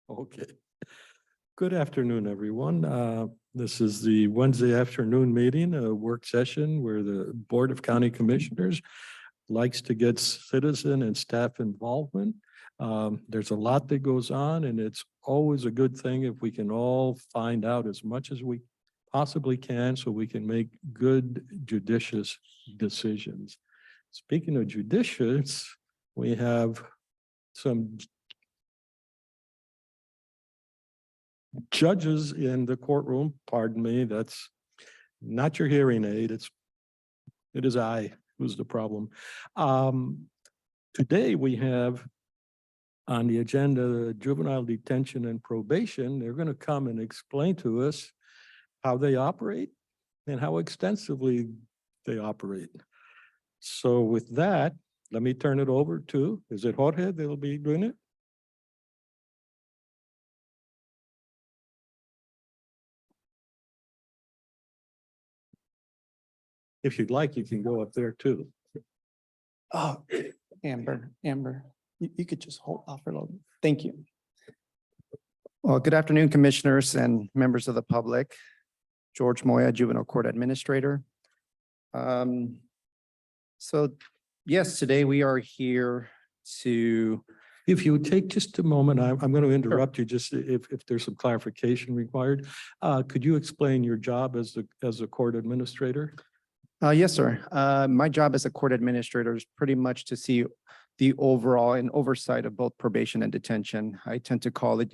Okay. Good afternoon, everyone. This is the Wednesday afternoon meeting, a work session where the Board of County Commissioners likes to get citizen and staff involvement. There's a lot that goes on, and it's always a good thing if we can all find out as much as we possibly can so we can make good judicious decisions. Speaking of judicious, we have some judges in the courtroom. Pardon me, that's not your hearing aid. It is I who's the problem. Today we have on the agenda juvenile detention and probation. They're going to come and explain to us how they operate and how extensively they operate. So with that, let me turn it over to, is it Jorge that'll be doing it? If you'd like, you can go up there too. Oh, Amber, you could just hold off for a little. Thank you. Well, good afternoon, commissioners and members of the public. George Moya, Juvenile Court Administrator. So yes, today we are here to. If you would take just a moment, I'm going to interrupt you just if there's some clarification required. Could you explain your job as a court administrator? Yes, sir. My job as a court administrator is pretty much to see the overall and oversight of both probation and detention. I tend to call it,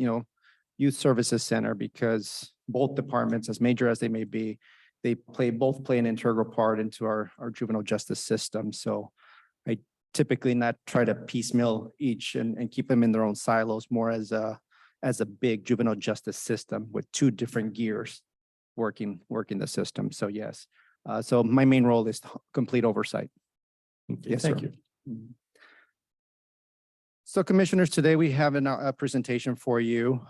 youth services center, because both departments, as major as they may be, they both play an integral part into our juvenile justice system. So I typically not try to piecemeal each and keep them in their own silos, more as a big juvenile justice system with two different gears working the system. So yes. So my main role is complete oversight. Okay, Yes, thank sir. you. So commissioners, today we have a presentation for you.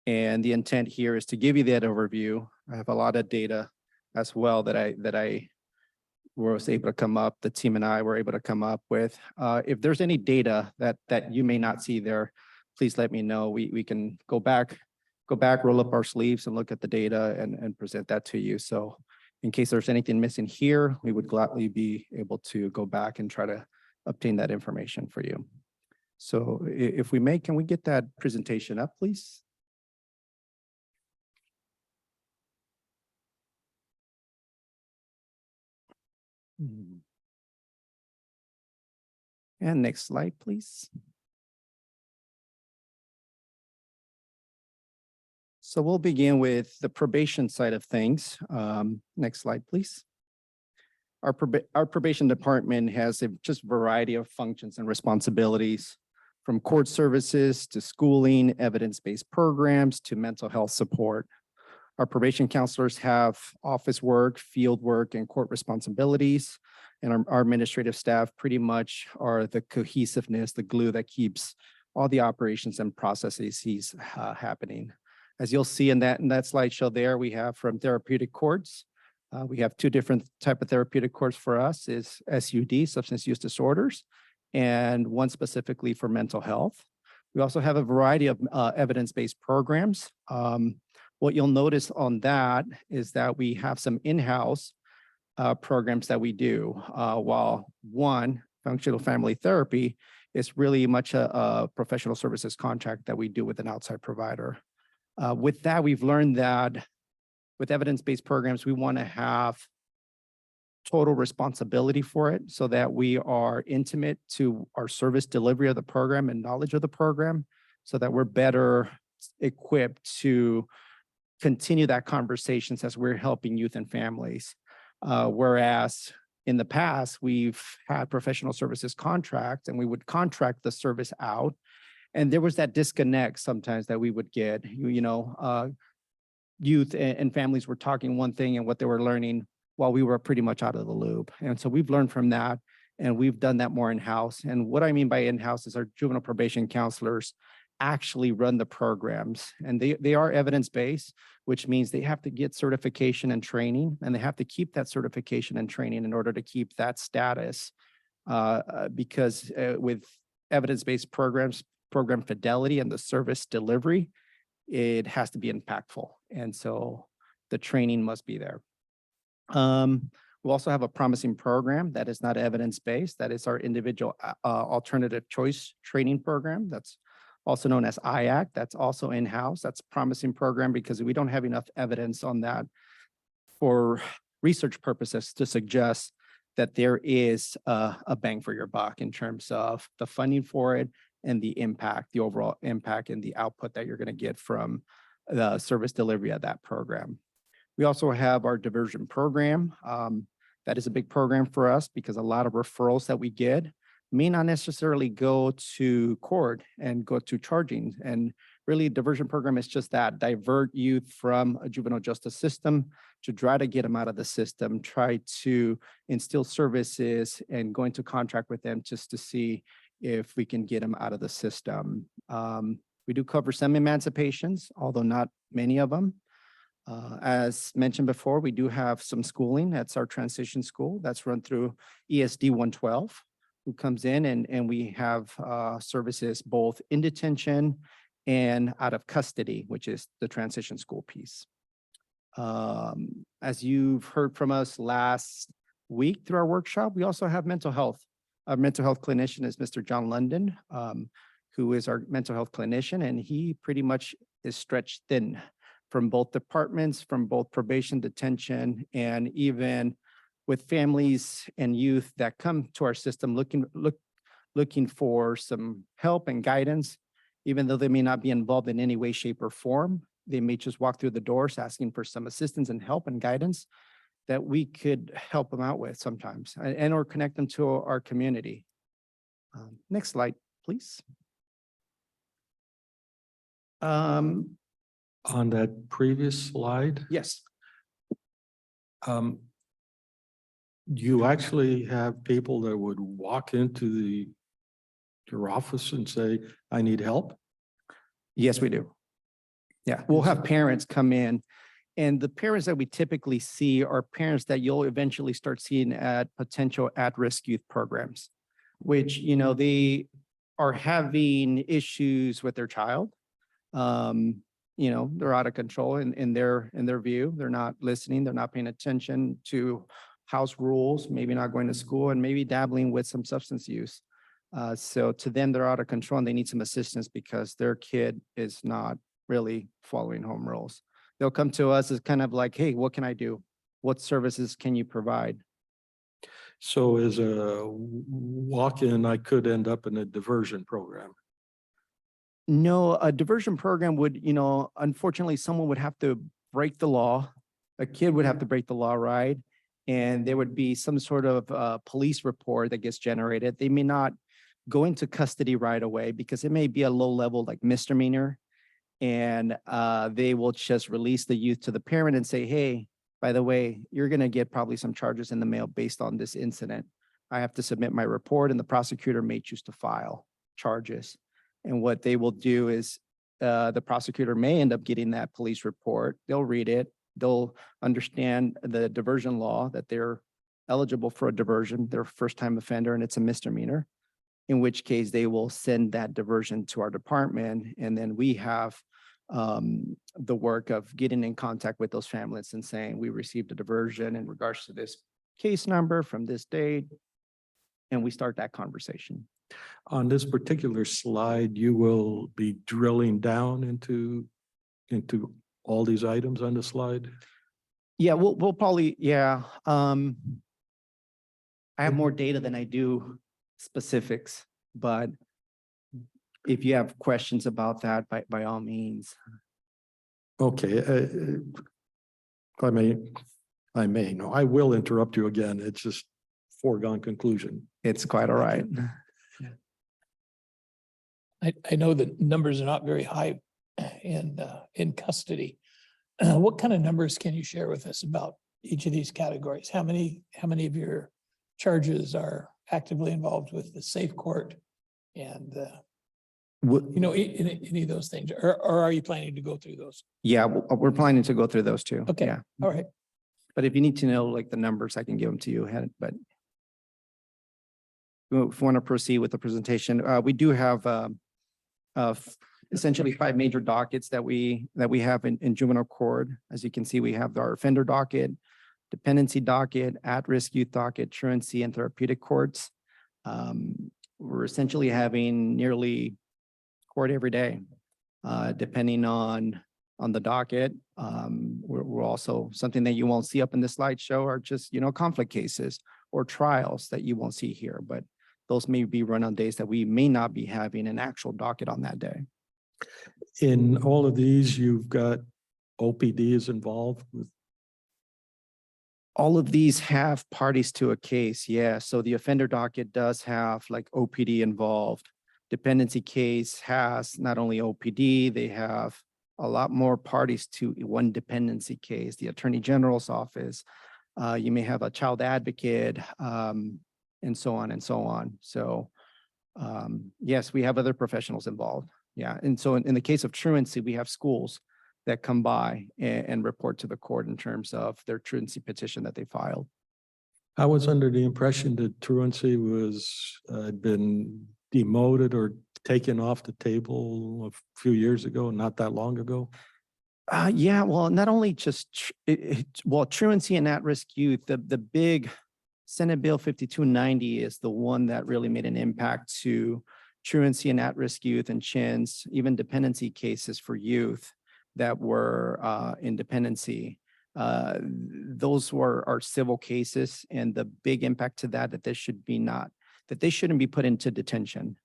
And the intent here is to give you that overview. I have a lot of data as well that I was able to come up, the team and I were able to come up with. If there's any data that you may not see there, please let me know. We can go back, roll up our sleeves and look at the data and present that to you. So in case there's anything missing here, we would gladly be able to go back and try to obtain that information for you. So if we may, can we get that presentation up, please? And next slide, please. So we'll begin with the probation side of things. Next slide, please. Our probation department has a just variety of functions and responsibilities, from court services to schooling, evidence-based programs to mental health support. Our probation counselors have office work, field work, and court responsibilities. And our administrative staff pretty much are the cohesiveness, the glue that keeps all the operations and processes happening. As you'll see in that slideshow there, we have from therapeutic courts. We have two different type of therapeutic courts for us, is SUD, substance use disorders, and one specifically for mental health. We also have a variety of evidence-based programs. What you'll notice on that is that we have some in-house programs that we do, while one, functional family therapy, is really much a professional services contract that we do with an outside provider. With that, we've learned that with evidence-based programs, we want to have total responsibility for it so that we are intimate to our service delivery of the program and knowledge of the program so that we're better equipped to continue that conversations as we're helping youth and families. Whereas in the past, we've had professional services contracts and we would contract the service out. And there was that disconnect sometimes that we would get, youth and families were talking one thing and what they were learning while we were pretty much out of the loop. And so we've learned from that and we've done that more in-house. And what I mean by in-house is our juvenile probation counselors actually run the programs, and they are evidence-based, which means they have to get certification and training, and they have to keep that certification and training in order to keep that status. Because with evidence-based programs, program fidelity and the service delivery, it has to be impactful. And so the training must be there. We also have a promising program that is not evidence-based. That is our individual alternative choice training program. That's also known as IAC. That's also in-house. That's a promising program because we don't have enough evidence on that for research purposes to suggest that there is a bang for your buck in terms of the funding for it and the impact, the overall impact and the output that you're going to get from the service delivery of that program. We also have our diversion program. That is a big program for us because a lot of referrals that we get may not necessarily go to court and go to charging. And really, diversion program is just that, divert youth from a juvenile justice system to try to get them out of the system, try to instill services and go into contract with them just to see if we can get them out of the system. We do cover some emancipations, although not many of them. As mentioned before, we do have some schooling. That's our transition school that's run through ESD 112, who comes in and we have services both in detention and out of custody, which is the transition school piece. As you've heard from us last week through our workshop, we also have mental health. Our mental health clinician is Mr. John London, who is our mental health clinician, and he pretty much is stretched thin from both departments, from both probation, detention, and even with families and youth that come to our system looking for some help and guidance, even though they may not be involved in any way, shape, or form. They may just walk through the doors asking for some assistance and help and guidance that we could help them out with sometimes and or connect them to our community. Next slide, please. On that previous slide, Yes. you actually have people that would walk into your office and say, I need help? Yes, we do. Yeah, we'll have parents come in, and the parents that we typically see are parents that you'll eventually start seeing at potential at-risk youth programs, which, you know, they are having issues with their child. You know, they're out of control in their view. They're not listening. They're not paying attention to house rules, maybe not going to school, and maybe dabbling with some substance use. So to them, they're out of control and they need some assistance because their kid is not really following home rules. They'll come to us as kind of like, hey, what can I do? What services can you provide? So as a walk-in, I could end up in a diversion program. No, a diversion program would, you know, unfortunately, someone would have to break the law. A kid would have to break the law, right? And there would be some sort of police report that gets generated. They may not go into custody right away because it may be a low level like misdemeanor. And they will just release the youth to the parent and say, hey, by the way, you're going to get probably some charges in the mail based on this incident. I have to submit my report and the prosecutor may choose to file charges. And what they will do is the prosecutor may end up getting that police report. They'll read it. They'll understand the diversion law, that they're eligible for a diversion. They're a first-time offender and it's a misdemeanor, in which case they will send that diversion to our department. And then we have the work of getting in contact with those families and saying, we received a diversion in regards to this case number from this date. And we start that conversation. On this particular slide, you will be drilling down into all these items on the slide? Yeah, we'll probably, yeah. I have more data than I do specifics, but if you have questions about that, by all means. Okay, I may, no, I will interrupt you again. It's just foregone conclusion. It's quite all right. I know that numbers are not very high in custody. What kind of numbers can you share with us about each of these categories? How many of your charges are actively involved with the safe court and you know, any of those things, or are you planning to go through those? Yeah, we're planning to go through those too. Okay, Yeah. all right. But if you need to know like the numbers, I can give them to you. But if you want to proceed with the presentation, we do have essentially 5 major dockets that we have in juvenile court. As you can see, we have our offender docket, dependency docket, at-risk youth docket, truancy, and therapeutic courts. We're essentially having nearly court every day, depending on the docket. We're also, something that you won't see up in the slideshow are just, conflict cases or trials that you won't see here, but those may be run on days that we may not be having an actual docket on that day. In all of these, you've got OPD is involved with. All of these have parties to a case, yeah. So the offender docket does have like OPD involved. Dependency case has not only OPD, they have a lot more parties to one dependency case, the Attorney General's office. You may have a child advocate, and so on and so on. So yes, we have other professionals involved. Yeah, and so in the case of truancy, we have schools that come by and report to the court in terms of their truancy petition that they filed. I was under the impression that truancy was had been demoted or taken off the table a few years ago, not that long ago. Yeah, well, not only just truancy and at-risk youth, the big Senate Bill 5290 is the one that really made an impact to truancy and at-risk youth and chins, even dependency cases for youth that were in dependency. Those were our civil cases, and the big impact to that they shouldn't be put into detention,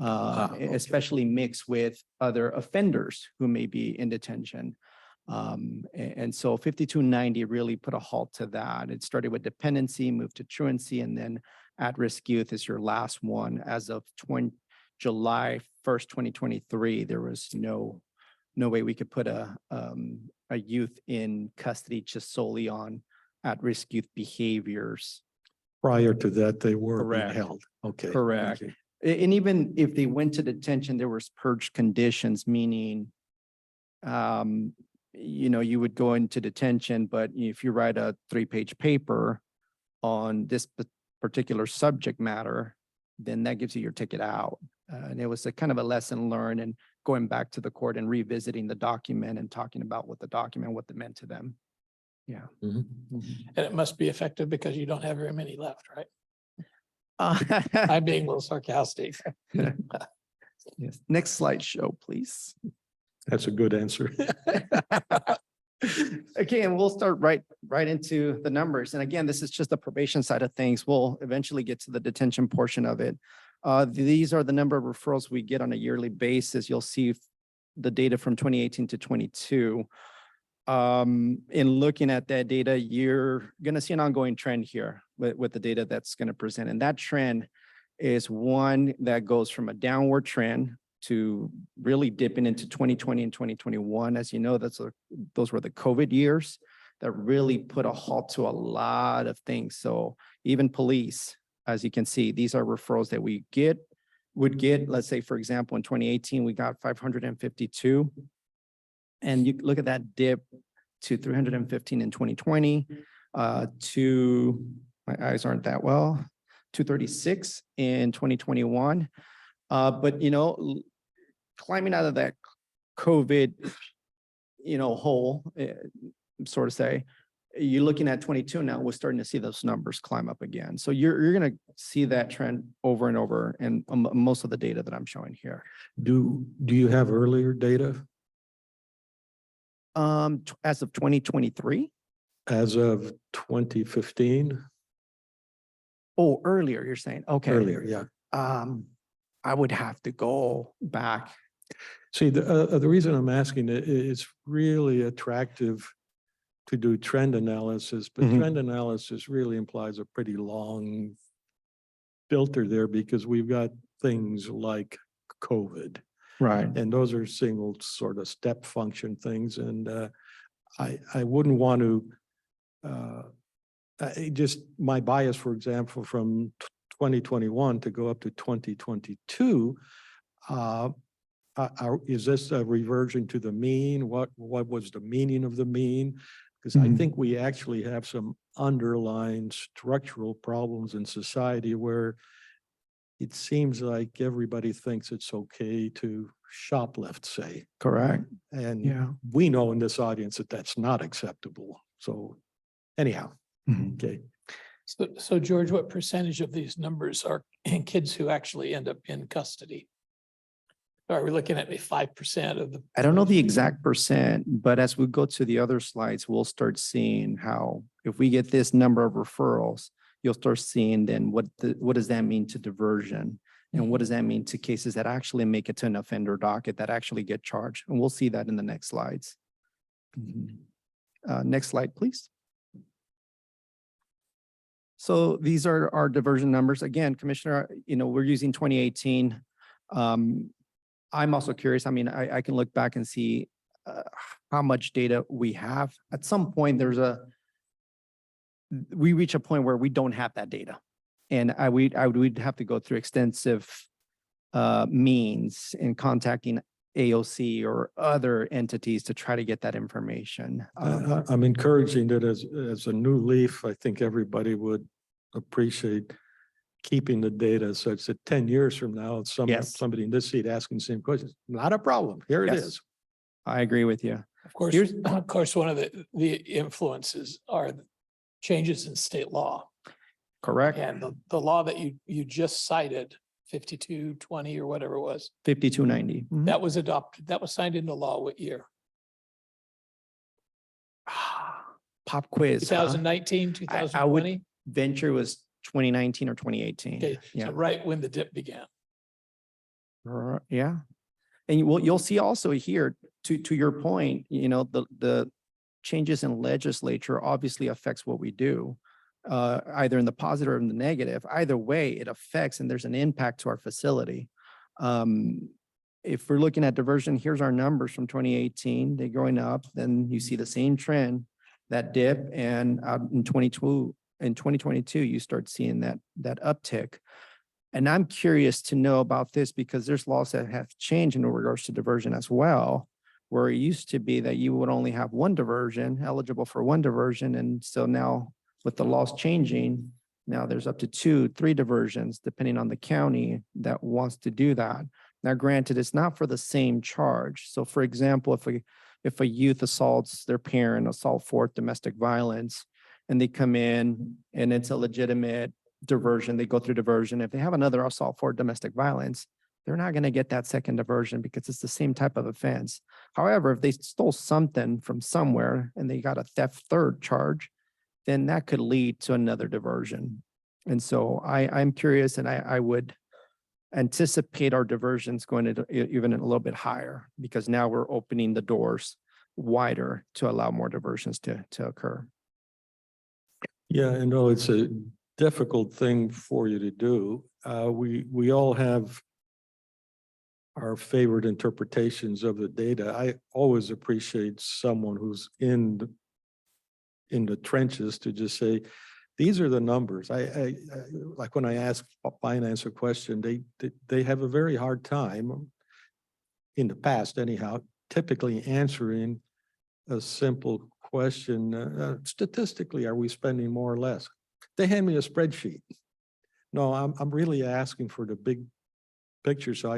Okay. especially mixed with other offenders who may be in detention. And so 5290 really put a halt to that. It started with dependency, moved to truancy, and then at-risk youth is your last one. As of July 1st, 2023, there was no way we could put a youth in custody just solely on at-risk youth behaviors. Prior to that, they were being Correct. held. Okay. Correct. Okay. And even if they went to detention, there was purge conditions, meaning, you would go into detention, but if you write a 3-page paper on this particular subject matter, then that gives you your ticket out. And it was a kind of a lesson learned, and going back to the court and revisiting the document and talking about what it meant to them. Yeah. Mhm. And it must be effective because you don't have very many left, right? Uh, I'm being a little sarcastic. yes. Next slide show, please. That's a good answer. Okay, and we'll start right into the numbers. And again, this is just the probation side of things. We'll eventually get to the detention portion of it. These are the number of referrals we get on a yearly basis. You'll see the data from 2018 to 22. In looking at that data, you're going to see an ongoing trend here with the data that's going to present. And that trend is one that goes from a downward trend to really dipping into 2020 and 2021. As you know, those were the COVID years that really put a halt to a lot of things. So even police, as you can see, these are referrals that we would get. Let's say, for example, in 2018, we got 552. And you look at that dip to 315 in 2020, to, my eyes aren't that well, 236 in 2021. But, climbing out of that COVID, hole, sort of say, you're looking at 22 now, we're starting to see those numbers climb up again. So you're going to see that trend over and over, and most of the data that I'm showing here. Do you have earlier data? As of 2023? As of 2015? Oh, earlier, you're saying, okay. Earlier, yeah. I would have to go back. See, the reason I'm asking it, it's really attractive to do trend analysis, but Mhm. trend analysis really implies a pretty long filter there, because we've got things like COVID, Right. and those are single sort of step function things. And I wouldn't want to, just my bias, for example, from 2021 to go up to 2022, is this a reversion to the mean? What was the meaning of the mean? Because I Mhm. think we actually have some underlying structural problems in society where it seems like everybody thinks it's okay to shoplift, say. Correct. And Yeah. we know in this audience that that's not acceptable. So anyhow, okay. So George, what percentage of these numbers are kids who actually end up in custody? Are we looking at maybe 5% of the? I don't know the exact percent, but as we go to the other slides, we'll start seeing how, if we get this number of referrals, you'll start seeing then what does that mean to diversion? And what does that mean to cases that actually make it to an offender docket that actually get charged? And we'll see that in the next slides. Next slide, please. So these are our diversion numbers. Again, Commissioner, we're using 2018. I'm also curious. I mean, I can look back and see how much data we have. At some point, we reach a point where we don't have that data. And we'd have to go through extensive means in contacting AOC or other entities to try to get that information. I'm encouraging that as a new leaf, I think everybody would appreciate keeping the data such that 10 years from now, Yes. somebody in this seat asking the same questions, not a problem. Here it Yes. is. I agree with you. Of course, one of the influences are the changes in state law. Correct. And the law that you just cited, 5220 or whatever it was, 5290. that was adopted, that was signed into law what year? Pop quiz. 2019, I 2020? Venture was 2019 or 2018. Okay, Yeah. so right when the dip began. Yeah. And you'll see also here, to your point, the changes in legislature obviously affects what we do, either in the positive or in the negative. Either way, it affects and there's an impact to our facility. If we're looking at diversion, here's our numbers from 2018. They're going up. Then you see the same trend, that dip, and in 2022, you start seeing that uptick. And I'm curious to know about this because there's laws that have changed in regards to diversion as well, where it used to be that you would only have one diversion, eligible for one diversion. And so now with the laws changing, now there's up to 2, 3 diversions, depending on the county that wants to do that. Now, granted, it's not for the same charge. So for example, if a youth assaults their parent, assault for domestic violence, and they come in and it's a legitimate diversion, they go through diversion. If they have another assault for domestic violence, they're not going to get that second diversion because it's the same type of offense. However, if they stole something from somewhere and they got a theft third charge, then that could lead to another diversion. And so I'm curious, and I would anticipate our diversions going to even a little bit higher because now we're opening the doors wider to allow more diversions to occur. Yeah, and no, it's a difficult thing for you to do. We all have our favorite interpretations of the data. I always appreciate someone who's in the trenches to just say, these are the numbers. I like when I ask finance a question, they have a very hard time in the past anyhow, typically answering a simple question. Statistically, are we spending more or less? They hand me a spreadsheet. No, I'm really asking for the big picture. So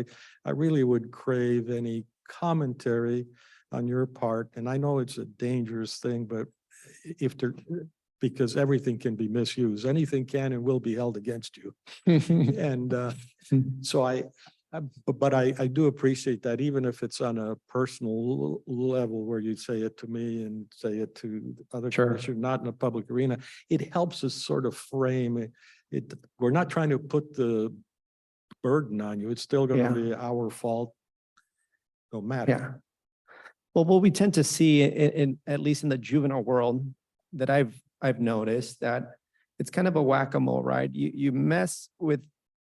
I really would crave any commentary on your part. And I know it's a dangerous thing, but because everything can be misused, anything can and will be held against you. And so I do appreciate that, even if it's on a personal level where you say it to me and say it to other commissioners, not in a public arena, it helps us sort of frame it. We're not trying to put the burden on you. It's still going to be our fault, no matter. Yeah. Well, what we tend to see in at least in the juvenile world that I've noticed that it's kind of a whack-a-mole, right? You mess with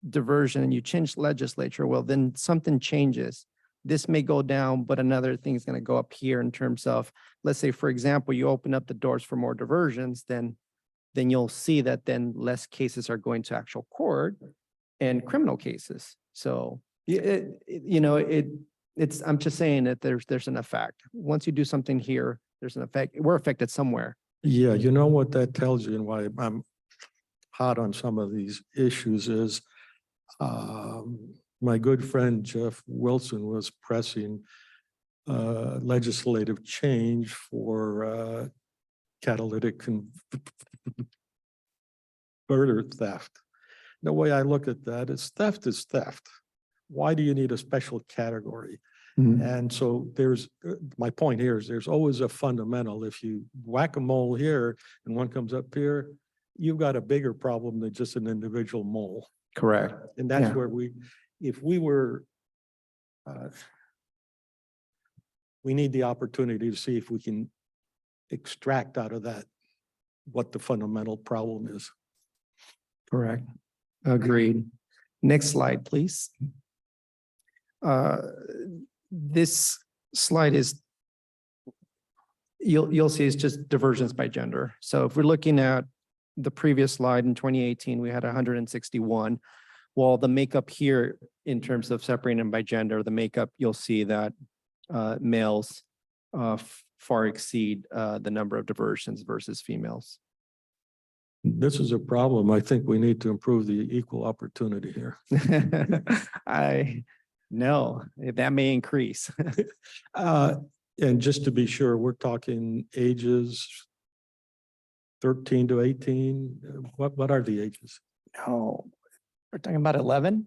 diversion and you change legislature, well, then something changes. This may go down, but another thing is going to go up here in terms of, let's say, for example, you open up the doors for more diversions, then you'll see that then less cases are going to actual court and criminal cases. So, I'm just saying that there's an effect. Once you do something here, there's an effect. We're affected somewhere. Yeah, you know what that tells you and why I'm hot on some of these issues is My good friend Jeff Wilson was pressing legislative change for catalytic converter theft. The way I look at that is theft is theft. Why do you need a special category? And so there's, my point here is there's always a fundamental. If you whack a mole here and one comes up here, you've got a bigger problem than just an individual mole. Correct. And that's Yeah. where if we were, we need the opportunity to see if we can extract out of that what the fundamental problem is. Correct. Agreed. Next slide, please. This slide is, you'll see it's just diversions by gender. So if we're looking at the previous slide in 2018, we had 161. Well, the makeup here in terms of separating them by gender, the makeup, you'll see that males far exceed the number of diversions versus females. This is a problem. I think we need to improve the equal opportunity here. I know that may increase. And just to be sure, we're talking ages 13 to 18. What are the ages? No, we're talking about 11,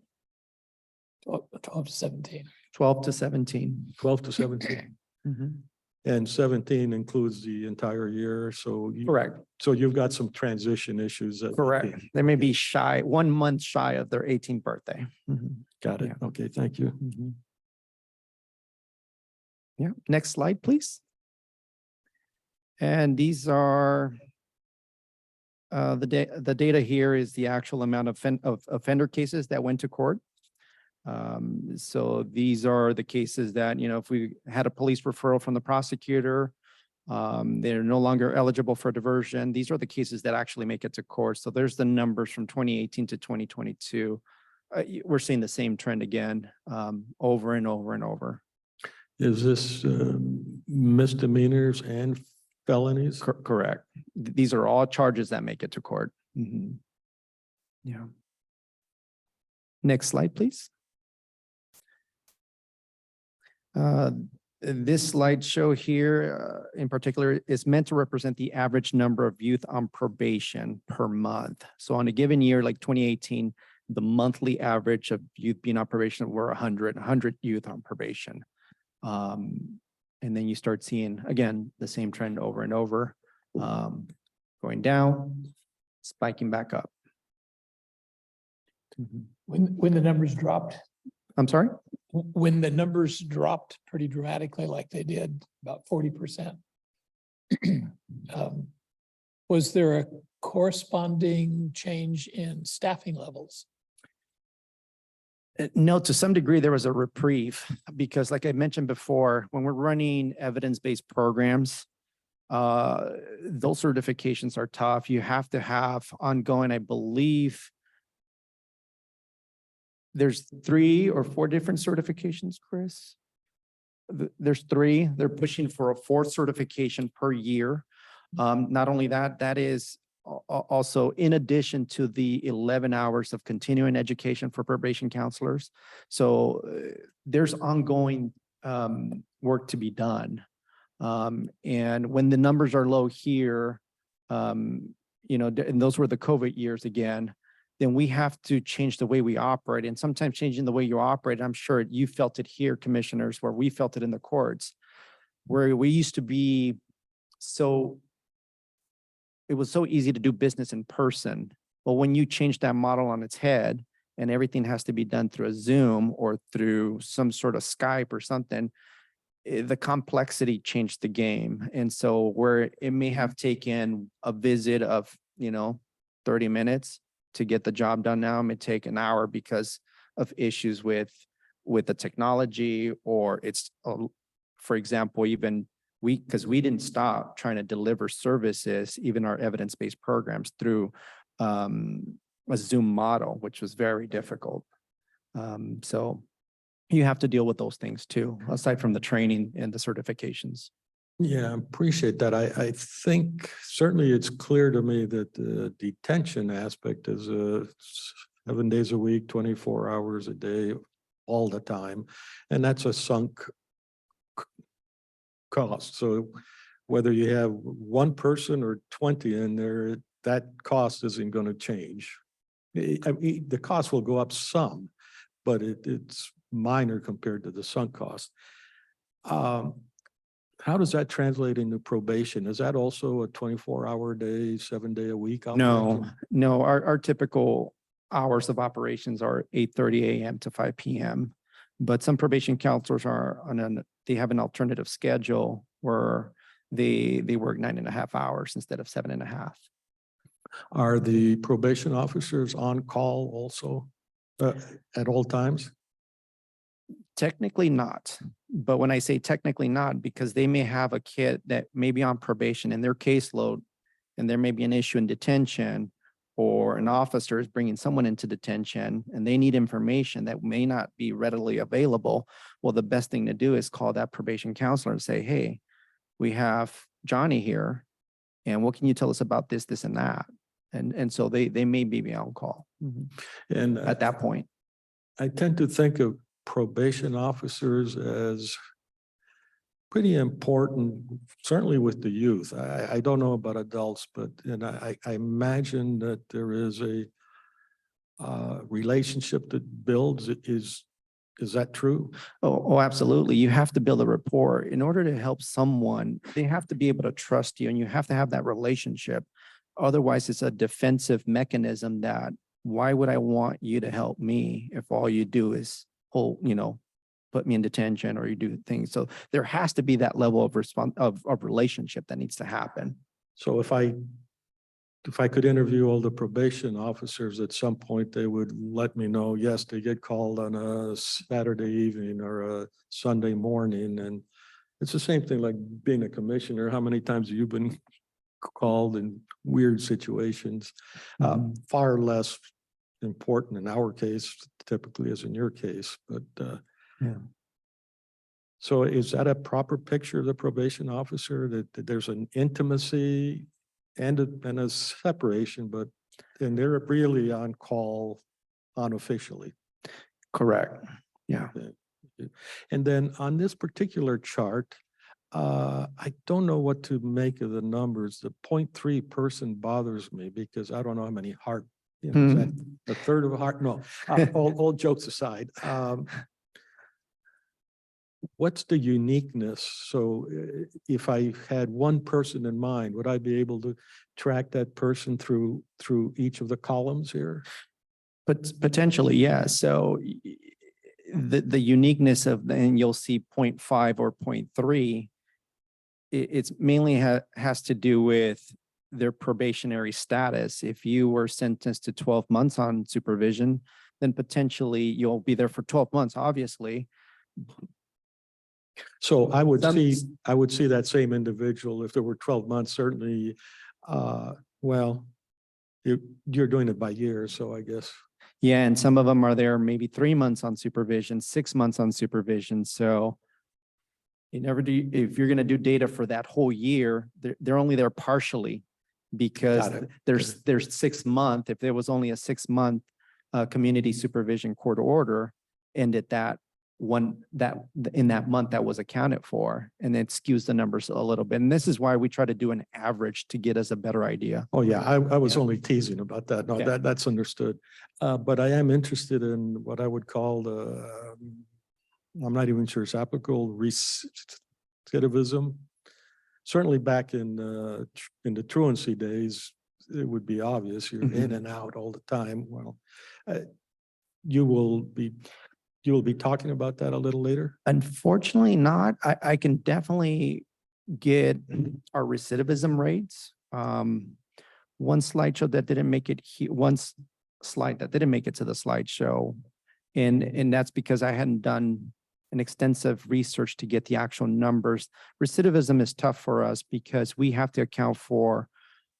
12 to 17. 12 to 17. 12 to 17. Mhm. And 17 includes the entire year. So Correct, so you've got some transition issues. at correct. 18. They may be shy, 1 month shy of their 18th birthday. Mhm. Got it. Yeah. Okay, thank you. Mhm. Yeah, next slide, please. And these are the data here is the actual amount of offender cases that went to court. So these are the cases that, you know, if we had a police referral from the prosecutor, they're no longer eligible for diversion. These are the cases that actually make it to court. So there's the numbers from 2018 to 2022. We're seeing the same trend again, over and over and over. Is this misdemeanors and felonies? Correct. These are all charges that make it to court. Mhm. Yeah. Next slide, please. This slideshow here in particular is meant to represent the average number of youth on probation per month. So on a given year, like 2018, the monthly average of youth being on probation were 100 youth on probation. And then you start seeing, again, the same trend over and over, going down, spiking back up. When the numbers dropped, I'm sorry? when the numbers dropped pretty dramatically, like they did, about 40%. Was there a corresponding change in staffing levels? No, to some degree, there was a reprieve because like I mentioned before, when we're running evidence-based programs, those certifications are tough. You have to have ongoing, I believe, there's 3 or 4 different certifications, Chris. There's 3. They're pushing for a 4th certification per year. Not only that, that is also in addition to the 11 hours of continuing education for probation counselors. So there's ongoing work to be done. And when the numbers are low here, you know, and those were the COVID years again, then we have to change the way we operate. And sometimes changing the way you operate, I'm sure you felt it here, commissioners, where we felt it in the courts, where we used to be it was so easy to do business in person. But when you change that model on its head and everything has to be done through a Zoom or through some sort of Skype or something, the complexity changed the game. And so where it may have taken a visit of, you know, 30 minutes to get the job done, now it may take an hour because of issues with the technology, or it's, for example, even because we didn't stop trying to deliver services, even our evidence-based programs, through a Zoom model, which was very difficult. So you have to deal with those things too, aside from the training and the certifications. Yeah, I appreciate that. I think certainly it's clear to me that the detention aspect is 7 days a week, 24 hours a day, all the time. And that's a sunk cost. So whether you have one person or 20 in there, that cost isn't going to change. The cost will go up some, but it's minor compared to the sunk cost. How does that translate into probation? Is that also a 24-hour day, 7-day a week? No, operation? no, our typical hours of operations are 8:30 a.m. to 5 p.m. But some probation counselors they have an alternative schedule where they work 9.5 hours instead of 7.5. Are the probation officers on call also at all times? Technically not, but when I say technically not, because they may have a kid that may be on probation in their caseload, and there may be an issue in detention, or an officer is bringing someone into detention and they need information that may not be readily available. Well, the best thing to do is call that probation counselor and say, hey, we have Johnny here, and what can you tell us about this, this, and that? And so they may be on call And at that point. I tend to think of probation officers as pretty important, certainly with the youth. I don't know about adults, but I imagine that there is a relationship that builds. Is that true? Oh, absolutely. You have to build a rapport. In order to help someone, they have to be able to trust you, and you have to have that relationship. Otherwise, it's a defensive mechanism that why would I want you to help me if all you do is put me in detention, or you do things. So there has to be that level of of relationship that needs to happen. So if I could interview all the probation officers at some point, they would let me know, yes, they get called on a Saturday evening or a Sunday morning. And it's the same thing like being a commissioner. How many times have you been called in weird situations? Far less important in our case, typically, as in your case, but Yeah. so is that a proper picture of the probation officer, that there's an intimacy and a separation, and they're really on call unofficially? Correct. Yeah. And then on this particular chart, I don't know what to make of the numbers. The 0.3 person bothers me because I don't know how many heart, is that a third of a heart? No, all jokes aside. What's the uniqueness? So if I had one person in mind, would I be able to track that person through each of the columns here? But potentially, yeah. So the uniqueness of, and you'll see 0.5 or 0.3, it's mainly has to do with their probationary status. If you were sentenced to 12 months on supervision, then potentially you'll be there for 12 months, obviously. So I would see that same individual if there were 12 months, certainly. Well, you're doing it by year, so I guess. Yeah, and some of them are there maybe 3 months on supervision, 6 months on supervision. So you never do, if you're going to do data for that whole year, they're only there partially, because there's 6 months. If there was only a 6-month community supervision court order, and in that month that was accounted for, and it skews the numbers a little bit. And this is why we try to do an average to get us a better idea. Oh, yeah, I was Yeah. only teasing about that. No, Yeah. that's understood. But I am interested in what I would call I'm not even sure it's applicable, recidivism. Certainly back in the truancy days, it would be obvious you're in and out all the time. Well, you will be talking about that a little later. Unfortunately not. I can definitely get our recidivism rates. One slideshow that didn't make it here, slide that didn't make it to the slideshow. And that's because I hadn't done an extensive research to get the actual numbers. Recidivism is tough for us because we have to account for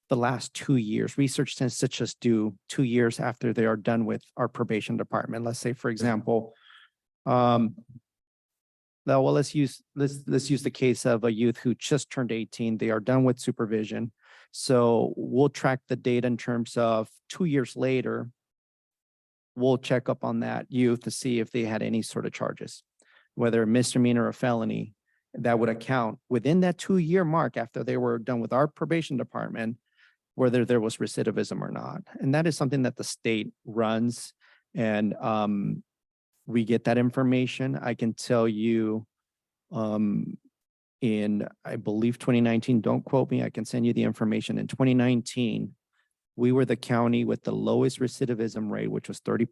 the last 2 years. Research tends to just do 2 years after they are done with our probation department. Let's say, for example, let's use the case of a youth who just turned 18. They are done with supervision. So we'll track the data in terms of 2 years later. we'll check up on that youth to see if they had any sort of charges, whether a misdemeanor or felony, that would account within that 2-year mark after they were done with our probation department, whether there was recidivism or not. And that is something that the state runs, and we get that information. I can tell you in, I believe 2019, don't quote me, I can send you the information. In 2019, we were the county with the lowest recidivism rate, which was 30%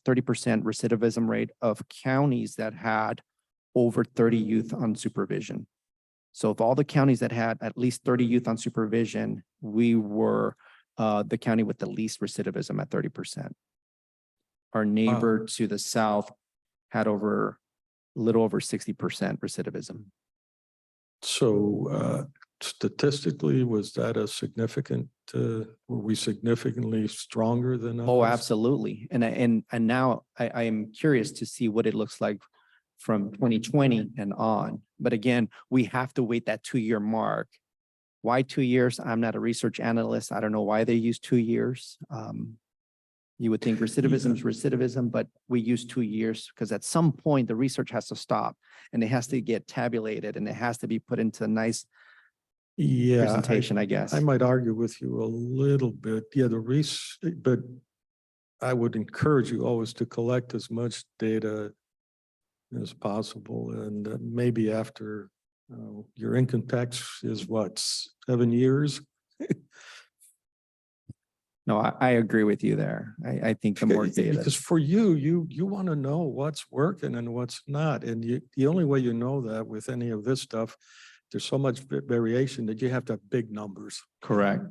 recidivism rate of counties that had over 30 youth on supervision. So of all the counties that had at least 30 youth on supervision, we were the county with the least recidivism at 30%. Our neighbor to the south had a little over 60% recidivism. So statistically, was that a significant, were we significantly stronger than Oh, others? absolutely. And now I am curious to see what it looks like from 2020 and on. But again, we have to wait that 2-year mark. Why 2 years? I'm not a research analyst. I don't know why they use 2 years. You would think recidivism is recidivism, but we use 2 years because at some point the research has to stop and it has to get tabulated and it has to be put into a nice presentation, I guess. I might argue with you a little bit. Yeah, but I would encourage you always to collect as much data as possible. And maybe after your income tax is what, 7 years? No, I agree with you there. I think the more data. Because for you want to know what's working and what's not. And the only way you know that with any of this stuff, there's so much variation that you have to have big numbers. Correct.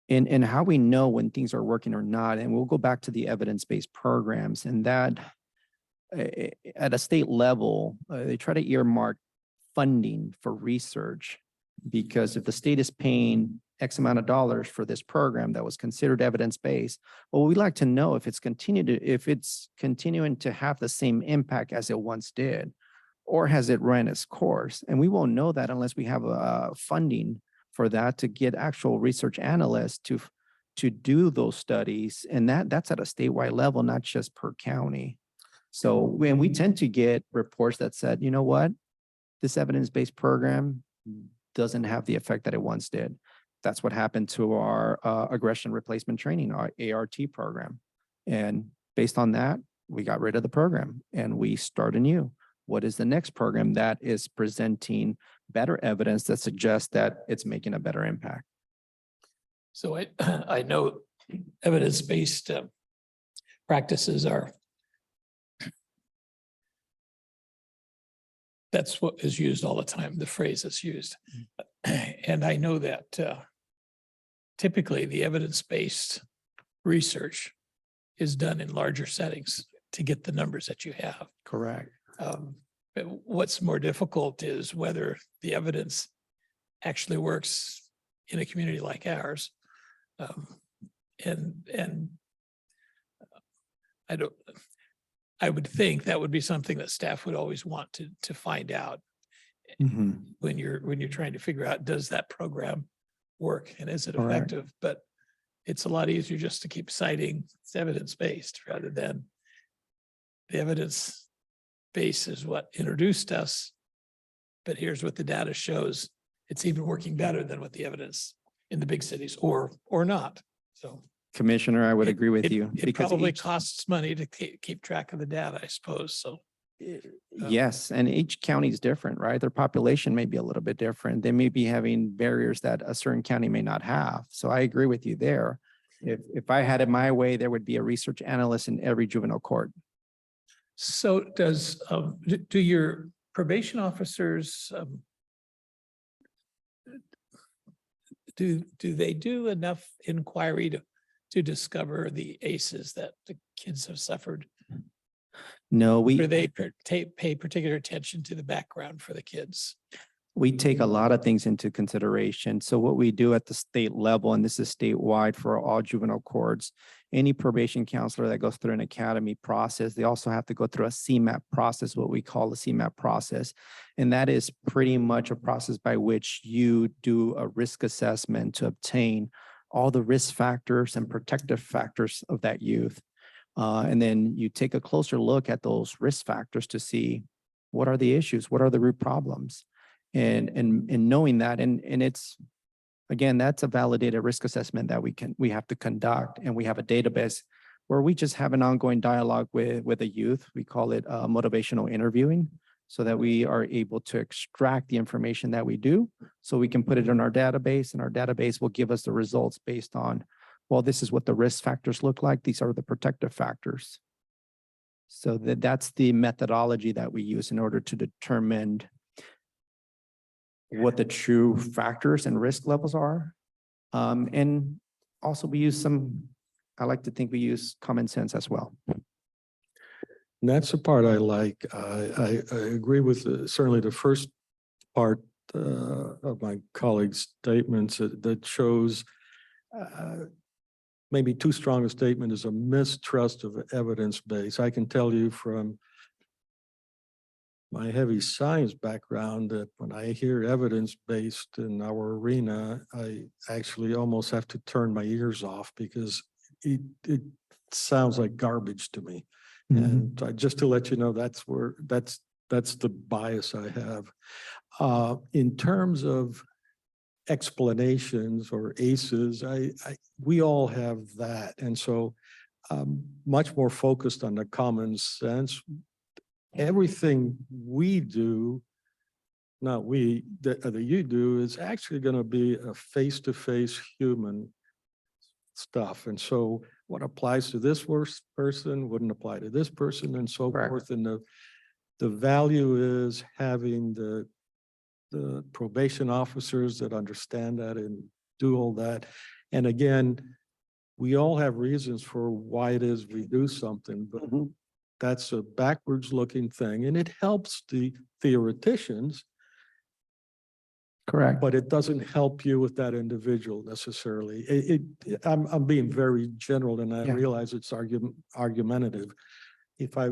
And how we know when things are working or not, and we'll go back to the evidence-based programs, and that at a state level, they try to earmark funding for research, because if the state is paying X amount of dollars for this program that was considered evidence-based, well, we'd like to know if it's continuing to have the same impact as it once did, or has it run its course? And we won't know that unless we have funding for that to get actual research analysts to do those studies. And that's at a statewide level, not just per county. So when we tend to get reports that said, you know what, this evidence-based program doesn't have the effect that it once did. That's what happened to our aggression replacement training, our ART program. And based on that, we got rid of the program and we start anew. What is the next program that is presenting better evidence that suggests that it's making a better impact? So I know evidence-based practices are, that's what is used all the time, the phrase that's used. And I know that typically the evidence-based research is done in larger settings to get the numbers that you have. Correct. But what's more difficult is whether the evidence actually works in a community like ours. And I would think that would be something that staff would always want to find out when you're trying to figure out, does that program work and is it effective? But it's a lot easier just to keep citing it's evidence-based rather than the evidence base is what introduced us. But here's what the data shows. It's even working better than what the evidence in the big cities or not. So Commissioner, I would agree with you. It probably costs money to keep track of the data, I suppose. So yes, and each county is different, right? Their population may be a little bit different. They may be having barriers that a certain county may not have. So I agree with you there. If I had it my way, there would be a research analyst in every juvenile court. So does do your probation officers do they do enough inquiry to discover the ACEs that the kids have suffered? No, Or they pay particular attention to the background for the kids? We take a lot of things into consideration. So what we do at the state level, and this is statewide for all juvenile courts, any probation counselor that goes through an academy process, they also have to go through a CMAP process, what we call the CMAP process. And that is pretty much a process by which you do a risk assessment to obtain all the risk factors and protective factors of that youth. And then you take a closer look at those risk factors to see what are the issues, what are the root problems, and knowing that, and it's, again, that's a validated risk assessment that we have to conduct, and we have a database where we just have an ongoing dialogue with a youth. We call it motivational interviewing, so that we are able to extract the information that we do, so we can put it in our database, and our database will give us the results based on, well, this is what the risk factors look like. These are the protective factors. So that's the methodology that we use in order to determine what the true factors and risk levels are. And also we use I like to think we use common sense as well. And that's the part I like. I agree with certainly the first part of my colleague's statements that shows maybe too strong a statement is a mistrust of evidence base. I can tell you from my heavy science background that when I hear evidence-based in our arena, I actually almost have to turn my ears off because it sounds like garbage to me. And just to let you know, that's the bias I have. In terms of explanations or ACEs, we all have that. And so much more focused on the common sense. Everything we do, not we, that you do, is actually going to be a face-to-face human stuff. And so what applies to this person wouldn't apply to this person, and so forth. And the value is having the probation officers that understand that and do all that. And again, we all have reasons for why it is we do something, but that's a backwards looking thing, and it helps the theoreticians. Correct. But it doesn't help you with that individual necessarily. I'm being very general, and I realize it's argumentative. If I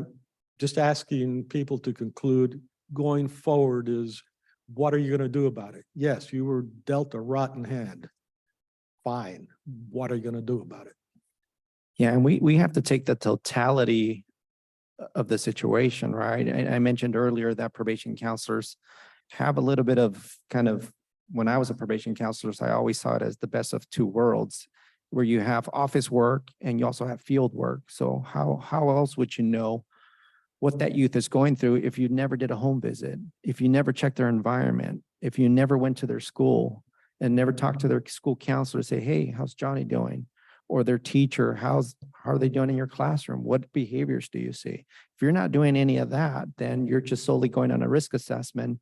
just asking people to conclude going forward is, what are you going to do about it? Yes, you were dealt a rotten hand. Fine. What are you going to do about it? Yeah, and we have to take the totality of the situation, right? I mentioned earlier that probation counselors have a little bit of when I was a probation counselor, I always saw it as the best of two worlds, where you have office work and you also have field work. So how else would you know what that youth is going through if you never did a home visit, if you never checked their environment, if you never went to their school and never talked to their school counselor to say, hey, how's Johnny doing? Or their teacher, how are they doing in your classroom? What behaviors do you see? If you're not doing any of that, then you're just solely going on a risk assessment.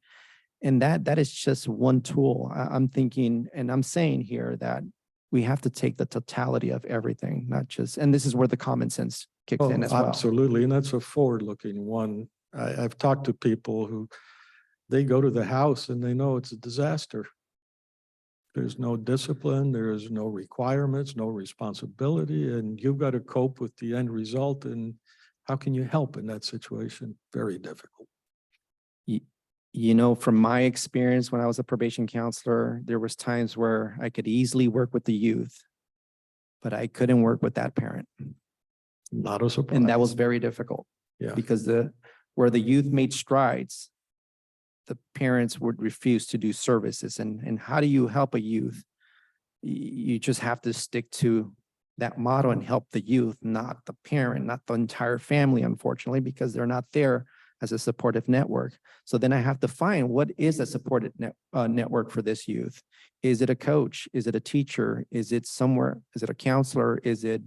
And that is just one tool. I'm thinking, and I'm saying here that we have to take the totality of everything, not just, and this is where the common sense kicks in as well. Absolutely, and that's a forward-looking one. I've talked to people who, they go to the house and they know it's a disaster. There's no discipline, there's no requirements, no responsibility, and you've got to cope with the end result. And how can you help in that situation? Very difficult. You know, from my experience when I was a probation counselor, there was times where I could easily work with the youth, but I couldn't work with that parent. Not a surprise. And that was very difficult. Yeah. Because where the youth made strides, the parents would refuse to do services. And how do you help a youth? You just have to stick to that motto and help the youth, not the parent, not the entire family, unfortunately, because they're not there as a supportive network. So then I have to find what is a supportive network for this youth. Is it a coach? Is it a teacher? Is it somewhere? Is it a counselor? Is it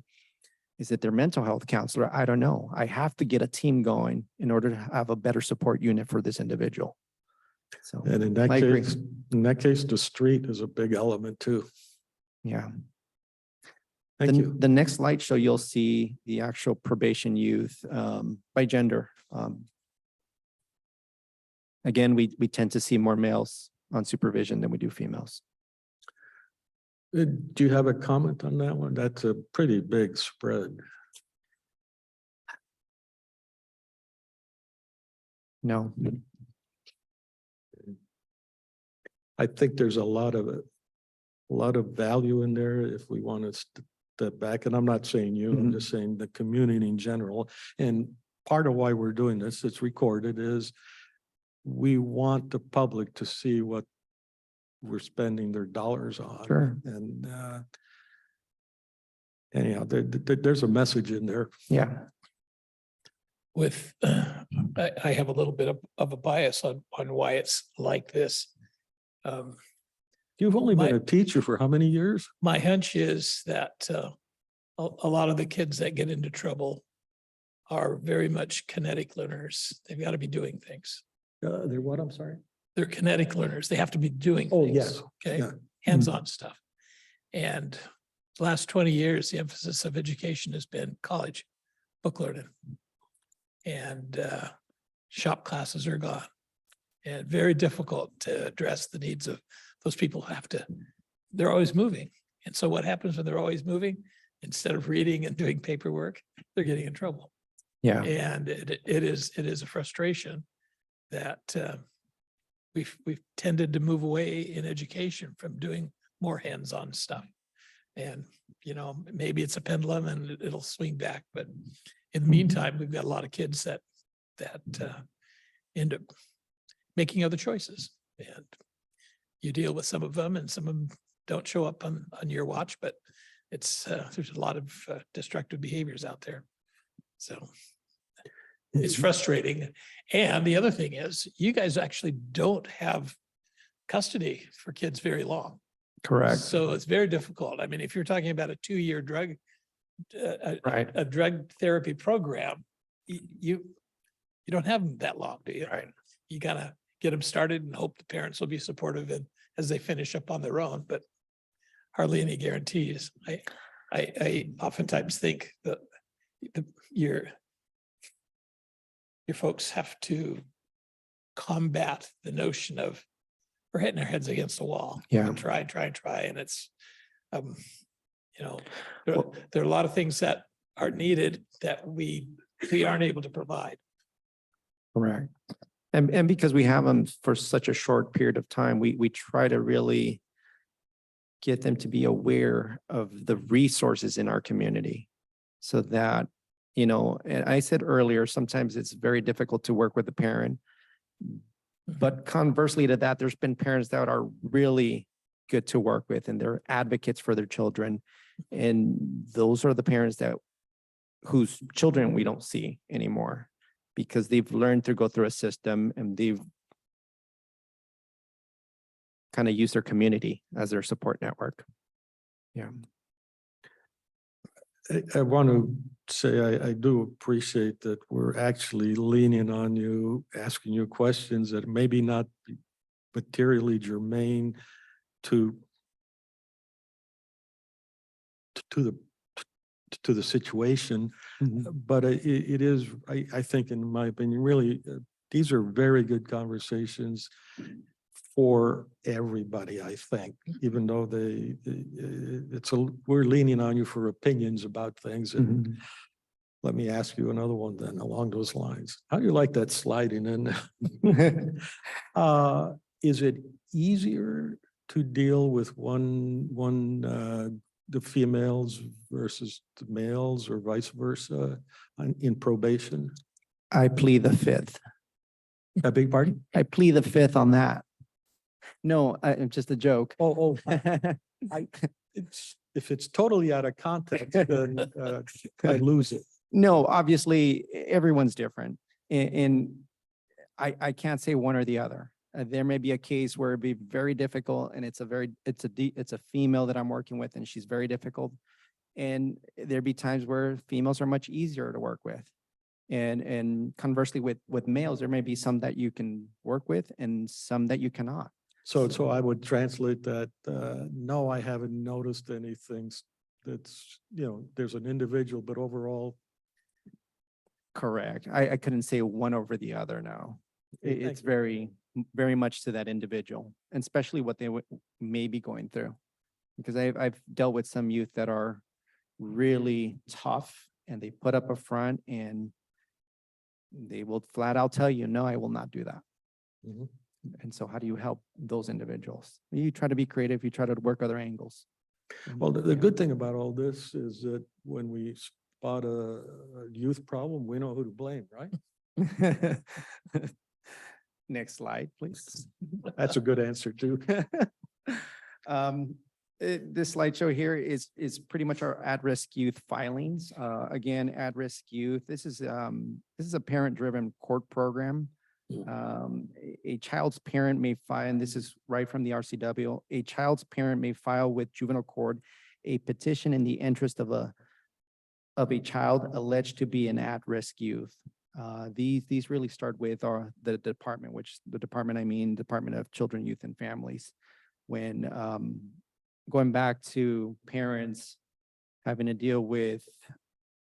their mental health counselor? I don't know. I have to get a team going in order to have a better support unit for this individual. So, and in that case, the street is a big element too. Yeah. Thank you. The next slide show, you'll see the actual probation youth by gender. Again, we tend to see more males on supervision than we do females. Do you have a comment on that one? That's a pretty big spread. No. I think there's a lot of value in there if we want to step back, and I'm not saying you, I'm Mhm. just saying the community in general. And part of why we're doing this, it's recorded, is we want the public to see what we're spending their dollars on. Sure. And anyhow, there's a message in there. Yeah. With, I have a little bit of a bias on why it's like this. You've only been My- a teacher for how many years? My hunch is that a lot of the kids that get into trouble are very much kinetic learners. They've got to be doing things. They're what, I'm sorry? They're kinetic learners. They have to be doing Oh, things. yes. Okay, Yeah. hands-on stuff. And the last 20 years, the emphasis of education has been college book learning. And shop classes are gone. And very difficult to address the needs of those people who have to, they're always moving. And so what happens when they're always moving? Instead of reading and doing paperwork, they're getting in trouble. Yeah. And it is a frustration that we've tended to move away in education from doing more hands-on stuff. And, you know, maybe it's a pendulum and it'll swing back, but in the meantime, we've got a lot of kids that end up making other choices. And you deal with some of them, and some of them don't show up on your watch, but it's there's a lot of destructive behaviors out there. So it's frustrating. And the other thing is, you guys actually don't have custody for kids very long. Correct. So it's very difficult. I mean, if you're talking about a 2-year drug, Right. a drug therapy program, you don't have them that long, do you? Right. You gotta get them started and hope the parents will be supportive and as they finish up on their own, but hardly any guarantees. I oftentimes think that your folks have to combat the notion of we're hitting our heads against the wall. Yeah. And try. And it's, you know, Well- there are a lot of things that are needed that we aren't able to provide. Correct. And because we have them for such a short period of time, we try to really get them to be aware of the resources in our community so that, you know, and I said earlier, sometimes it's very difficult to work with a parent. But conversely to that, there's been parents that are really good to work with and they're advocates for their children. And those are the parents that whose children we don't see anymore because they've learned to go through a system and they've kind of used their community as their support network. Yeah. I want to say I do appreciate that we're actually leaning on you, asking you questions that maybe not be materially germane to the situation, but it is, I think, in my opinion, really, these are very good conversations for everybody, I think, even though we're leaning on you for opinions about things. And let me ask you another one then along those lines. How do you like that sliding in? Is it easier to deal with the females versus the males or vice versa in probation? I plead the fifth. A big pardon? I plead the fifth on that. No, it's just a joke. If it's totally out of context, then I lose it. No, obviously, everyone's different. And I can't say one or the other. There may be a case where it'd be very difficult and it's a female that I'm working with and she's very difficult. And there'd be times where females are much easier to work with. And conversely with males, there may be some that you can work with and some that you cannot. So I would translate that, no, I haven't noticed anything that's, there's an individual, but overall. Correct. I couldn't say one over the other now. Okay, It's very much to that individual, and especially what they may be going through. Because I've dealt with some youth that are really tough and they put up a front and they will flat out tell you, no, I will not do that. And so how do you help those individuals? You try to be creative, you try to work other angles. Well, the good thing about all this is that when we spot a youth problem, we know who to blame, right? Next slide, please. That's a good answer too. This slideshow here is pretty much our at-risk youth filings. Again, at-risk youth, this is a parent-driven court program. A child's parent may file, and this is right from the RCW, a child's parent may file with juvenile court a petition in the interest of a child alleged to be an at-risk youth. These really start with the department, which the department, I mean, Department of Children, Youth, and Families. When going back to parents having to deal with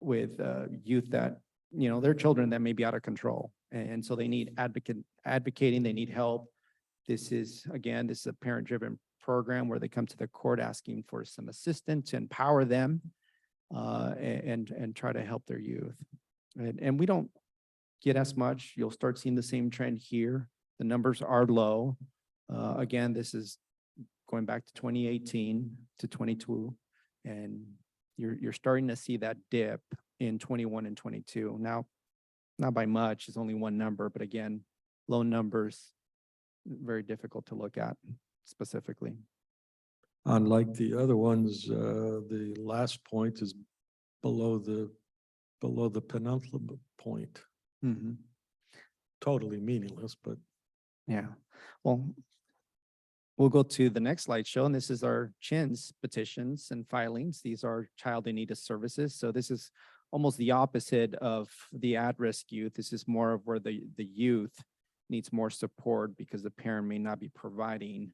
youth that, you know, their children that may be out of control. And so they need advocating, they need help. This is a parent-driven program where they come to the court asking for some assistance to empower them and try to help their youth. And we don't get as much. You'll start seeing the same trend here. The numbers are low. Again, this is going back to 2018 to 22, and you're starting to see that dip in 21 and 22. Now, not by much, it's only one number, but again, low numbers, very difficult to look at specifically. Unlike the other ones, the last point is below the penultimate point. Mhm. Totally meaningless, but Yeah, well, we'll go to the next slideshow, and this is our CHINS petitions and filings. These are child in need of services. So this is almost the opposite of the at-risk youth. This is more of where the youth needs more support because the parent may not be providing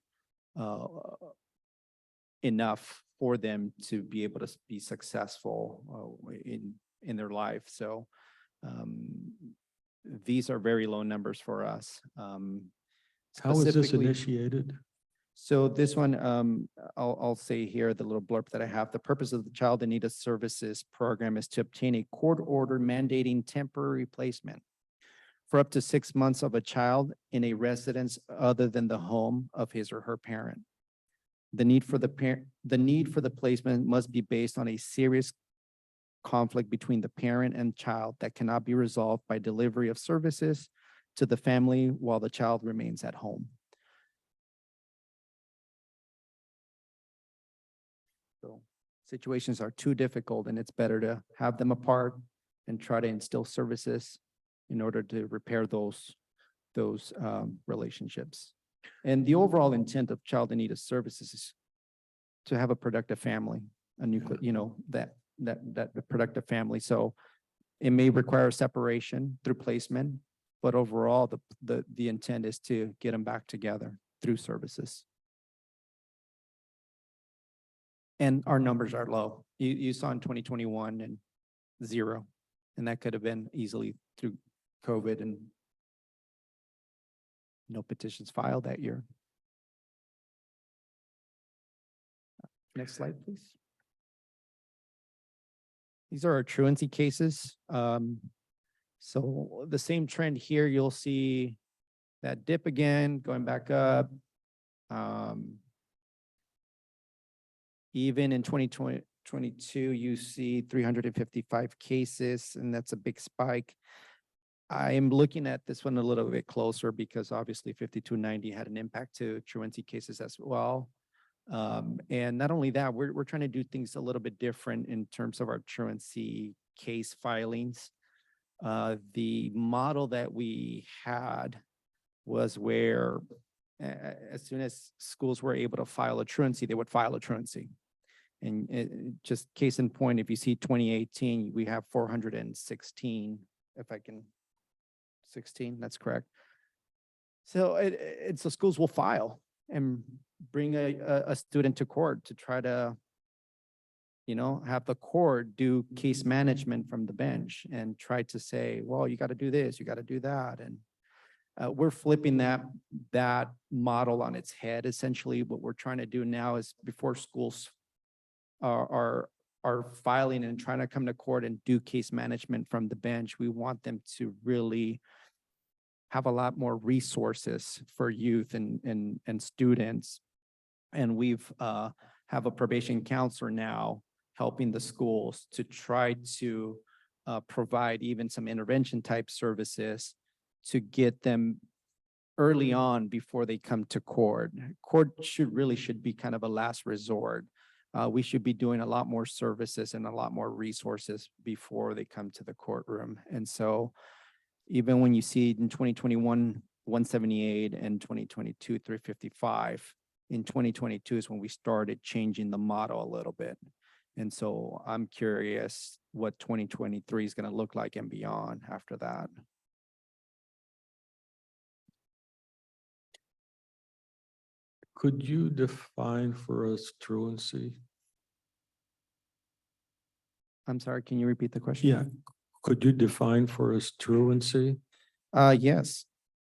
enough for them to be able to be successful in their life. So these are very low numbers for us. how is this Specifically- initiated? So this one, I'll say here, the little blurb that I have, the purpose of the Child in Need of Services program is to obtain a court order mandating temporary placement for up to 6 months of a child in a residence other than the home of his or her parent. The need for the placement must be based on a serious conflict between the parent and child that cannot be resolved by delivery of services to the family while the child remains at home. So situations are too difficult, and it's better to have them apart and try to instill services in order to repair those relationships. And the overall intent of Child in Need of Services is to have a productive family, a nuclear, you know, that productive family. So it may require separation through placement, but overall, the intent is to get them back together through services. And our numbers are low. You saw in 2021 and 0, and that could have been easily through COVID and no petitions filed that year. Next slide, please. These are our truancy cases. So the same trend here, you'll see that dip again, going back up. Even in 2022, you see 355 cases, and that's a big spike. I am looking at this one a little bit closer because obviously 5290 had an impact to truancy cases as well. And not only that, we're trying to do things a little bit different in terms of our truancy case filings. The model that we had was where as soon as schools were able to file a truancy, they would file a truancy. And just case in point, if you see 2018, we have 416, if I can, 16, that's correct. So so schools will file and bring a student to court to try to, you know, have the court do case management from the bench and try to say, well, you got to do this, you got to do that. And we're flipping that model on its head. Essentially, what we're trying to do now is before schools are filing and trying to come to court and do case management from the bench, we want them to really have a lot more resources for youth and students. And we've have a probation counselor now helping the schools to try to provide even some intervention type services to get them early on before they come to court. Court should be kind of a last resort. We should be doing a lot more services and a lot more resources before they come to the courtroom. And so even when you see in 2021, 178 and 2022, 355, in 2022 is when we started changing the model a little bit. And so I'm curious what 2023 is going to look like and beyond after that. Could you define for us truancy? I'm sorry, can you repeat the question? Yeah. Could you define for us truancy? Yes.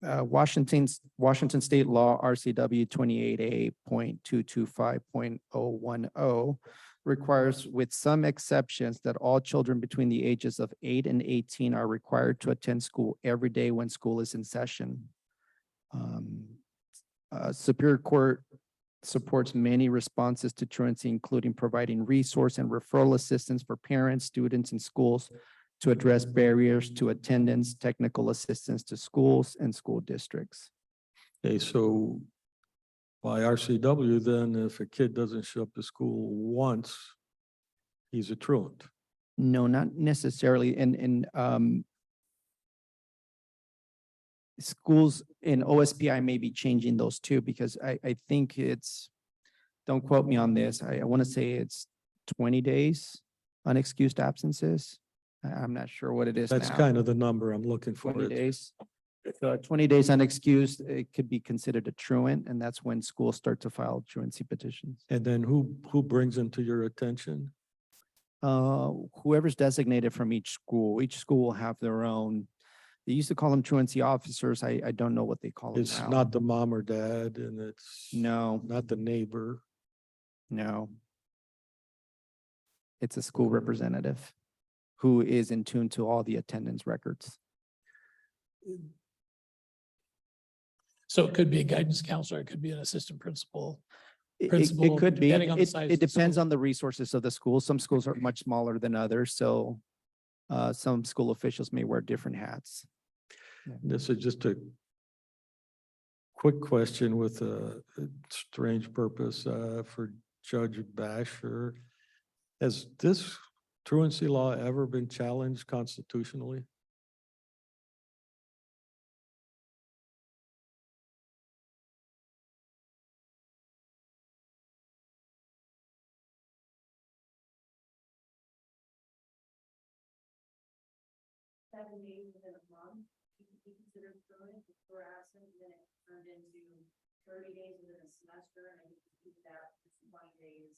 Washington State Law RCW 28A.225.010 requires, with some exceptions, that all children between the ages of 8 and 18 are required to attend school every day when school is in session. Superior Court supports many responses to truancy, including providing resource and referral assistance for parents, students, and schools to address barriers to attendance, technical assistance to schools and school districts. Okay, so by RCW, then if a kid doesn't show up to school once, he's a truant. No, not necessarily. And schools in OSPI may be changing those too, because I think it's, don't quote me on this, I want to say it's 20 days unexcused absences. I'm not sure what it is That's now. kind of the number I'm looking for. 20 days. So 20 days unexcused, it could be considered a truant, and that's when schools start to file truancy petitions. And then who brings them to your attention? Whoever's designated from each school will have their own. They used to call them truancy officers. I don't know what they call them It's now. not the mom or dad, and it's No, not the neighbor. no. It's a school representative who is in tune to all the attendance records. So it could be a guidance counselor, it could be an assistant principal. It Principal, could be. depending on the size of It the depends school. on the resources of the school. Some schools are much smaller than others, so some school officials may wear different hats. This is just a quick question with a strange purpose for Judge Basher. Has this truancy law ever been challenged constitutionally? Within a month, you could be considered truant if you were absent, then it turned into 30 days within a semester, and I think you keep that for 20 days.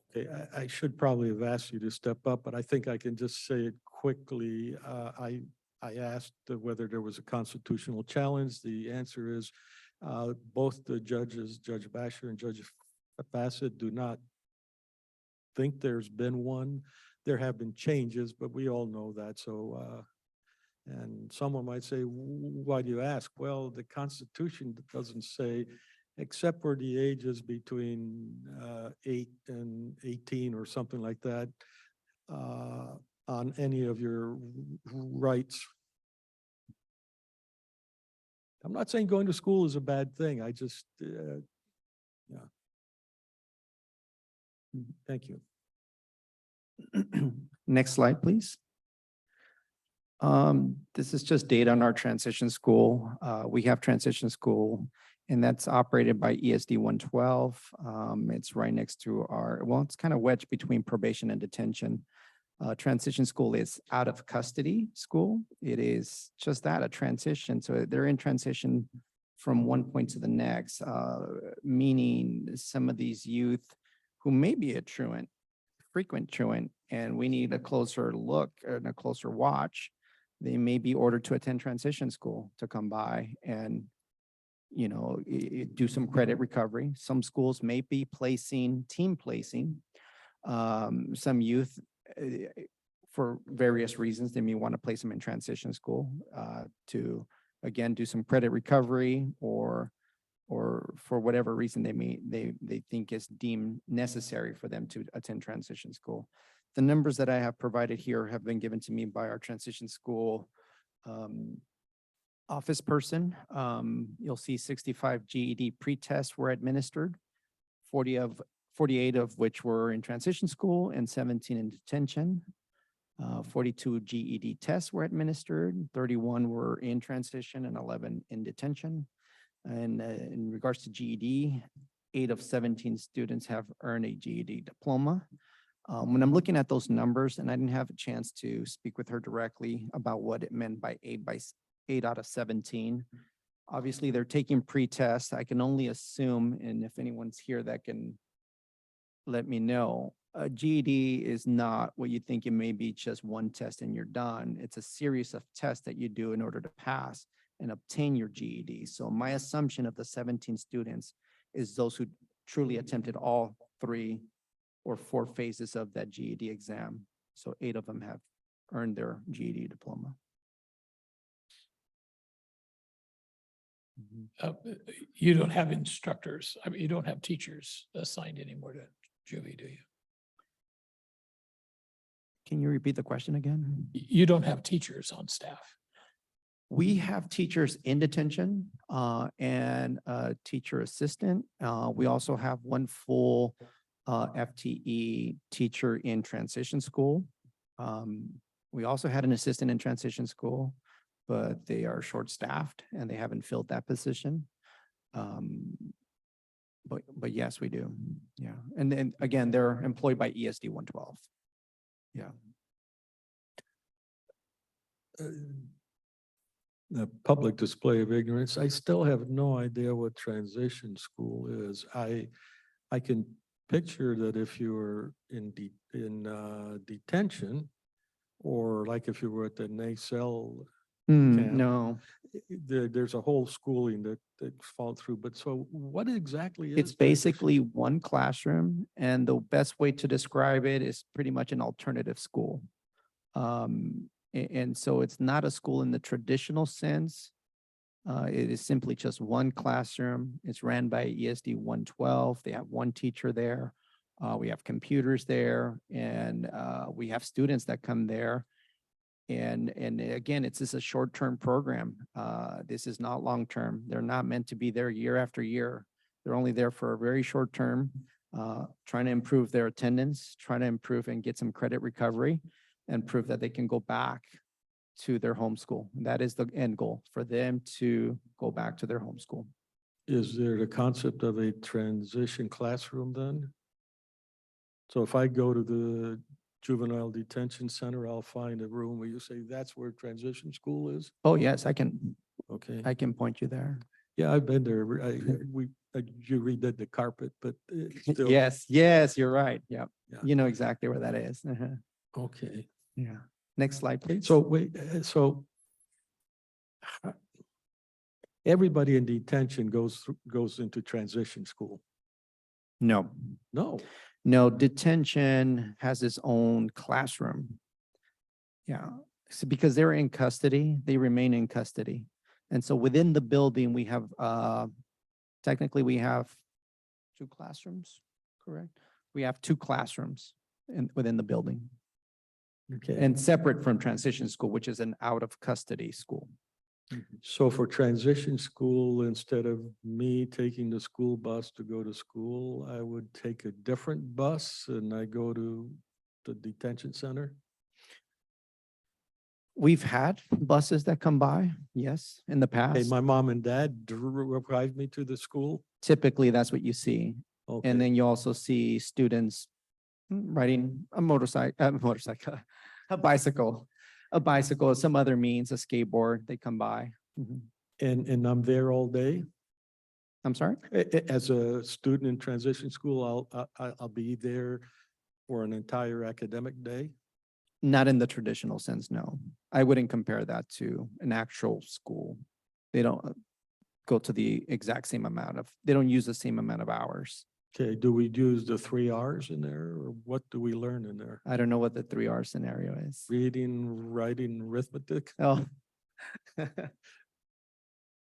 Okay, I should probably have asked you to step up, but I think I can just say it quickly. I asked whether there was a constitutional challenge. The answer is both the judges, Judge Basher and Judge Bassett, do not think there's been one. There have been changes, but we all know that. So, and someone might say, why do you ask? Well, the Constitution doesn't say, except for the ages between 8 and 18 or something like that, on any of your rights. I'm not saying going to school is a bad thing. I just, yeah. Thank you. Next slide, please. This is just data on our transition school. We have transition school, and that's operated by ESD 112. It's right next to it's kind of wedged between probation and detention. Transition school is out of custody school. It is just that, a transition. So they're in transition from one point to the next, meaning some of these youth who may be a truant, frequent truant, and we need a closer look and a closer watch. They may be ordered to attend transition school to come by and, you know, do some credit recovery. Some schools may be team placing some youth for various reasons. They may want to place them in transition school to, again, do some credit recovery or or for whatever reason they think is deemed necessary for them to attend transition school. The numbers that I have provided here have been given to me by our transition school office person. You'll see 65 GED pre-tests were administered, 48 of which were in transition school and 17 in detention. 42 GED tests were administered, 31 were in transition and 11 in detention. And in regards to GED, 8 of 17 students have earned a GED diploma. When I'm looking at those numbers, and I didn't have a chance to speak with her directly about what it meant by 8 out of 17. Obviously, they're taking pre-tests. I can only assume, and if anyone's here that can let me know, a GED is not what you think it may be, just one test and you're done. It's a series of tests that you do in order to pass and obtain your GED. So my assumption of the 17 students is those who truly attempted all 3 or 4 phases of that GED exam. So 8 of them have earned their GED diploma. You don't have instructors, I mean, you don't have teachers assigned anymore to juvie, do you? Can you repeat the question again? You don't have teachers on staff. We have teachers in detention and a teacher assistant. We also have 1 full FTE teacher in transition school. We also had an assistant in transition school, but they are short-staffed and they haven't filled that position. But yes, we do. Yeah. And then again, they're employed by ESD 112. Yeah. The public display of ignorance. I still have no idea what transition school is. I can picture that if you were in detention, or like if you were at the NACL, camp, No, there's a whole schooling that fall through. But so what exactly is it's transition? basically one classroom, and the best way to describe it is pretty much an alternative school. And so it's not a school in the traditional sense. It is simply just one classroom. It's ran by ESD 112. They have 1 teacher there. We have computers there, and we have students that come there. And again, it's just a short-term program. This is not long-term. They're not meant to be there year after year. They're only there for a very short term, trying to improve their attendance, trying to improve and get some credit recovery, and prove that they can go back to their home school. That is the end goal, for them to go back to their home school. Is there the concept of a transition classroom then? So if I go to the juvenile detention center, I'll find a room where you say that's where transition school is? Oh, yes, I can Okay. point you there. Yeah, I've been there. You redid the carpet, but it's still. Yes, you're right. Yep. Yeah. You know exactly where that is. Okay. Yeah. Next slide, please. So wait, so everybody in detention goes into transition school? No, No. detention has its own classroom. Yeah, so because they're in custody, they remain in custody. And so within the building, we have, technically we have 2 classrooms, correct? We have 2 classrooms within the building, Okay. and separate from transition school, which is an out of custody school. So for transition school, instead of me taking the school bus to go to school, I would take a different bus and I go to the detention center? We've had buses that come by, yes, in the Hey, past. my mom and dad drive me to the school? Typically, that's what you see. Okay. And then you also see students riding a motorcycle, a bicycle, some other means, a skateboard, they come by. Mhm. And I'm there all day? I'm sorry? As a student in transition school, I'll be there for an entire academic day? Not in the traditional sense, no. I wouldn't compare that to an actual school. They don't go to the exact same amount of, they don't use the same amount of hours. Okay, do we use the 3 Rs in there, or what do we learn in there? I don't know what the 3R scenario is. Reading, writing, arithmetic? Oh.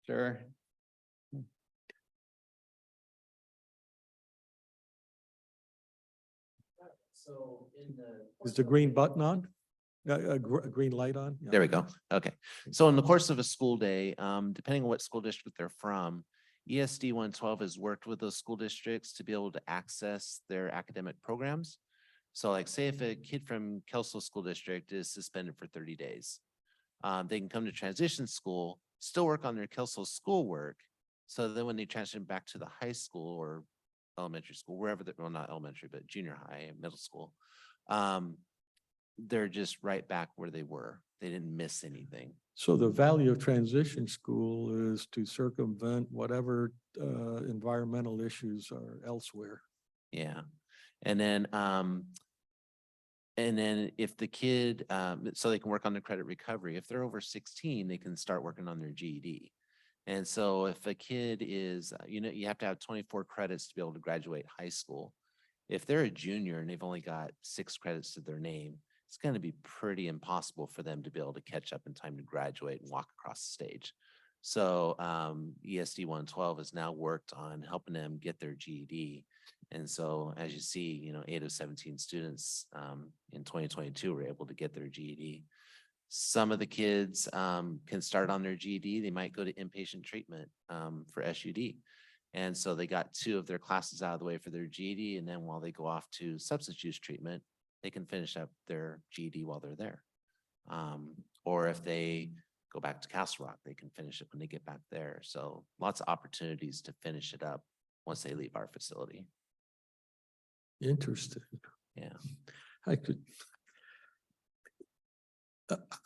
Sure. So in the. Is the green button on? A green light on? Yeah. There we go. Okay. So in the course of a school day, depending on what school district they're from, ESD 112 has worked with those school districts to be able to access their academic programs. So like say if a kid from Kelso School District is suspended for 30 days, they can come to transition school, still work on their Kelso schoolwork. So then when they transition back to the high school or elementary school, wherever well, not elementary, but junior high and middle school, they're just right back where they were. They didn't miss anything. So the value of transition school is to circumvent whatever environmental issues are elsewhere. Yeah. And then if the kid, so they can work on their credit recovery. If they're over 16, they can start working on their GED. And so if a kid is, you have to have 24 credits to be able to graduate high school. If they're a junior and they've only got 6 credits to their name, it's going to be pretty impossible for them to be able to catch up in time to graduate and walk across the stage. So ESD 112 has now worked on helping them get their GED. And so as you see, 8 of 17 students in 2022 were able to get their GED. Some of the kids can start on their GED. They might go to inpatient treatment for SUD. And so they got 2 of their classes out of the way for their GED. And then while they go off to substance use treatment, they can finish up their GED while they're there. Or if they go back to Castle Rock, they can finish it when they get back there. So lots of opportunities to finish it up once they leave our facility. Interesting. Yeah. I could,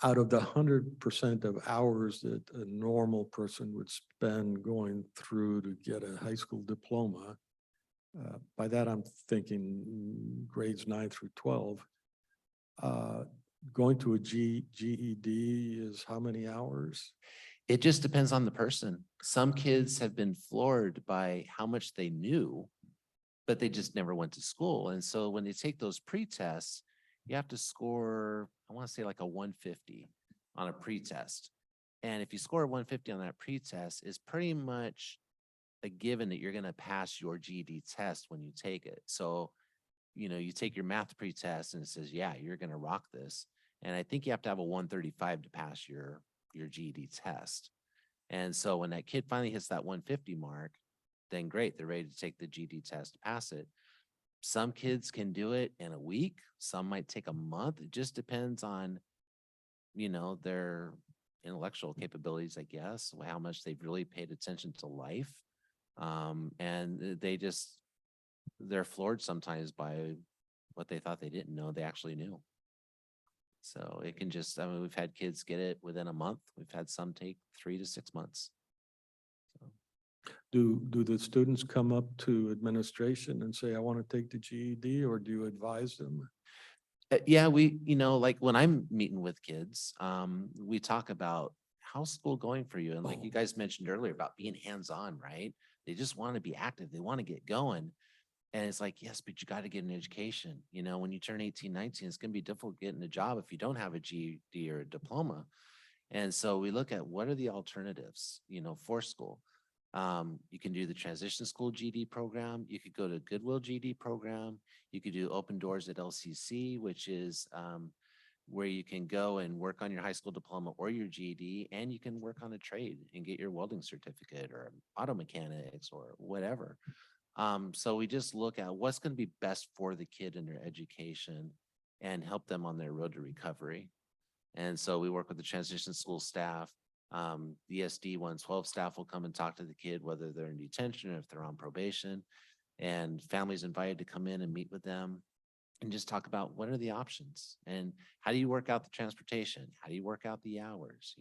out of the 100% of hours that a normal person would spend going through to get a high school diploma, by that I'm thinking grades 9 through 12. Going to a GED is how many hours? It just depends on the person. Some kids have been floored by how much they knew, but they just never went to school. And so when they take those pre-tests, you have to score, I want to say like a 150 on a pre-test. And if you score a 150 on that pre-test, it's pretty much a given that you're going to pass your GED test when you take it. So, you take your math pre-test and it says, yeah, you're going to rock this. And I think you have to have a 135 to pass your GED test. And so when that kid finally hits that 150 mark, then great, they're ready to take the GED test to pass it. Some kids can do it in a week. Some might take a month. It just depends on, their intellectual capabilities, I guess, how much they've really paid attention to life. And they're floored sometimes by what they thought they didn't know they actually knew. So it can just, we've had kids get it within a month. We've had some take 3 to 6 months. Do the students come up to administration and say, I want to take the GED, or do you advise them? Yeah, we, like when I'm meeting with kids, we talk about how's school going for you? And like you guys mentioned earlier about being hands-on, right? They just want to be active. They want to get going. And it's like, yes, but you got to get an education. When you turn 18, 19, it's going to be difficult getting a job if you don't have a GED or a diploma. And so we look at what are the alternatives, for school. You can do the transition school GED program. You could go to Goodwill GED program. You could do open doors at LCC, which is where you can go and work on your high school diploma or your GED, and you can work on a trade and get your welding certificate or auto mechanics or whatever. So we just look at what's going to be best for the kid in their education and help them on their road to recovery. And so we work with the transition school staff. The ESD 112 staff will come and talk to the kid, whether they're in detention or if they're on probation, and families invited to come in and meet with them and just talk about what are the options and how do you work out the transportation? How do you work out the hours,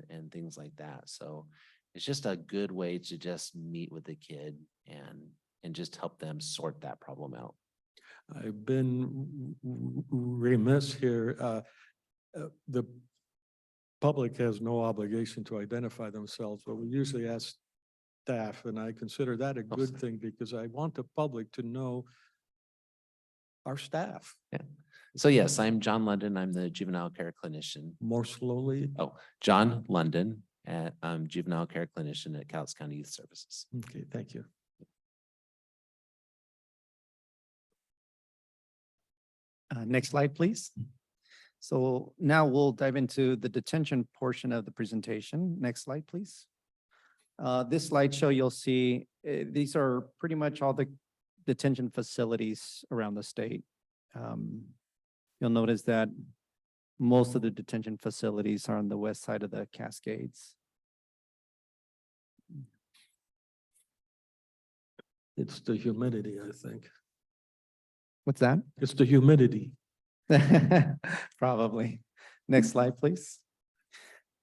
and things like that. So it's just a good way to just meet with the kid and just help them sort that problem out. I've been remiss here. The public has no obligation to identify themselves, but we usually ask staff, and I consider that a good thing because I want the public to know our staff. Yeah. So yes, I'm John London. I'm the juvenile care clinician. More slowly. Oh, John London, I'm juvenile care clinician at Cowlitz County Youth Services. Okay, thank you. Next slide, please. So now we'll dive into the detention portion of the presentation. Next slide, please. This slideshow, you'll see, these are pretty much all the detention facilities around the state. You'll notice that most of the detention facilities are on the west side of the Cascades. It's the humidity, I think. What's that? It's the humidity. Probably. Next slide, please.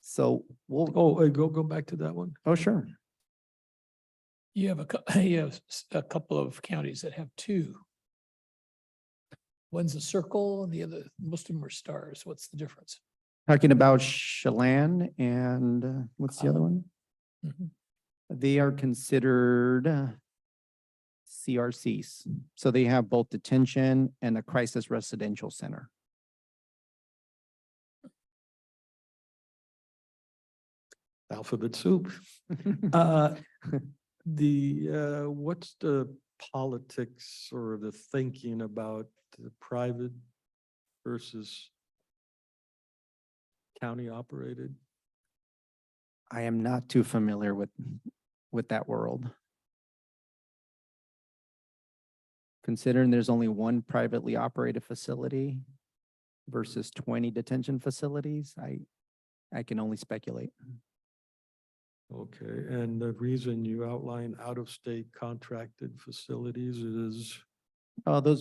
So we'll, Oh, go back to that one. oh, sure. You have you have a couple of counties that have two. One's a circle and the other, most of them are stars. What's the difference? Talking about Chelan and what's the other one? Mhm. They are considered CRCs. So they have both detention and a crisis residential center. Alphabet soup. What's the politics or the thinking about the private versus county operated? I am not too familiar with that world. Considering there's only one privately operated facility versus 20 detention facilities, I can only speculate. Okay, and the reason you outline out-of-state contracted facilities is,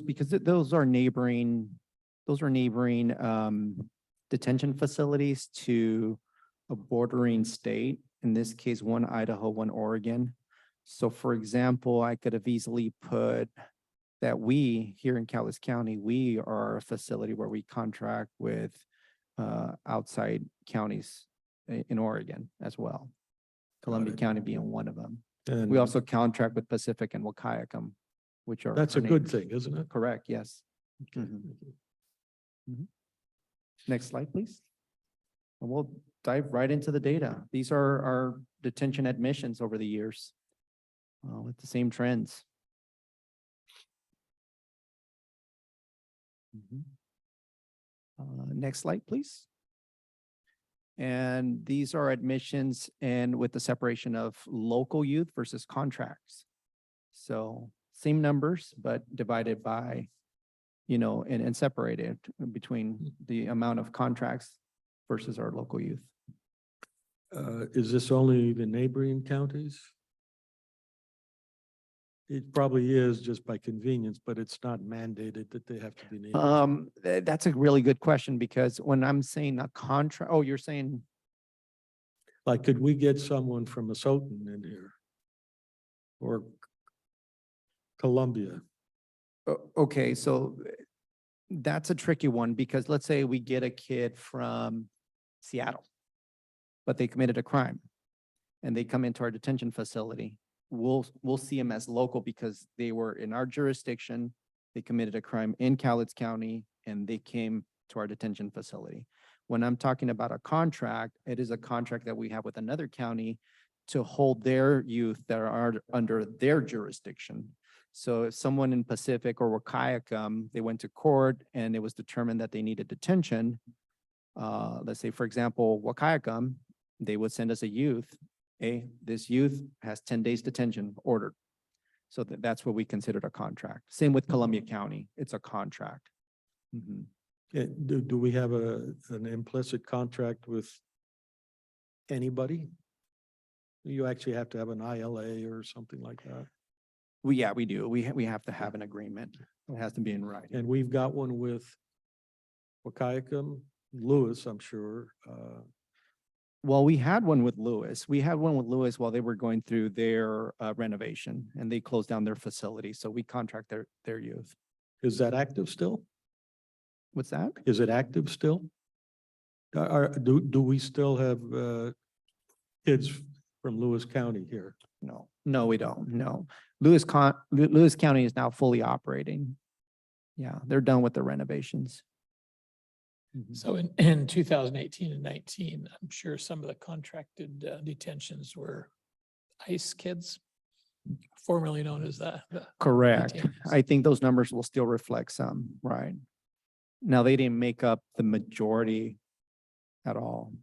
Because those are neighboring detention facilities to a bordering state, in this case, one Idaho, one Oregon. So for example, I could have easily put that we here in Cowlitz County, we are a facility where we contract with outside counties in Oregon as well. Columbia it. County being one of them. and We also contract with Pacific and Wahkiakum, which are. that's a our good neighbors. thing, isn't it? Correct, yes. Okay, Mhm. thank you. Next slide, please. And we'll dive right into the data. These are our detention admissions over the years with the same trends. Next slide, please. And these are admissions and with the separation of local youth versus contracts. So same numbers, but divided by, and separated between the amount of contracts versus our local youth. Is this only the neighboring counties? It probably is just by convenience, but it's not mandated that they have to be neighbors. That's a really good question because when I'm saying a contract, oh, you're saying, Like, could we get someone from Asotin in here? Or Columbia? okay, so that's a tricky one because let's say we get a kid from Seattle, but they committed a crime and they come into our detention facility. We'll see them as local because they were in our jurisdiction. They committed a crime in Cowlitz County and they came to our detention facility. When I'm talking about a contract, it is a contract that we have with another county to hold their youth that are under their jurisdiction. So if someone in Pacific or Wahkiakum, they went to court and it was determined that they needed detention, let's say, for example, Wahkiakum, they would send us a youth. Hey, this youth has 10 days detention ordered. So that's what we considered a contract. Same with Columbia County, it's a contract. Mhm. Do we have an implicit contract with anybody? You actually have to have an ILA or something like that. We do. We have to have an agreement. It has to be in writing. And we've got one with Wahkiakum, Lewis, I'm sure. Well, we had one with Lewis. We had one with Lewis while they were going through their renovation and they closed down their facility. So we contract their youth. Is that active still? What's that? Is it active still? Do we still have kids from Lewis County here? No, we don't. No. Lewis County is now fully operating. Yeah, they're done with the renovations. So in 2018 and 19, I'm sure some of the contracted detentions were ICE kids, formerly known as the Correct. detainees. I think those numbers will still reflect some, right? Now, they didn't make up the majority at all.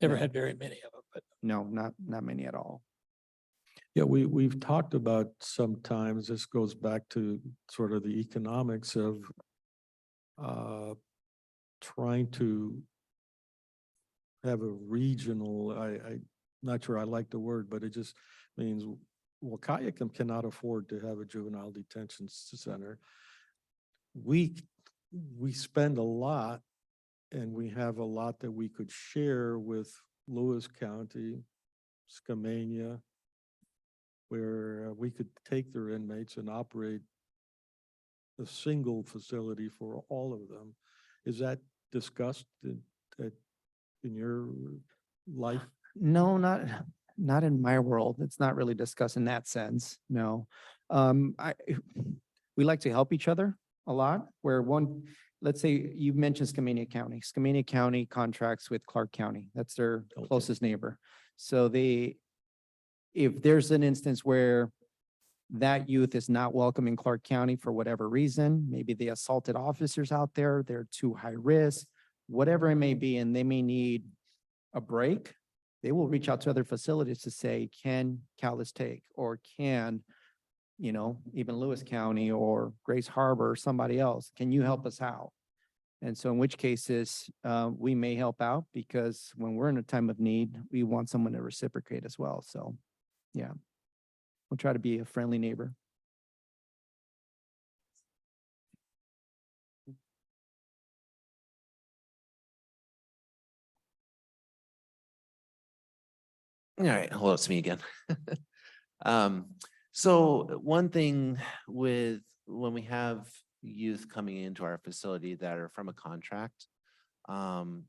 Never No. had very many of them, but No, not many at all. Yeah, we've talked about sometimes, this goes back to sort of the economics of trying to have a regional, I'm not sure I like the word, but it just means Wahkiakum cannot afford to have a juvenile detention center. We spend a lot, and we have a lot that we could share with Lewis County, Skamania, where we could take their inmates and operate a single facility for all of them. Is that discussed in your life? No, not in my world. It's not really discussed in that sense. No. We like to help each other a lot, where let's say you mentioned Skamania County. Skamania County contracts with Clark County. That's their Okay. closest neighbor. So if there's an instance where that youth is not welcome in Clark County for whatever reason, maybe they assaulted officers out there, they're too high risk, whatever it may be, and they may need a break, they will reach out to other facilities to say, can Callis take, or can, even Lewis County or Grace Harbor or somebody else, can you help us out? And so in which cases, we may help out, because when we're in a time of need, we want someone to reciprocate as well. So, yeah, we'll try to be a friendly neighbor. All right, hello, it's me again. So one thing with when we have youth coming into our facility that are from a contract,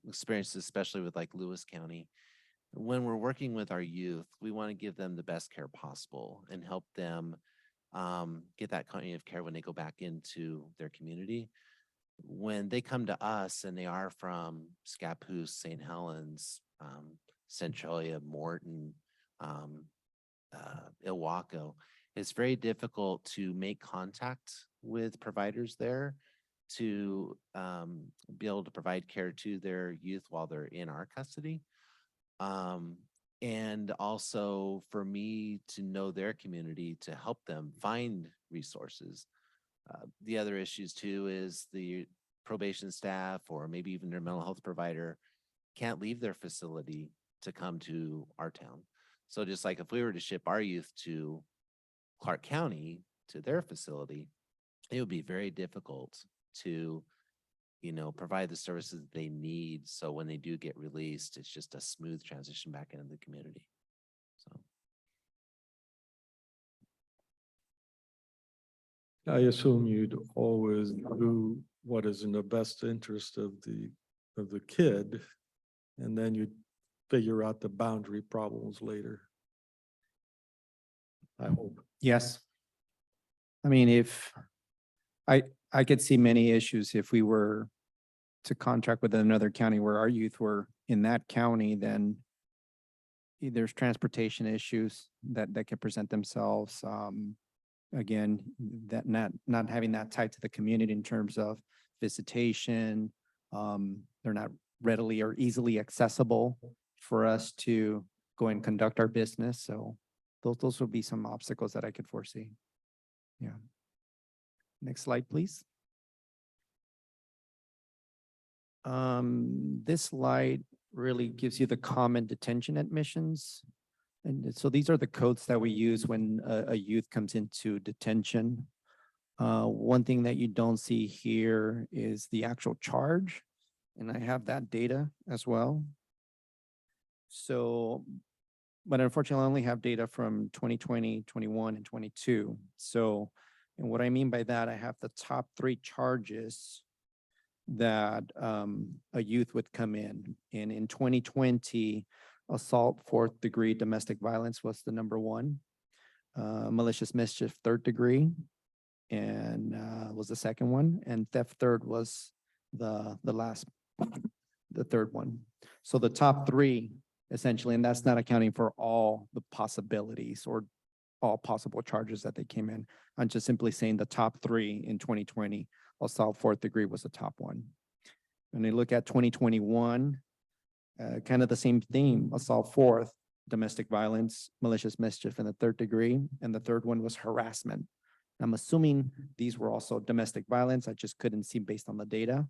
experiences, especially with like Lewis County, when we're working with our youth, we want to give them the best care possible and help them get that continuity of care when they go back into their community. When they come to us and they are from Scappoose, St. Helens, Centralia, Morton, Ilwaco, it's very difficult to make contact with providers there to be able to provide care to their youth while they're in our custody. And also for me to know their community to help them find resources. The other issues too is the probation staff or maybe even their mental health provider can't leave their facility to come to our town. So just like if we were to ship our youth to Clark County to their facility, it would be very difficult to, provide the services that they need. So when they do get released, it's just a smooth transition back into the community. So. I assume you'd always do what is in the best interest of the kid, and then you'd figure out the boundary problems later. I hope. Yes. I mean, if I could see many issues if we were to contract with another county where our youth were in that county, then there's transportation issues that can present themselves. Again, that not having that tied to the community in terms of visitation. They're not readily or easily accessible for us to go and conduct our business. So those would be some obstacles that I could foresee. Yeah. Next slide, please. This slide really gives you the common detention admissions. And so these are the codes that we use when a youth comes into detention. One thing that you don't see here is the actual charge, and I have that data as well. So, but unfortunately, I only have data from 2020, 21, and 22. So, and what I mean by that, I have the top 3 charges that a youth would come in. And in 2020, assault 4th degree domestic violence was the number 1. Malicious mischief 3rd degree and was the 2nd one. And theft 3rd was the 3rd one. So the top 3 essentially, and that's not accounting for all the possibilities or all possible charges that they came in. I'm just simply saying the top 3 in 2020, assault 4th degree was the top one. When you look at 2021, kind of the same theme, assault fourth, domestic violence, malicious mischief in the third degree, and the third one was harassment. I'm assuming these were also domestic violence. I just couldn't see based on the data.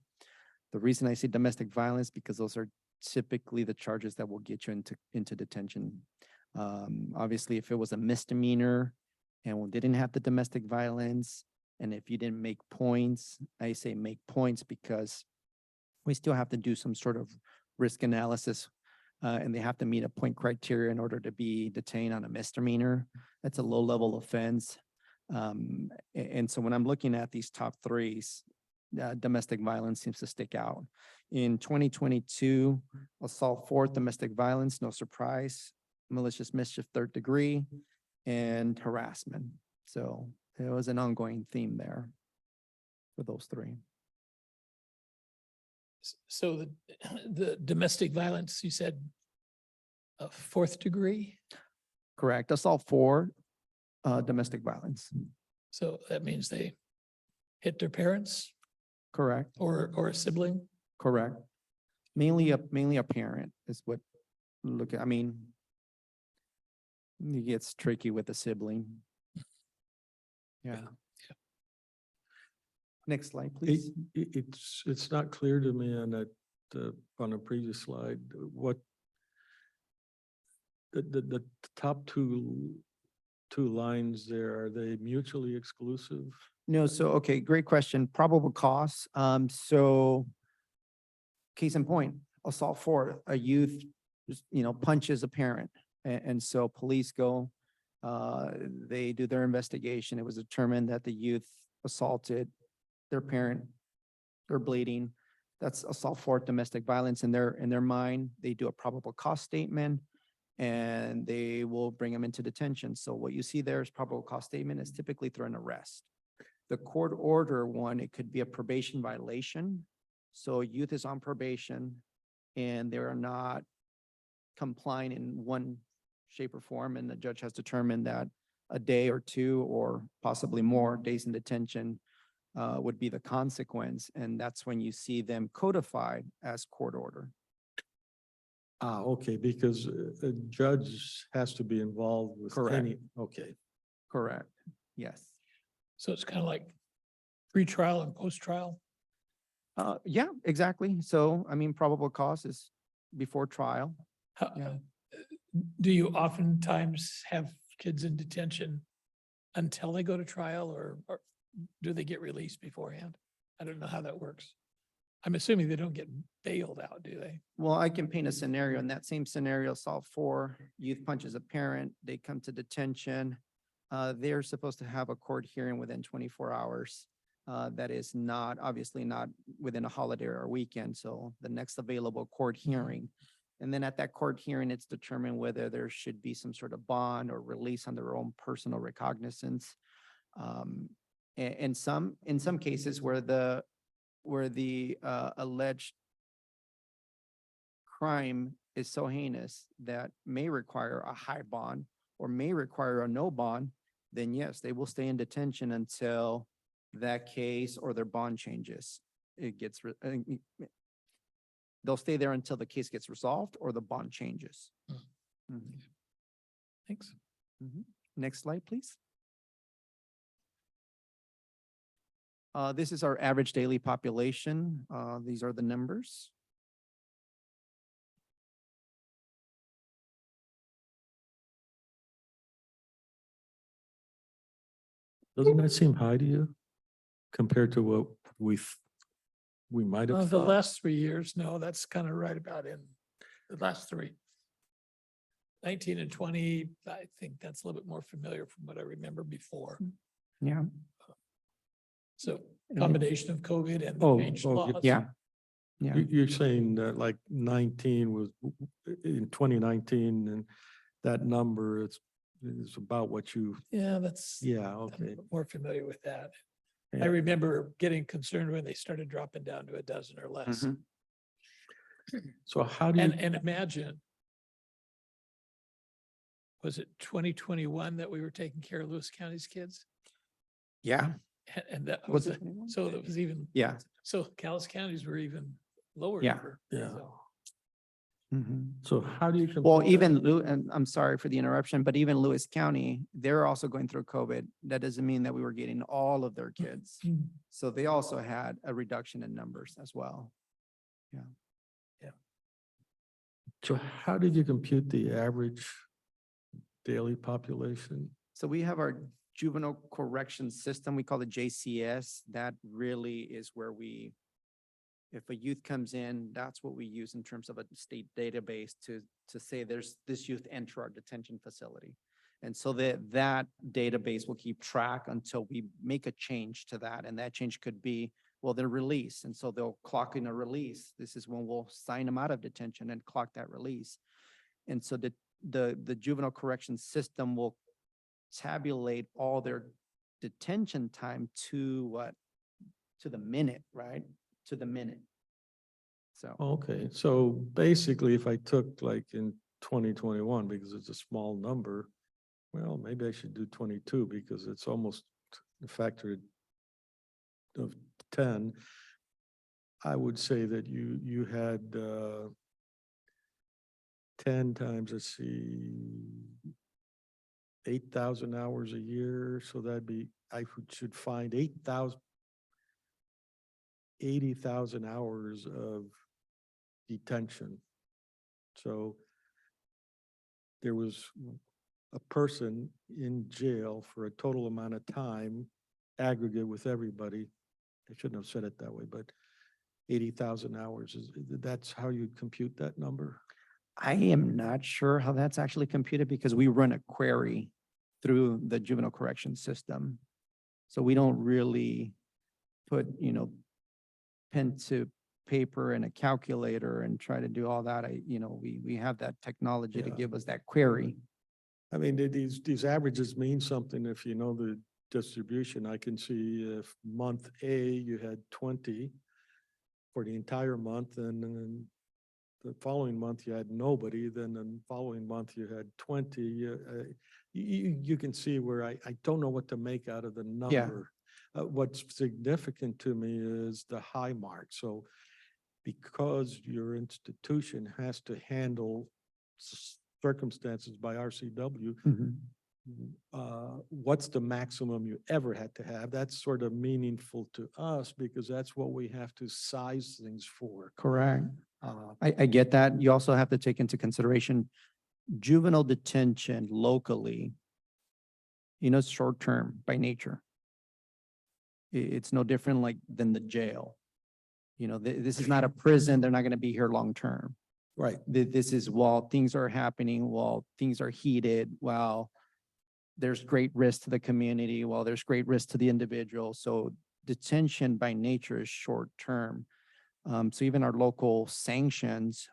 The reason I say domestic violence, because those are typically the charges that will get you into detention. Obviously, if it was a misdemeanor and we didn't have the domestic violence, and if you didn't make points, I say make points because we still have to do some sort of risk analysis, and they have to meet a point criteria in order to be detained on a misdemeanor. That's a low-level offense. And so when I'm looking at these top threes, domestic violence seems to stick out. In 2022, assault fourth, domestic violence, no surprise, malicious mischief, third degree, and harassment. So there was an ongoing theme there for those three. So the domestic violence, you said a fourth degree? Correct. Assault four, domestic violence. So that means they hit their parents Correct. or a sibling? Correct. Mainly a parent is what look at. I mean, it gets tricky with a sibling. Yeah. Next slide, please. It's not clear to me on that, on a previous slide, what the top two lines there, are they mutually exclusive? No, so, okay, great question. Probable cause. So case in point, assault four, a youth, just, punches a parent. And so police go, they do their investigation. It was determined that the youth assaulted their parent, they're bleeding. That's assault for domestic violence in their mind. They do a probable cause statement and they will bring them into detention. So what you see there is probable cause statement is typically through an arrest. The court order one, it could be a probation violation. So youth is on probation and they're not complying in one shape or form, and the judge has determined that a day or two or possibly more days in detention would be the consequence, and that's when you see them codified as court order. Okay, because a judge has to be involved with Correct. any, okay. Correct. Yes. So it's kind of like pre-trial and post-trial? Yeah, exactly. So, I mean, probable cause is before trial. How- Yeah. Do you oftentimes have kids in detention until they go to trial or do they get released beforehand? I don't know how that works. I'm assuming they don't get bailed out, do they? Well, I can paint a scenario. In that same scenario, assault four, youth punches a parent, they come to detention. They're supposed to have a court hearing within 24 hours. That is not, obviously not within a holiday or a weekend. So the next available court hearing. And then at that court hearing, it's determined whether there should be some sort of bond or release on their own personal recognizance. In some cases where the alleged crime is so heinous that may require a high bond or may require a no bond, then yes, they will stay in detention until that case or their bond changes. They'll stay there until the case gets resolved or the bond changes. Mhm. Thanks. Next slide, please. This is our average daily population. These are the numbers. Doesn't that seem high to you compared to what we might have The thought? last 3 years, no, that's kind of right about in the last three. 19 and 20, I think that's a little bit more familiar from what I remember before. Yeah. So combination of COVID and the Oh, changed oh, laws. Yeah. Yeah. You're saying that like 19 was in 2019 and that number is about what you, Yeah, that's, yeah, I'm okay. more familiar with that. Yeah. I remember getting concerned when they started dropping down to a dozen or less. Mhm. So how do you, And imagine, was it 2021 that we were taking care of Lewis County's kids? Yeah. And that Was was, it 21? so that was even, Yeah. so Callis counties were even lower Yeah. number. Yeah. So, So how do you? Well, compute that? even and I'm sorry for the interruption, but even Lewis County, they're also going through COVID. That doesn't mean that we were getting all of their kids. mm, So they also had a reduction in numbers as well. So how did you compute the average daily population? So we have our juvenile correction system, we call it JCS. That really is where if a youth comes in, that's what we use in terms of a state database to say there's this youth enter our detention facility. And so that database will keep track until we make a change to that. And that change could be, well, they're released. And so they'll clock in a release. This is when we'll sign them out of detention and clock that release. And so the juvenile correction system will tabulate all their detention time to the minute, right? To the minute. So, Okay, so basically if I took like in 2021, because it's a small number, well, maybe I should do 22 because it's almost a factor of 10. I would say that you had 10 times, let's see, 8,000 hours a year. So that'd be, should find 80,000 hours of detention. So there was a person in jail for a total amount of time, aggregate with everybody. I shouldn't have said it that way, but 80,000 hours that's how you compute that number? I am not sure how that's actually computed because we run a query through the juvenile correction system. So we don't really put, pen to paper and a calculator and try to do all that. We have that technology to Yeah. give us that query. I mean, these averages mean something if you know the distribution. I can see if month A, you had 20 for the entire month, and then the following month you had nobody, then the following month you had 20. You can see where I don't know what to make out of the number. What's significant to me is the high mark. So because your institution has to handle circumstances by RCW, what's the maximum you ever had to have? That's sort of meaningful to us because that's what we have to size things for. Correct. I get that. You also have to take into consideration juvenile detention locally, it's short-term by nature. It's no different than the jail. This is not a prison. They're not going to be here long-term. Right. This is while things are happening, while things are heated, while there's great risk to the community, while there's great risk to the individual. So detention by nature is short-term. So even our local sanctions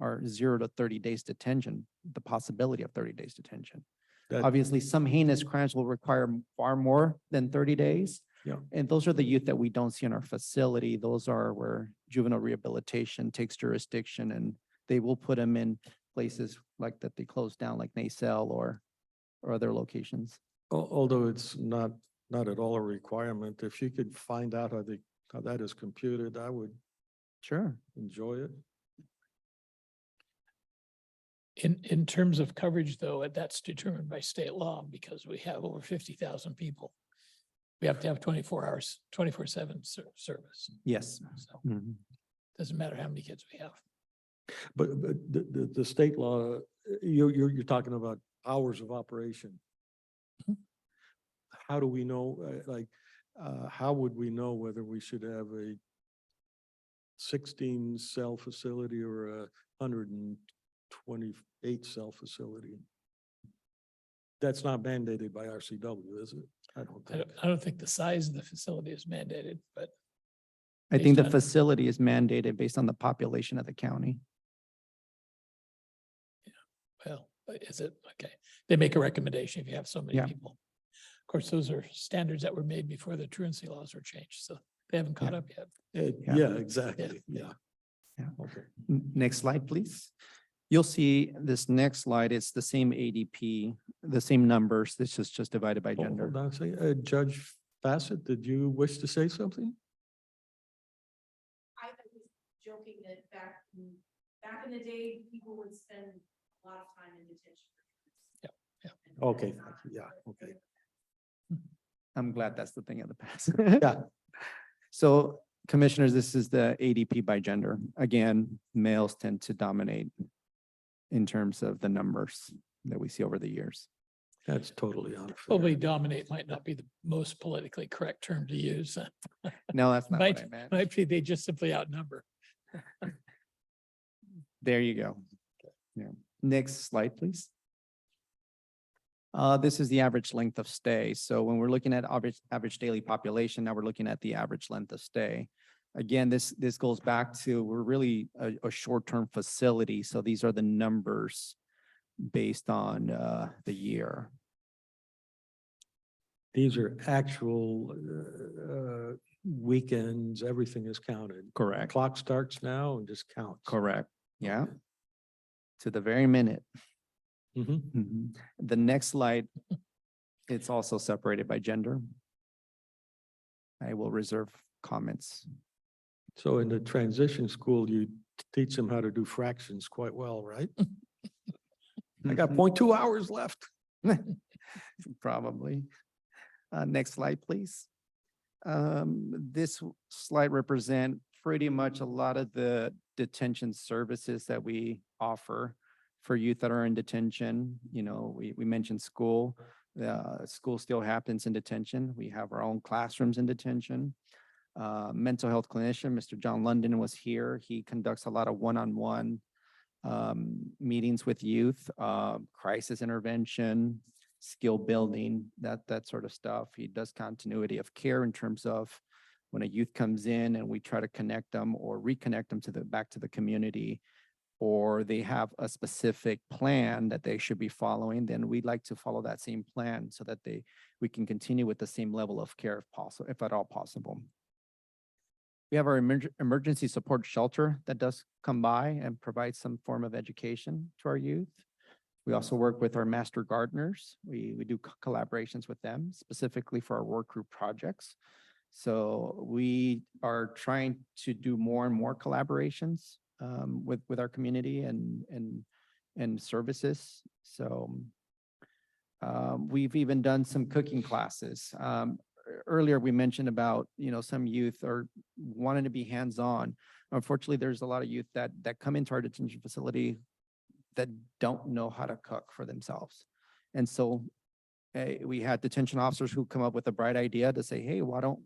are 0 to 30 days detention, the possibility of 30 days detention. That- Obviously, some heinous crimes will require far more than 30 days. Yeah. And those are the youth that we don't see in our facility. Those are where juvenile rehabilitation takes jurisdiction, and they will put them in places like that they close down, like Nacelle or other locations. Although it's not at all a requirement, if you could find out how that is computed, I would Sure. enjoy it. in terms of coverage, though, that's determined by state law because we have over 50,000 people. We have to have 24 hours, 24/7 service. Yes. So Mhm. doesn't matter how many kids we have. But the state law, you're talking about hours of operation. Mhm. How do we know, how would we know whether we should have a 16 cell facility or a 128 cell facility? That's not mandated by RCW, is it? I don't think. I don't think the size of the facility is mandated, but I think the Based on- facility is mandated based on the population of the county. well, is it? Okay. They make a recommendation if you have so many Yeah. people. Of course, those are standards that were made before the truancy laws were changed, so they haven't caught Yeah. up yet. Yeah. Yeah, exactly, yeah. Yeah. Okay. Next slide, please. You'll see this next slide, it's the same ADP, the same numbers. This is just divided by gender. Hold on a second. Judge Bassett, did you wish to say something? joking that back in the day, people would spend a lot of time in detention. Yep, yep. And Okay, that's thank you. not- Yeah, okay. I'm glad that's the thing of the past. Yeah. So commissioners, this is the ADP by gender. Again, males tend to dominate in terms of the numbers that we see over the years. That's totally unfair. Probably dominate might not be the most politically correct term to use. No, that's not what I Might, meant. might be they just simply outnumber. There you go. Yeah. Next slide, please. This is the average length of stay. So when we're looking at average daily population, now we're looking at the average length of stay. Again, this goes back to, we're really a short-term facility. So these are the numbers based on the year. These are actual weekends, everything is counted. Correct. Clock starts now and just counts. Correct. Yeah. To the very minute. Mhm. Mhm. The next slide, it's also separated by gender. I will reserve comments. So in the transition school, you teach them how to do fractions quite well, right? I got 0.2 hours left. Probably. Next slide, please. This slide represent pretty much a lot of the detention services that we offer for youth that are in detention. You know, we mentioned school. School still happens in detention. We have our own classrooms in detention. Mental health clinician, Mr. John London was here. He conducts a lot of one-on-one meetings with youth, crisis intervention, skill building, that sort of stuff. He does continuity of care in terms of when a youth comes in and we try to connect them or reconnect them back to the community, or they have a specific plan that they should be following, then we'd like to follow that same plan so that we can continue with the same level of care if possible, if at all possible. We have our emergency support shelter that does come by and provide some form of education to our youth. We also work with our master gardeners. We do collaborations with them specifically for our work group projects. So we are trying to do more and more collaborations with our community and services. So we've even done some cooking classes. Earlier, we mentioned about, some youth are wanting to be hands-on. Unfortunately, there's a lot of youth that come into our detention facility that don't know how to cook for themselves. And so we had detention officers who come up with a bright idea to say, hey, why don't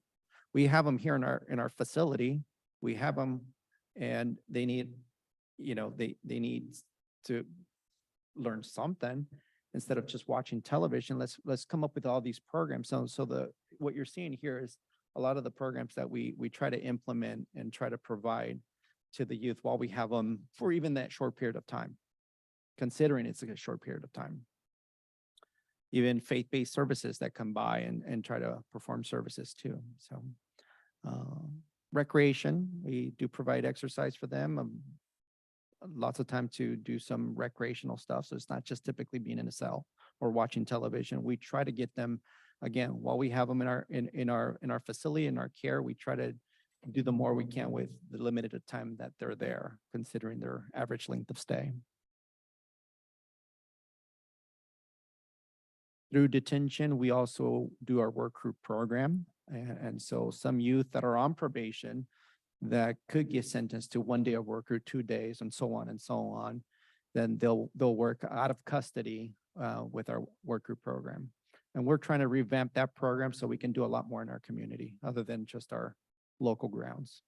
we have them here in our facility? We have them and they need, they need to learn something. Instead of just watching television, let's come up with all these programs. So what you're seeing here is a lot of the programs that we try to implement and try to provide to the youth while we have them for even that short period of time, considering it's a short period of time. Even faith-based services that come by and try to perform services too. So recreation, we do provide exercise for them. Lots of time to do some recreational stuff. So it's not just typically being in a cell or watching television. We try to get them, again, while we have them in our facility, in our care, we try to do the more we can with the limited time that they're there, considering their average length of stay. Through detention, we also do our work group program. And so some youth that are on probation that could get sentenced to 1 day of work or 2 days and so on, then they'll work out of custody with our work group program. And we're trying to revamp that program so we can do a lot more in our community other than just our local grounds.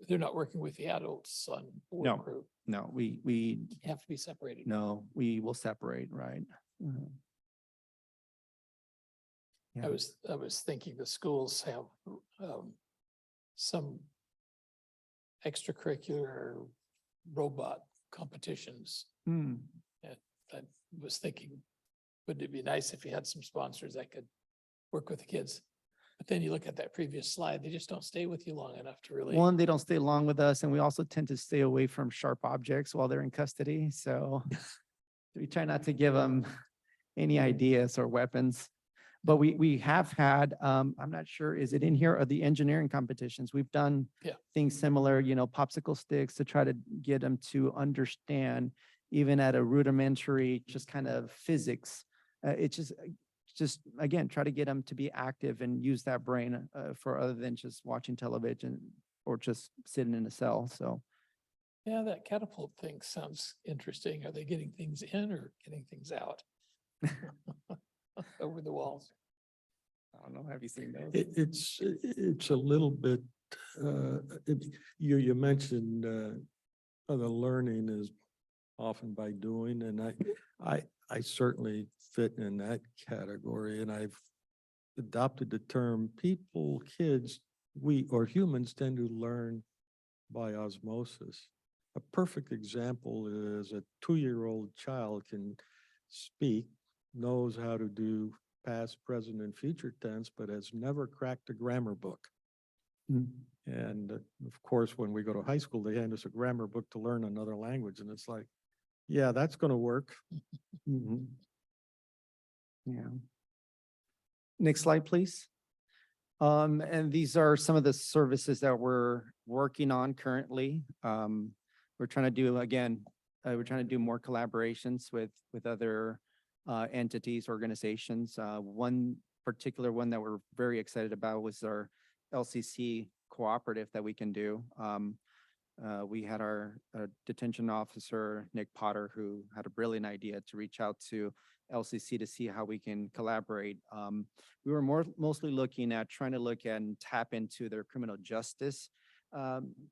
They're not working with the adults on No. work group. No, we Have to be separated. no, we will separate, right? Mhm. Yeah. I was thinking the schools have some extracurricular robot competitions. Hmm. I was thinking, wouldn't it be nice if you had some sponsors that could work with the kids? But then you look at that previous slide, they just don't stay with you long enough to really. One, they don't stay long with us, and we also tend to stay away from sharp objects while they're in custody. So we try not to give them any ideas or weapons. But we have had, I'm not sure, is it in here, or the engineering competitions? We've done Yeah. things similar, you know, popsicle sticks to try to get them to understand, even at a rudimentary, just kind of physics. It's just, again, try to get them to be active and use that brain for other than just watching television or just sitting in a cell. So Yeah, that catapult thing sounds interesting. Are they getting things in or getting things out? Over the walls. I don't know, have you seen those? It's a little bit, you mentioned, the learning is often by doing, and I certainly fit in that category, and I've adopted the term kids, or humans tend to learn by osmosis. A perfect example is a 2-year-old child can speak, knows how to do past, present, and future tense, but has never cracked a grammar book. Mm. And of course, when we go to high school, they hand us a grammar book to learn another language, and it's like, yeah, that's going to work. Mhm. Yeah. Next slide, please. And these are some of the services that we're working on currently. We're trying to do, again, we're trying to do more collaborations with other entities, organizations. One particular one that we're very excited about was our LCC cooperative that we can do. We had our detention officer, Nick Potter, who had a brilliant idea to reach out to LCC to see how we can collaborate. We were mostly looking at trying to look at and tap into their criminal justice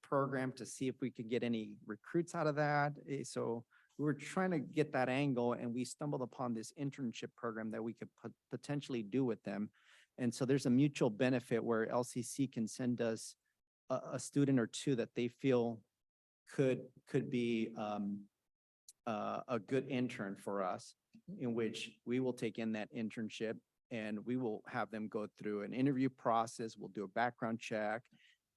program to see if we could get any recruits out of that. So we were trying to get that angle, and we stumbled upon this internship program that we could potentially do with them. And so there's a mutual benefit where LCC can send us a student or two that they feel could be a good intern for us, in which we will take in that internship and we will have them go through an interview process. We'll do a background check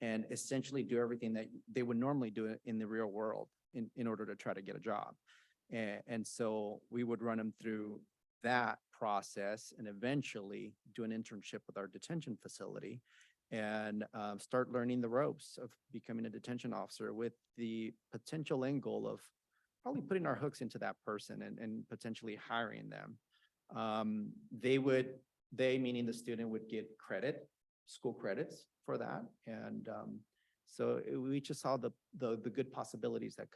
and essentially do everything that they would normally do in the real world in order to try to get a job. And so we would run them through that process and eventually do an internship with our detention facility and start learning the ropes of becoming a detention officer with the potential end goal of probably putting our hooks into that person and potentially hiring them. They meaning the student would get school credits for that. And so we just saw the good possibilities that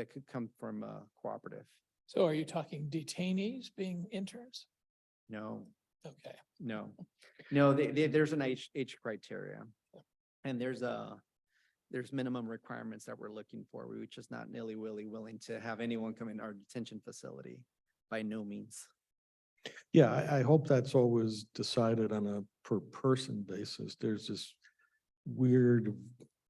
could come from a cooperative. So are you talking detainees being interns? No, Okay. no, there's an age criteria. And there's minimum requirements that we're looking for. We would just not nilly-willy willing to have anyone come in our detention facility, by no means. Yeah, I hope that's always decided on a per person basis. There's this weird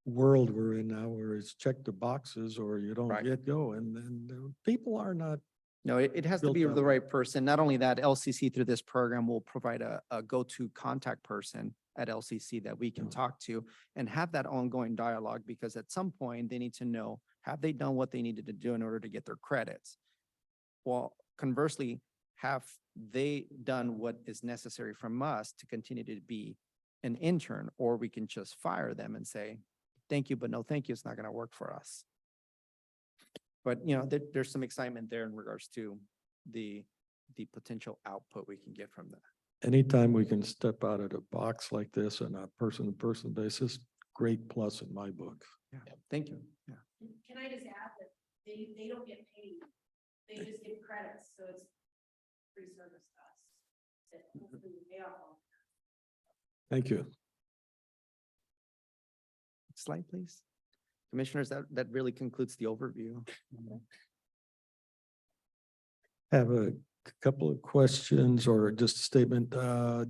world we're in now where it's check the boxes or you don't Right. get going, and people are not. No, it has to Built be that the way. right person. Not only that, LCC through this program will provide a go-to contact person at LCC that we can Yeah. talk to and have that ongoing dialogue, because at some point they need to know, have they done what they needed to do in order to get their credits? Well, conversely, have they done what is necessary from us to continue to be an intern, or we can just fire them and say, thank you, but no thank you, it's not going to work for us. But, you know, there's some excitement there in regards to the potential output we can get from that. Anytime we can step out of the box like this on a person-to-person basis, great plus in my book. Yeah, thank you. Yeah. Can I just add that they don't get paid, they just get credits, so it's free service to us. That hopefully we pay off on. Thank you. Slide, please. Commissioners, that really concludes the overview. Have a couple of questions or just a statement,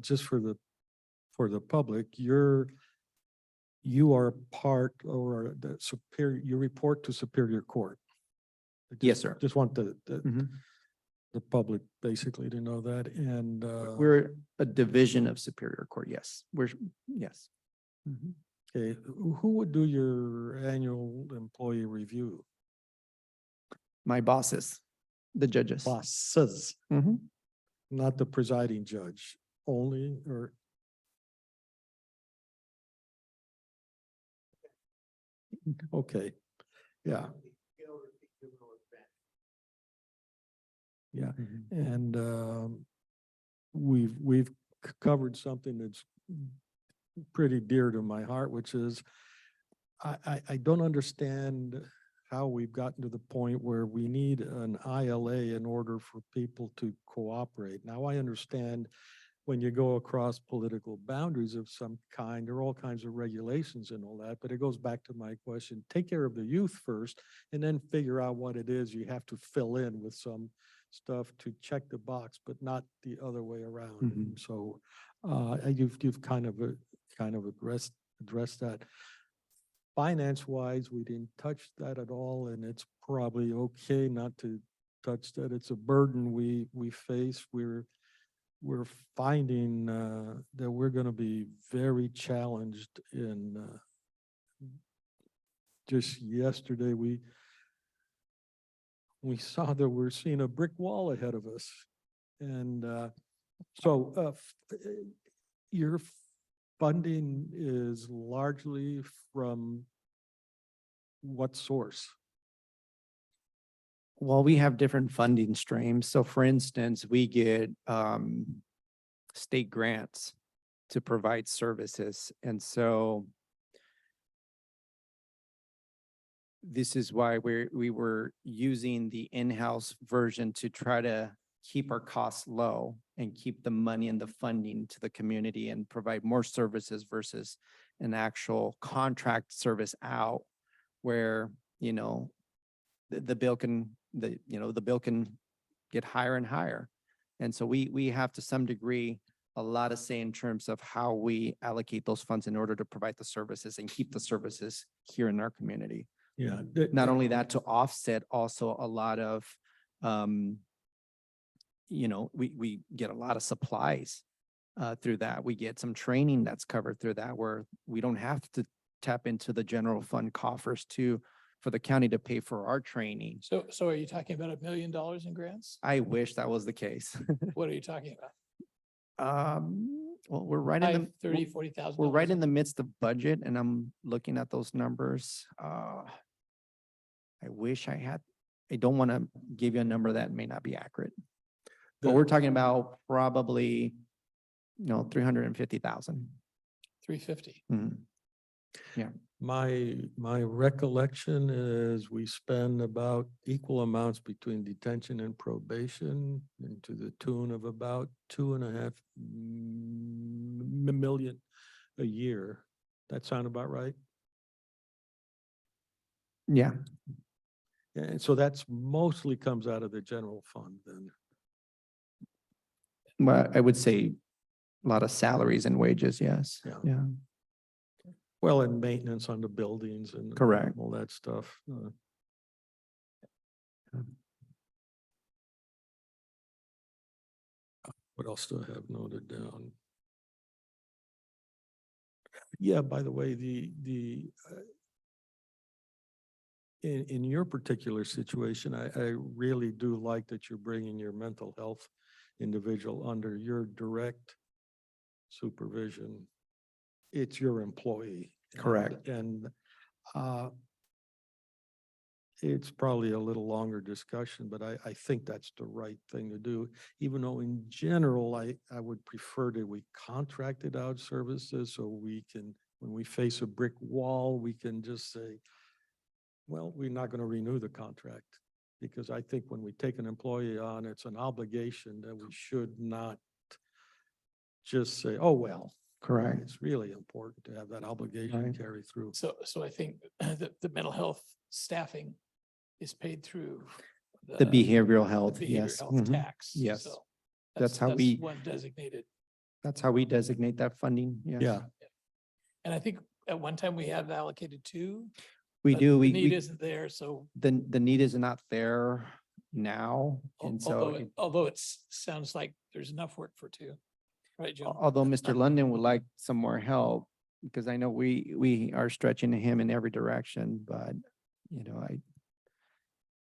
just for the public. You are part or the superior, you report to Superior Court. Yes, sir. Just want the Mhm. public basically to know that. And We're a division of Superior Court. Yes, yes. Mhm. okay, who would do your annual employee review? My bosses, the judges. Bosses, Mhm. not the presiding judge. only, or? Okay, yeah. Yeah, and we've covered something that's pretty dear to my heart, which is I don't understand how we've gotten to the point where we need an ILA in order for people to cooperate. Now, I understand when you go across political boundaries of some kind, there are all kinds of regulations and all that, but it goes back to my question, take care of the youth first and then figure out what it is you have to fill in with some stuff to check the box, but not the other way around. And so you've kind of addressed that. Finance wise, we didn't touch that at all, and it's probably okay not to touch that. It's a burden we face. We're finding that we're going to be very challenged in just yesterday we saw that we're seeing a brick wall ahead of us. And your funding is largely from what source? Well, we have different funding streams. So for instance, we get state grants to provide services. And so this is why we were using the in-house version to try to keep our costs low and keep the money and the funding to the community and provide more services versus an actual contract service out where, you know, the bill can get higher and higher. And so we have to some degree a lot of say in terms of how we allocate those funds in order to provide the services and keep the services here in our community. Yeah. Not only that, to offset also a lot of, we get a lot of supplies through that. We get some training that's covered through that where we don't have to tap into the general fund coffers for the county to pay for our training. So are you talking about $1 million in grants? I wish that was the case. What are you talking about? Well, we're right in the 30, 40,000. we're right in the midst of budget, and I'm looking at those numbers. I wish I don't want to give you a number that may not be accurate. But we're talking about probably, 350,000. 350. Yeah. My recollection is we spend about equal amounts between detention and probation, and to the tune of about 2.5 million a year. That sound about right? Yeah. And so that's mostly comes out of the general fund then. Well, I would say a lot of salaries and wages. Yes. Yeah. Yeah. Well, and maintenance on the buildings and Correct. all that stuff. What else do I have noted down? Yeah, by the way, in your particular situation, I really do like that you're bringing your mental health individual under your direct supervision. It's your employee. Correct. And it's probably a little longer discussion, but I think that's the right thing to do, even though in general, I would prefer that we contracted out services so we can, when we face a brick wall, we can just say, well, we're not going to renew the contract. Because I think when we take an employee on, it's an obligation that we should not just say, oh, well. Correct. It's really important to have that obligation Right. carry through. So I think the mental health staffing is paid through The behavioral health. behavioral Yes. health Mhm. tax. Yes. So That's how we- one designated. That's how we designate that funding. Yes. Yeah. And I think at one time we had it allocated two. We but do. The We, need we isn't there, so the need is not there now. And so although it sounds like there's enough work for two, right, Joe? although Mr. London would like some more help, because I know we are stretching him in every direction, but I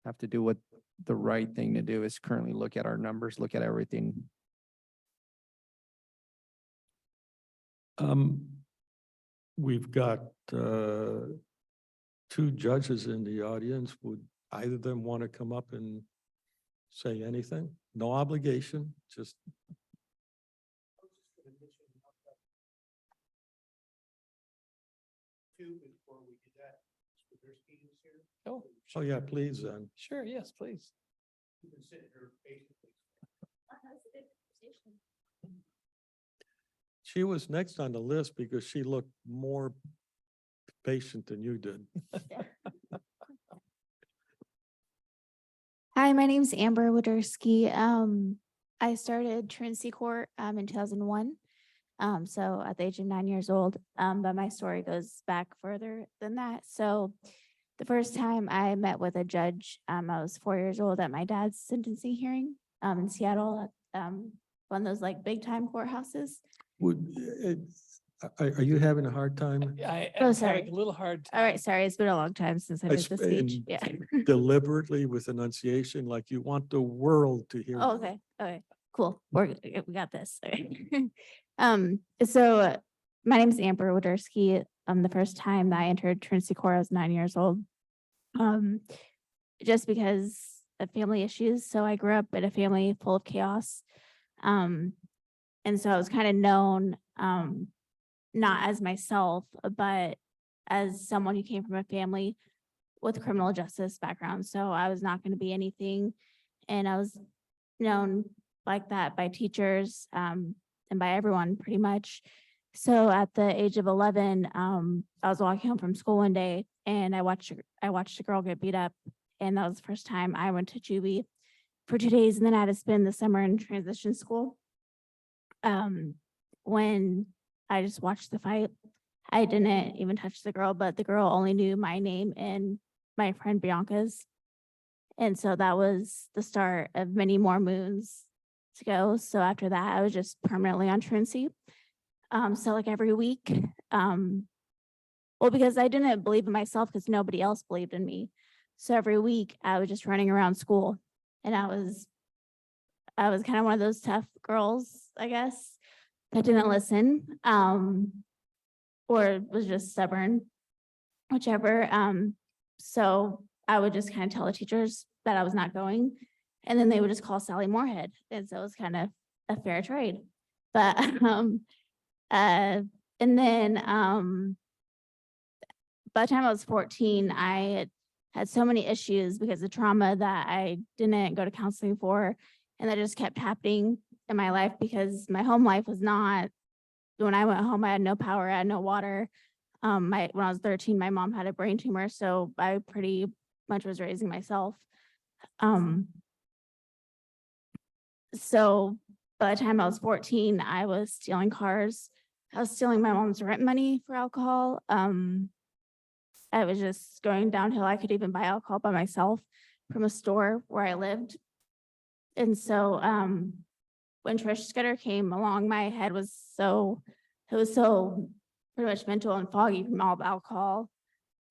have to do what the right thing to do is currently look at our numbers, look at everything. We've got two judges in the audience. Would either of them want to come up and say anything? No obligation, just. Before we do that, Mr. Gursky is here. Oh, Oh, yeah, please, sure, yes, please. You can sit here patiently. she was next on the list because she looked more patient than you did. Hi, my name's Amber Wodarski. I started truancy court in 2001. So at the age of 9 years old. But my story goes back further than that. So the first time I met with a judge, I was 4 years old at my dad's sentencing hearing in Seattle, one of those like big time courthouses. Are you having a hard time Oh, I'm sorry. having a little hard time. All right, sorry, it's been a long time since I did It's the speech. been- Yeah. deliberately with enunciation, like you want the world to hear? Oh, you? okay, okay, cool. We got this. Okay. So my name is Amber Wodarski. The first time that I entered truancy court, I was 9 years old. Just because of family issues. So I grew up in a family full of chaos. And so I was kind of known, not as myself, but as someone who came from a family with criminal justice background. So I was not going to be anything. And I was known like that by teachers, and by everyone pretty much. So at the age of 11, I was walking home from school one day and I watched a girl get beat up. And that was the first time I went to juvie for 2 days. And then I had to spend the summer in transition school. When I just watched the fight, I didn't even touch the girl, but the girl only knew my name and my friend Bianca's. And so that was the start of many more moons to go. So after that, I was just permanently on truancy. So like every week, well, because I didn't believe in myself because nobody else believed in me. So every week I was just running around school and I was kind of one of those tough girls, I guess, that didn't listen, or was just stubborn, whichever. So I would just kind of tell the teachers that I was not going, and then they would just call Sally Moorhead. And so it was kind of a fair trade. But and then by the time I was 14, I had so many issues because of trauma that I didn't go to counseling for. And that just kept happening in my life because my home life was not, when I went home, I had no power, I had no water. When I was 13, my mom had a brain tumor, so I pretty much was raising myself. So by the time I was 14, I was stealing cars. I was stealing my mom's rent money for alcohol. I was just going downhill. I could even buy alcohol by myself from a store where I lived. And so when Trish Scudder came along, my head was so pretty much mental and foggy from all the alcohol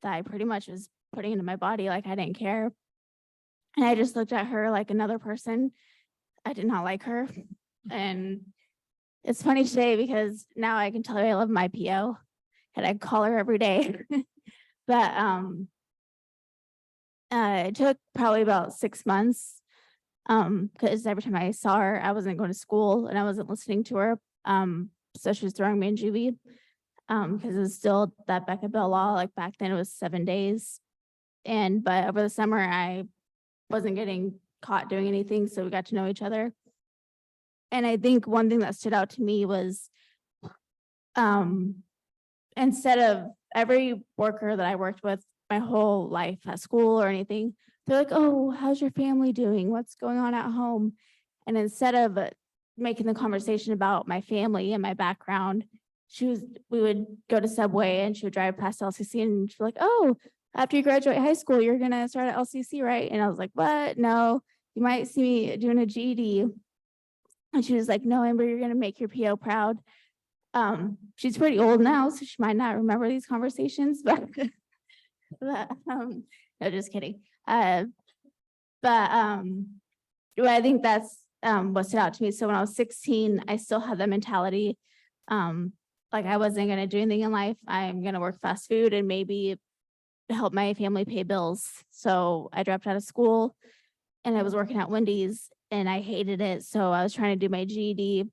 that I pretty much was putting into my body, like I didn't care. And I just looked at her like another person. I did not like her. And it's funny today because now I can tell her I love my PO and I call her every day. But it took probably about 6 months because every time I saw her, I wasn't going to school and I wasn't listening to her. So she was throwing me in juvie because it was still that Becca Bell law. Like back then it was 7 days. But over the summer, I wasn't getting caught doing anything. So we got to know each other. And I think one thing that stood out to me was instead of every worker that I worked with my whole life at school or anything, they're like, oh, how's your family doing? What's going on at home? And instead of making the conversation about my family and my background, we would go to Subway and she would drive past LCC and she'd be like, oh, after you graduate high school, you're going to start at LCC, right? And I was like, what? No, you might see me doing a GED. And she was like, no, Amber, you're going to make your PO proud. She's pretty old now, so she might not remember these conversations, but no, just kidding. But I think that's what stood out to me. So when I was 16, I still had the mentality like I wasn't gonna do anything in life. I'm gonna work fast food and maybe help my family pay bills. So I dropped out of school and I was working at Wendy's and I hated it. So I was trying to do my GED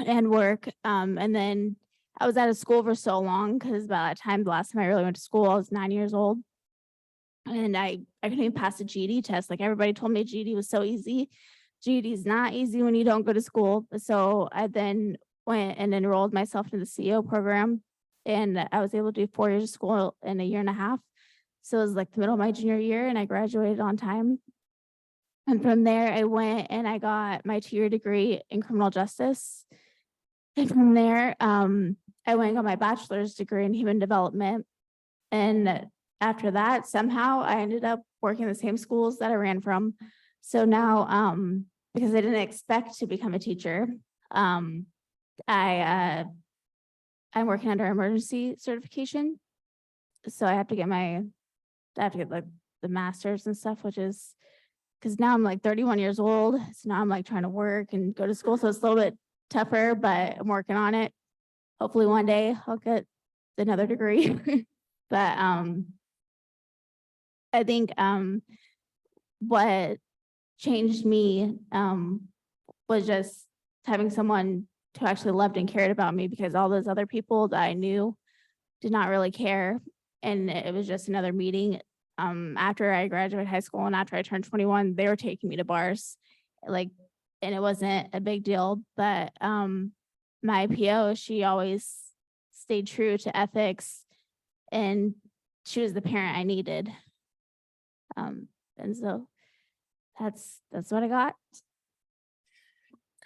and work. And then I was out of school for so long because by that time, the last time I really went to school, I was 9 years old. And I couldn't even pass the GED test. Like everybody told me GED was so easy. GED is not easy when you don't go to school. So I then went and enrolled myself in the CEO program. And I was able to do 4 years of school in a year and a half. So it was like the middle of my junior year and I graduated on time. And from there, I went and I got my 2-year degree in criminal justice. And from there, I went and got my bachelor's degree in human development. And after that, somehow I ended up working in the same schools that I ran from. So now, because I didn't expect to become a teacher, I'm working under emergency certification. So I have to get like the master's and stuff, which is because now I'm like 31 years old. So now I'm like trying to work and go to school. So it's a little bit tougher, but I'm working on it. Hopefully one day I'll get another degree. But I think what changed me was just having someone who actually loved and cared about me, because all those other people that I knew did not really care. And it was just another meeting. After I graduated high school and after I turned 21, they were taking me to bars. Like, and it wasn't a big deal, but my PO, she always stayed true to ethics and she was the parent I needed. And so that's what I got.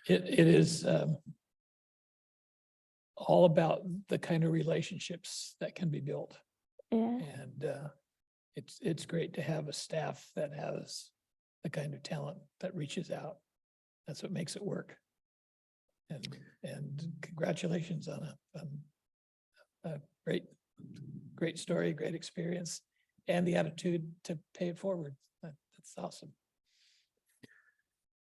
It is all about the kind of relationships that can be built. Yeah. And it's great to have a staff that has the kind of talent that reaches out. That's what makes it work. And congratulations on a great story, great experience, and the attitude to pay it forward. That's awesome.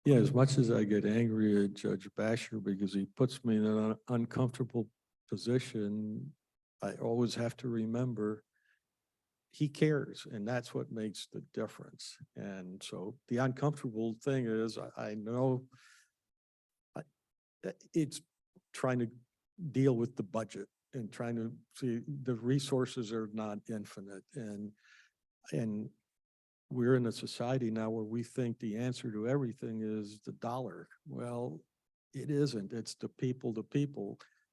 Yeah, as much as I get angry at Judge Basher because he puts me in an uncomfortable position, I always have to remember he cares, and that's what makes the difference. And so the uncomfortable thing is I know it's trying to deal with the budget and trying to see the resources are not infinite. And we're in a society now where we think the answer to everything is the dollar. Well, it isn't. It's the people,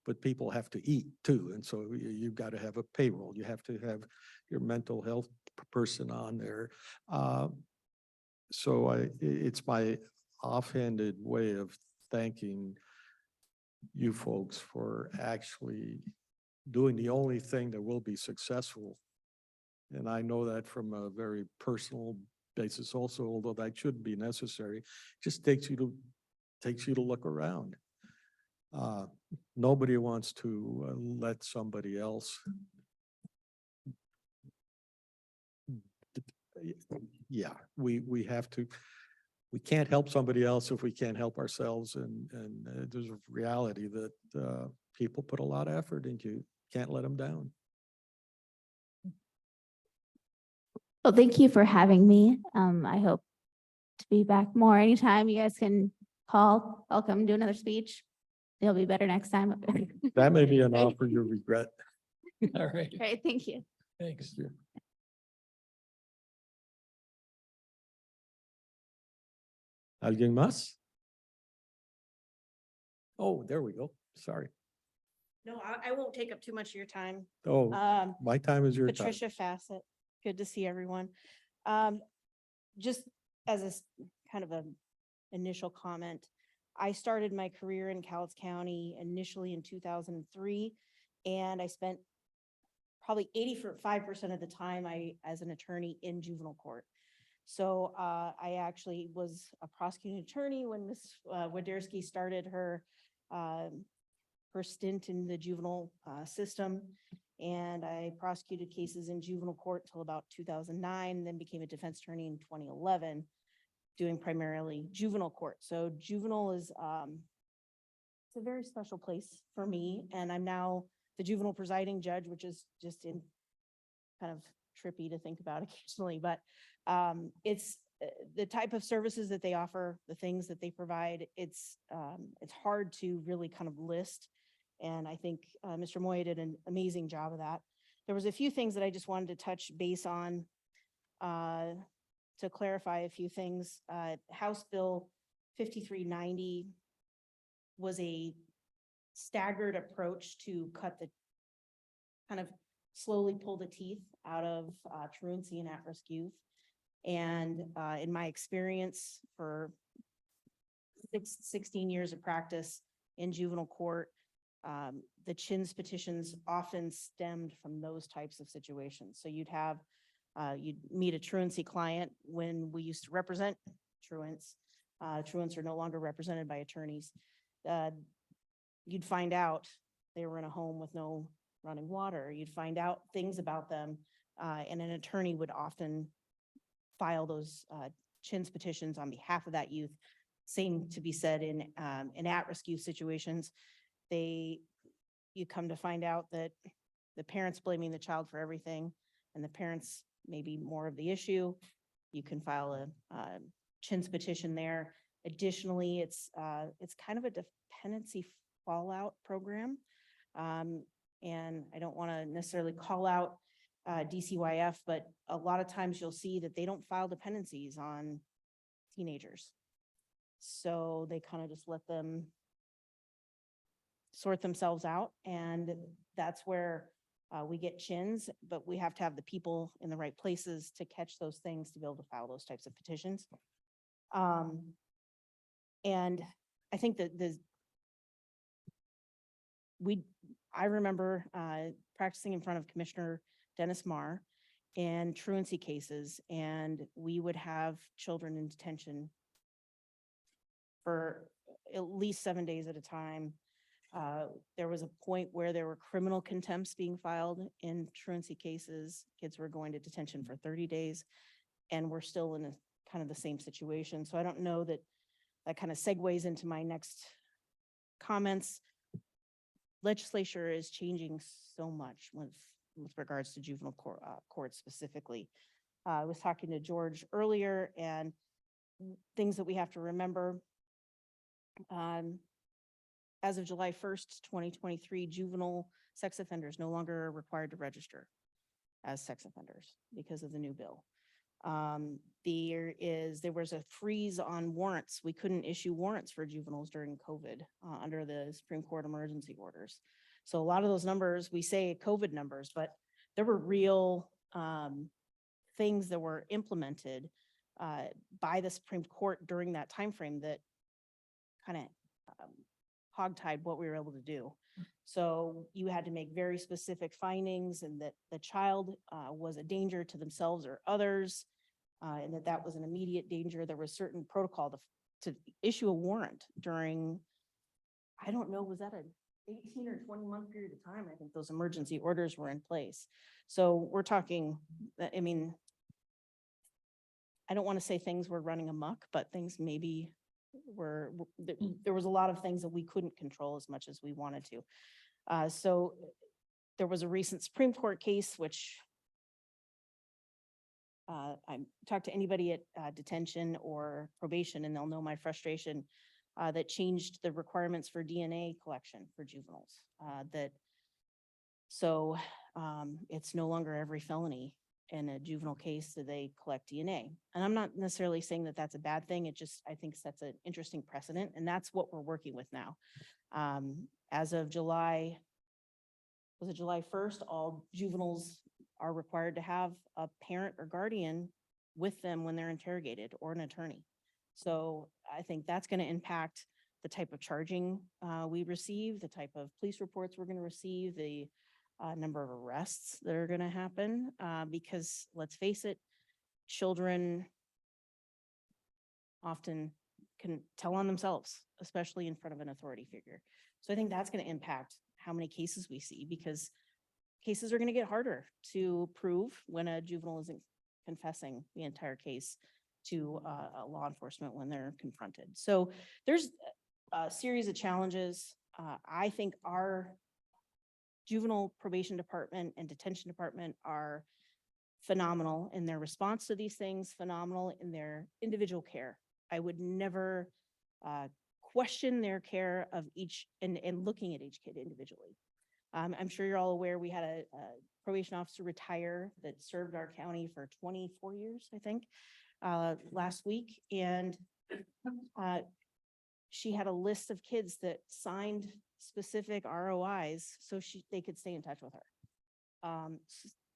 but people have to eat too. And so you've got to have a payroll. You have to have your mental health person on there. So it's my offhanded way of thanking you folks for actually doing the only thing that will be successful. And I know that from a very personal basis also, although that shouldn't be necessary, just takes you to look around. Nobody wants to let somebody else. Yeah, we have to, we can't help somebody else if we can't help ourselves. And there's a reality that people put a lot of effort into. Can't let them down. Well, thank you for having me. I hope to be back more anytime. You guys can call. I'll come do another speech. It'll be better next time. That may be an offer you regret. All right, Great, thank you. thanks. ¿Alguien más? Oh, there we go. Sorry. No, I won't take up too much of your time. Oh, my time is your time. Patricia Fassett, good to see everyone. Just as a kind of an initial comment, I started my career in Cowlitz County initially in 2003, and I spent probably 85% of the time as an attorney in juvenile court. So I actually was a prosecuting attorney when Ms. Wadersky started her stint in the juvenile system. And I prosecuted cases in juvenile court till about 2009, then became a defense attorney in 2011, doing primarily juvenile court. So juvenile is it's a very special place for me, and I'm now the juvenile presiding judge, which is just in kind of trippy to think about occasionally, but it's the type of services that they offer, the things that they provide. It's hard to really kind of list. And I think Mr. Moy did an amazing job of that. There was a few things that I just wanted to touch base on to clarify a few things. House Bill 5390 was a staggered approach to kind of slowly pull the teeth out of truancy and at-risk youth. And in my experience for 16 years of practice in juvenile court, the CHINS petitions often stemmed from those types of situations. So you'd meet a truancy client when we used to represent truants. Truants are no longer represented by attorneys. You'd find out they were in a home with no running water. You'd find out things about them, and an attorney would often file those CHINS petitions on behalf of that youth. Same to be said in at-risk youth situations. You come to find out that the parents blaming the child for everything, and the parents may be more of the issue. You can file a CHINS petition there. Additionally, it's kind of a dependency fallout program. And I don't want to necessarily call out DCYF, but a lot of times you'll see that they don't file dependencies on teenagers. So they kind of just let them sort themselves out. And that's where we get CHINS, but we have to have the people in the right places to catch those things to be able to file those types of petitions. And I think that I remember practicing in front of Commissioner Dennis Marr in truancy cases, and we would have children in detention for at least 7 days at a time. There was a point where there were criminal contempts being filed in truancy cases. Kids were going to detention for 30 days, and we're still in a kind of the same situation. So I don't know that kind of segues into my next comments. Legislature is changing so much with regards to juvenile court specifically. I was talking to George earlier, and things that we have to remember. As of July 1st, 2023, juvenile sex offenders no longer are required to register as sex offenders because of the new bill. There was a freeze on warrants. We couldn't issue warrants for juveniles during COVID under the Supreme Court emergency orders. So a lot of those numbers, we say COVID numbers, but there were real things that were implemented by the Supreme Court during that timeframe that kind of hogtied what we were able to do. So you had to make very specific findings, and that the child was a danger to themselves or others, and that was an immediate danger. There was certain protocol to issue a warrant during, I don't know, was that an 18 or 20-month period of time? I think those emergency orders were in place. So we're talking, I mean, I don't want to say things were running amok, but things maybe there was a lot of things that we couldn't control as much as we wanted to. So there was a recent Supreme Court case, which I talked to anybody at detention or probation, and they'll know my frustration, that changed the requirements for DNA collection for juveniles. So it's no longer every felony in a juvenile case that they collect DNA. And I'm not necessarily saying that that's a bad thing. It just, I think, sets an interesting precedent, and that's what we're working with now. As of July 1st, all juveniles are required to have a parent or guardian with them when they're interrogated, or an attorney. So I think that's going to impact the type of charging we receive, the type of police reports we're going to receive, the number of arrests that are going to happen, because let's face it, children often can tell on themselves, especially in front of an authority figure. So I think that's going to impact how many cases we see, because cases are going to get harder to prove when a juvenile isn't confessing the entire case to law enforcement when they're confronted. So there's a series of challenges. I think our juvenile probation department and detention department are phenomenal in their response to these things, phenomenal in their individual care. I would never question their care of each and looking at each kid individually. I'm sure you're all aware, we had a probation officer retire that served our county for 24 years, I think, last week. And she had a list of kids that signed specific ROIs so they could stay in touch with her.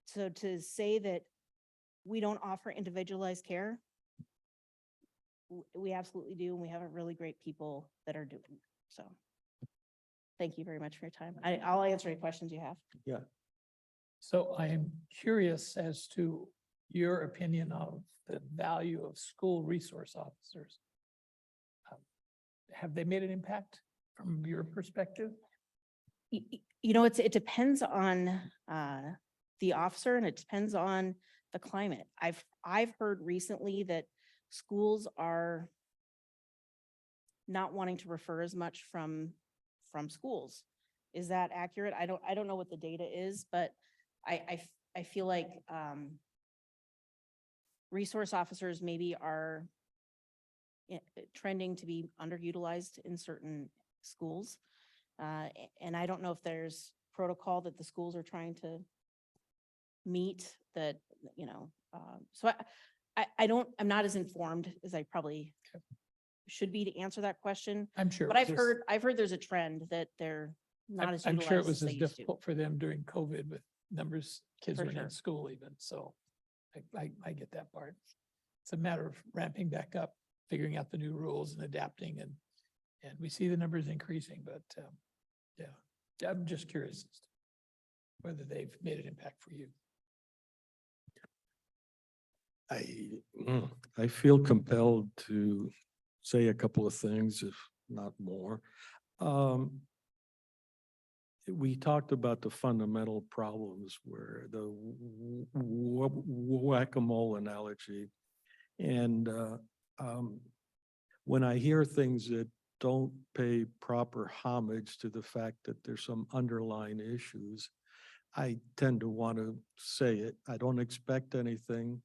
So to say that we don't offer individualized care, we absolutely do, and we have a really great people that are doing it. So thank you very much for your time. I'll answer any questions you have. So I am curious as to your opinion of the value of school resource officers. Have they made an impact from your perspective? You know, it depends on the officer, and it depends on the climate. I've heard recently that schools are not wanting to refer as much from schools. Is that accurate? I don't know what the data is, but I feel like resource officers maybe are trending to be underutilized in certain schools. And I don't know if there's protocol that the schools are trying to meet that, you know, so I'm not as informed as I probably should be to answer that question. I'm sure. But I've heard there's a trend that they're not as I'm sure it utilized was as they as used to. difficult for them during COVID with numbers, kids For weren't in sure. school even, so I get that part. It's a matter of ramping back up, figuring out the new rules and adapting, and we see the numbers increasing, but yeah, I'm just curious as to whether they've made an impact for you. I feel compelled to say a couple of things, if not more. We talked about the fundamental problems where the whack-a-mole analogy. And when I hear things that don't pay proper homage to the fact that there's some underlying issues, I tend to want to say it. I don't expect anything,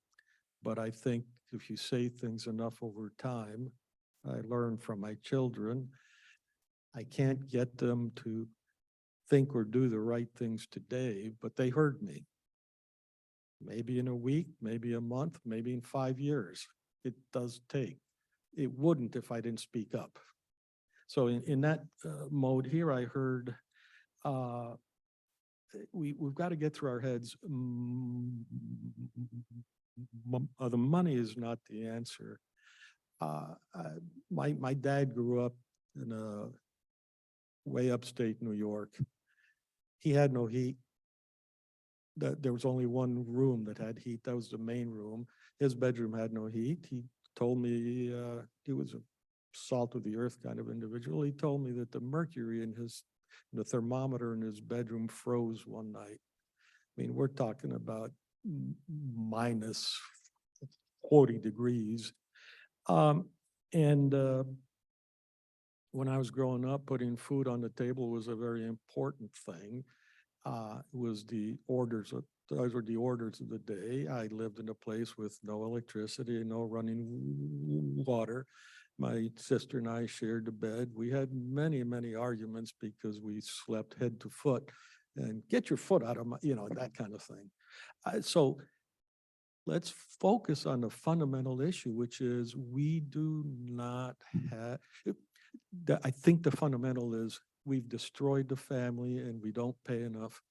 but I think if you say things enough over time, I learn from my children. I can't get them to think or do the right things today, but they heard me. Maybe in a week, maybe a month, maybe in 5 years. It does take. It wouldn't if I didn't speak up. So in that mode here, I heard we've got to get through our heads. The money is not the answer. My dad grew up in a way upstate New York. He had no heat. There was only one room that had heat. That was the main room. His bedroom had no heat. He told me he was a salt of the earth kind of individual. He told me that the mercury in the thermometer in his bedroom froze one night. I mean, we're talking about minus 40 degrees. When I was growing up, putting food on the table was a very important thing. Those were the orders of the day. I lived in a place with no electricity, no running water. My sister and I shared the bed. We had many, many arguments because we slept head to foot, and get your foot out of my, that kind of thing. So let's focus on the fundamental issue, which is we do not have, I think the fundamental is we've destroyed the family and we don't pay enough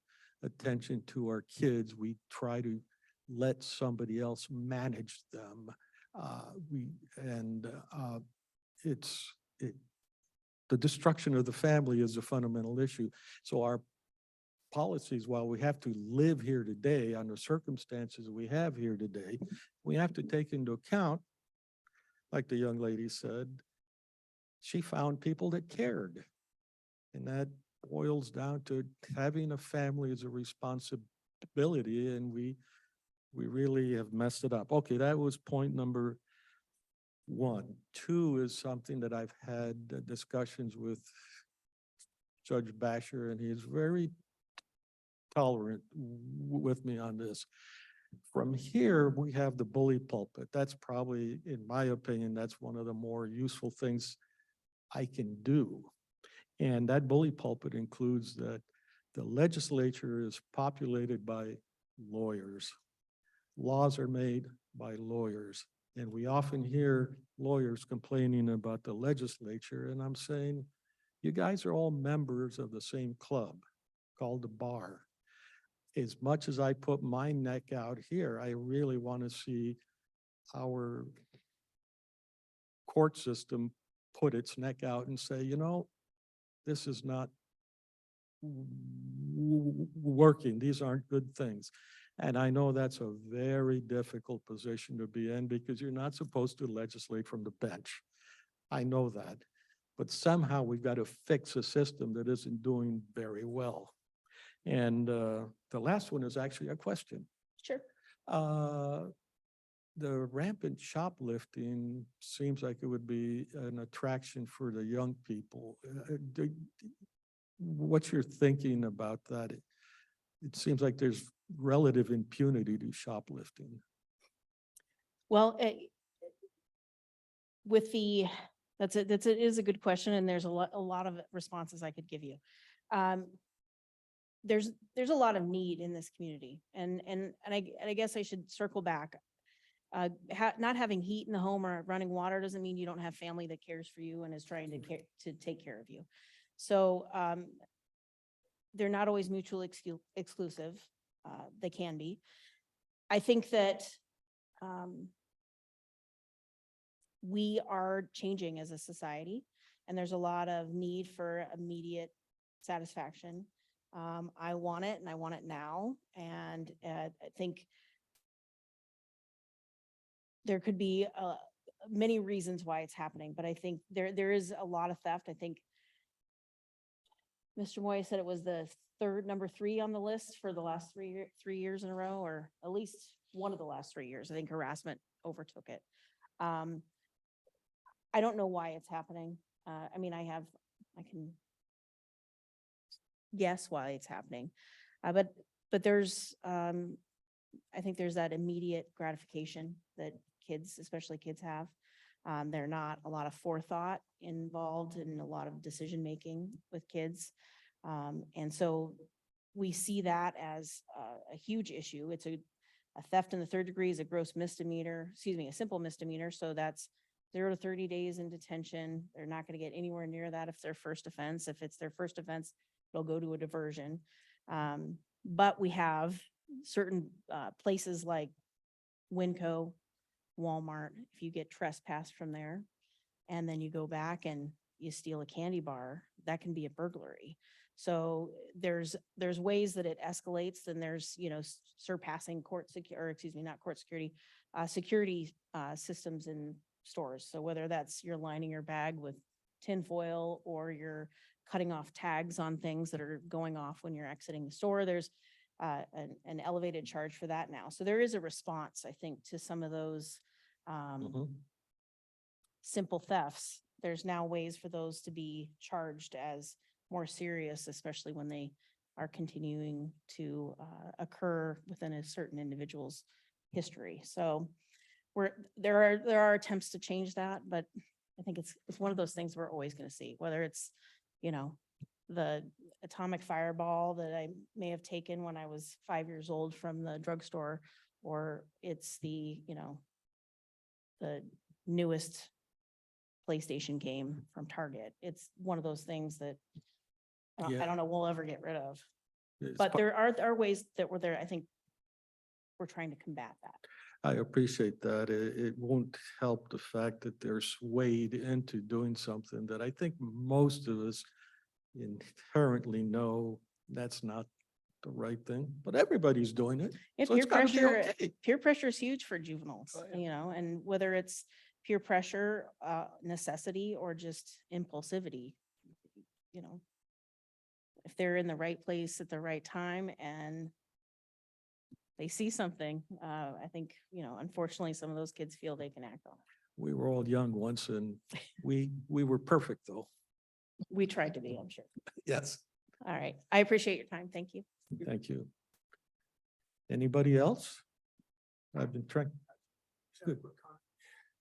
attention to our kids. We try to let somebody else manage them. The destruction of the family is a fundamental issue. So our policies, while we have to live here today under circumstances we have here today, we have to take into account, like the young lady said, she found people that cared. And that boils down to having a family as a responsibility, and we really have messed it up. Okay, that was point number One. Two is something that I've had discussions with Judge Basher, and he's very tolerant with me on this. From here, we have the bully pulpit. That's probably, in my opinion, that's one of the more useful things I can do. And that bully pulpit includes that the legislature is populated by lawyers. Laws are made by lawyers. And we often hear lawyers complaining about the legislature, and I'm saying, you guys are all members of the same club called the bar. As much as I put my neck out here, I really want to see our court system put its neck out and say, you know, this is not working. These aren't good things. And I know that's a very difficult position to be in because you're not supposed to legislate from the bench. I know that. But somehow we've got to fix a system that isn't doing very well. And the last one is actually a question. Sure. The rampant shoplifting seems like it would be an attraction for the young people. What's your thinking about that? It seems like there's relative impunity to shoplifting. Well, with the, it is a good question, and there's a lot of responses I could give you. There's a lot of need in this community, and I guess I should circle back. Not having heat in the home or running water doesn't mean you don't have family that cares for you and is trying to take care of you. So they're not always mutually exclusive. They can be. I think that we are changing as a society, and there's a lot of need for immediate satisfaction. I want it, and I want it now. And I think there could be many reasons why it's happening, but I think there is a lot of theft. I think Mr. Moy said it was the number 3 on the list for the last 3 years in a row, or at least one of the last 3 years. I think harassment overtook it. I don't know why it's happening. I mean, I can guess why it's happening, but there's, I think there's that immediate gratification that kids, especially kids, have. There are not a lot of forethought involved in a lot of decision-making with kids. And so we see that as a huge issue. It's a theft in the 3rd degree is a gross misdemeanor, a simple misdemeanor. So that's 0 to 30 days in detention. They're not going to get anywhere near that if their first offense. If it's their first offense, it'll go to a diversion. But we have certain places like Winco, Walmart. If you get trespassed from there and then you go back and you steal a candy bar, that can be a burglary. So there's ways that it escalates, and there's, surpassing security systems in stores. So whether that's you're lining your bag with tinfoil or you're cutting off tags on things that are going off when you're exiting the store, there's an elevated charge for that now. So there is a response, I think, to some of those simple thefts. There's now ways for those to be charged as more serious, especially when they are continuing to occur within a certain individual's history. So there are attempts to change that, but I think it's one of those things we're always going to see, whether it's, the atomic fireball that I may have taken when I was 5 years old from the drugstore, or it's the newest PlayStation game from Target. It's one of those things that I don't know we'll ever get rid of. But there are ways that we're there. I think we're trying to combat that. I appreciate that. It won't help the fact that they're swayed into doing something that I think most of us inherently know that's not the right thing, but everybody's doing it. And So it's gotta be okay. peer pressure is huge for juveniles, Oh, yeah. and whether it's peer pressure, necessity, or just impulsivity, if they're in the right place at the right time and they see something, I think, unfortunately, some of those kids feel they can act on it. We were all young once and we were perfect though. We tried to be, I'm sure. Yes. All right. I appreciate your time. Thank you. Thank you. Anybody else? I've been trying. Good.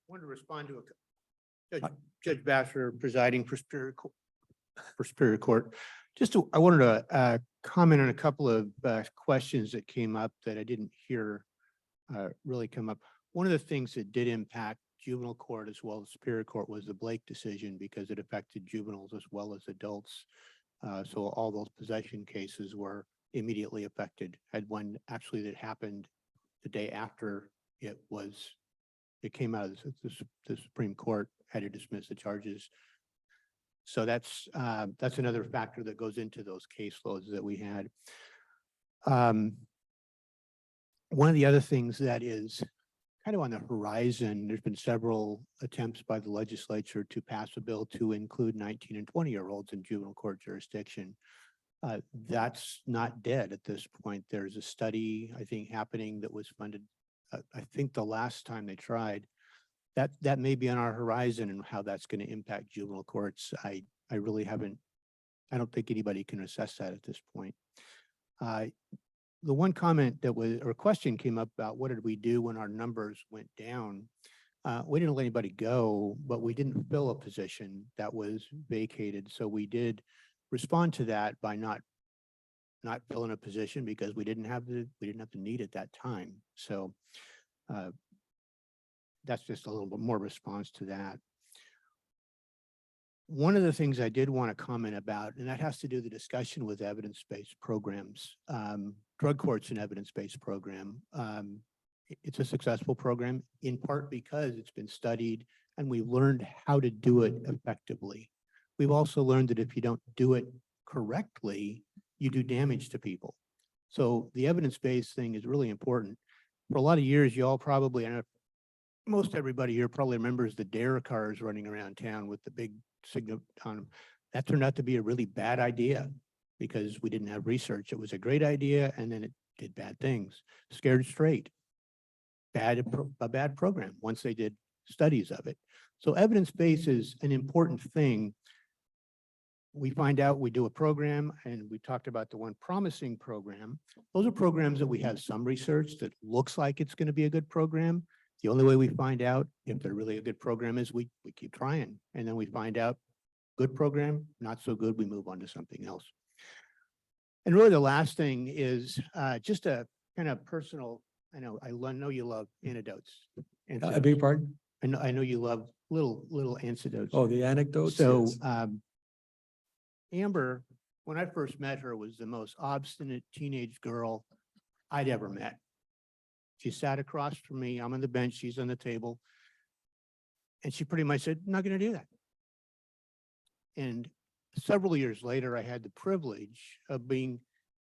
Wanted to respond to Judge Basser presiding for Superior Court. I wanted to comment on a couple of questions that came up that I didn't hear really come up. One of the things that did impact juvenile court as well as Superior Court was the Blake decision because it affected juveniles as well as adults. So all those possession cases were immediately affected. Had one actually that happened the day after it came out of the Supreme Court had to dismiss the charges. So that's another factor that goes into those caseloads that we had. One of the other things that is kind of on the horizon, there's been several attempts by the legislature to pass a bill to include 19 and 20-year-olds in juvenile court jurisdiction. That's not dead at this point. There's a study, I think, happening that was funded, I think the last time they tried. That may be on our horizon and how that's going to impact juvenile courts. I really haven't, I don't think anybody can assess that at this point. The one comment that was, or question came up about what did we do when our numbers went down? We didn't let anybody go, but we didn't fill a position that was vacated. So we did respond to that by not filling a position because we didn't have the need at that time. So that's just a little bit more response to that. One of the things I did want to comment about, and that has to do the discussion with evidence-based programs. Drug court's an evidence-based program. It's a successful program in part because it's been studied and we've learned how to do it effectively. We've also learned that if you don't do it correctly, you do damage to people. So the evidence-based thing is really important. For a lot of years, you all probably, and most everybody here probably remembers the DARE cars running around town with the big signal on them. That turned out to be a really bad idea because we didn't have research. It was a great idea and then it did bad things. Scared Straight, a bad program once they did studies of it. So evidence-based is an important thing. We find out, we do a program, and we talked about the one promising program. Those are programs that we have some research that looks like it's going to be a good program. The only way we find out if they're really a good program is we keep trying. And then we find out good program, not so good, we move on to something else. And really the last thing is just a kind of personal, I know you love anecdotes. I beg your pardon? I know you love little anecdotes. Oh, the anecdotes? So Yes. Amber, when I first met her, was the most obstinate teenage girl I'd ever met. She sat across from me. I'm on the bench. She's on the table. And she pretty much said, I'm not going to do that. And several years later, I had the privilege of being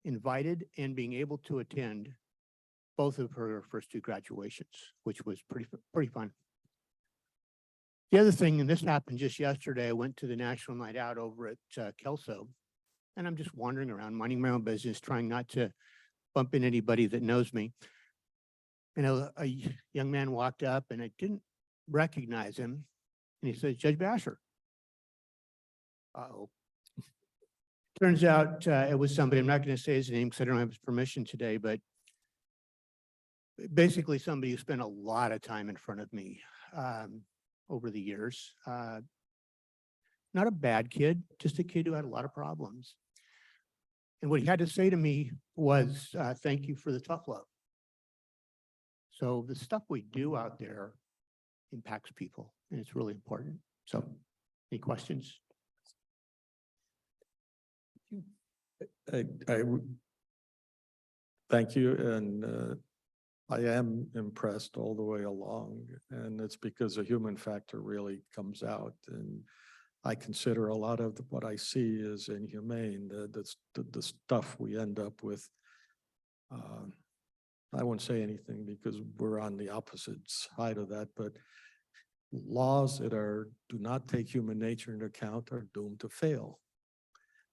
invited and being able to attend both of her first two graduations, which was pretty fun. The other thing, and this happened just yesterday, I went to the National Night Out over at Kelso, and I'm just wandering around, minding my own business, trying not to bump into anybody that knows me. And a young man walked up, and I didn't recognize him, and he says, Judge Basher. Uh-oh. Turns out it was somebody, I'm not going to say his name because I don't have his permission today, but basically somebody who spent a lot of time in front of me over the years. Not a bad kid, just a kid who had a lot of problems. And what he had to say to me was, thank you for the tough love. So the stuff we do out there impacts people, and it's really important. So any questions? Thank you, and I am impressed all the way along, and it's because the human factor really comes out, and I consider a lot of what I see is inhumane, the stuff we end up with. I won't say anything because we're on the opposite side of that, but laws that do not take human nature into account are doomed to fail.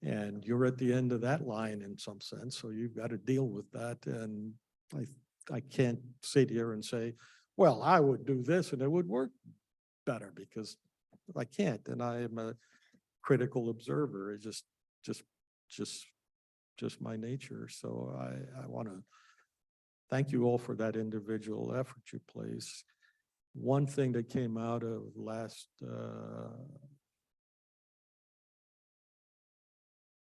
And you're at the end of that line in some sense, so you've got to deal with that. And I can't sit here and say, well, I would do this and it would work. better because I can't, and I am a critical observer. It's just my nature. So I want to thank you all for that individual effort you place. One thing that came out of last,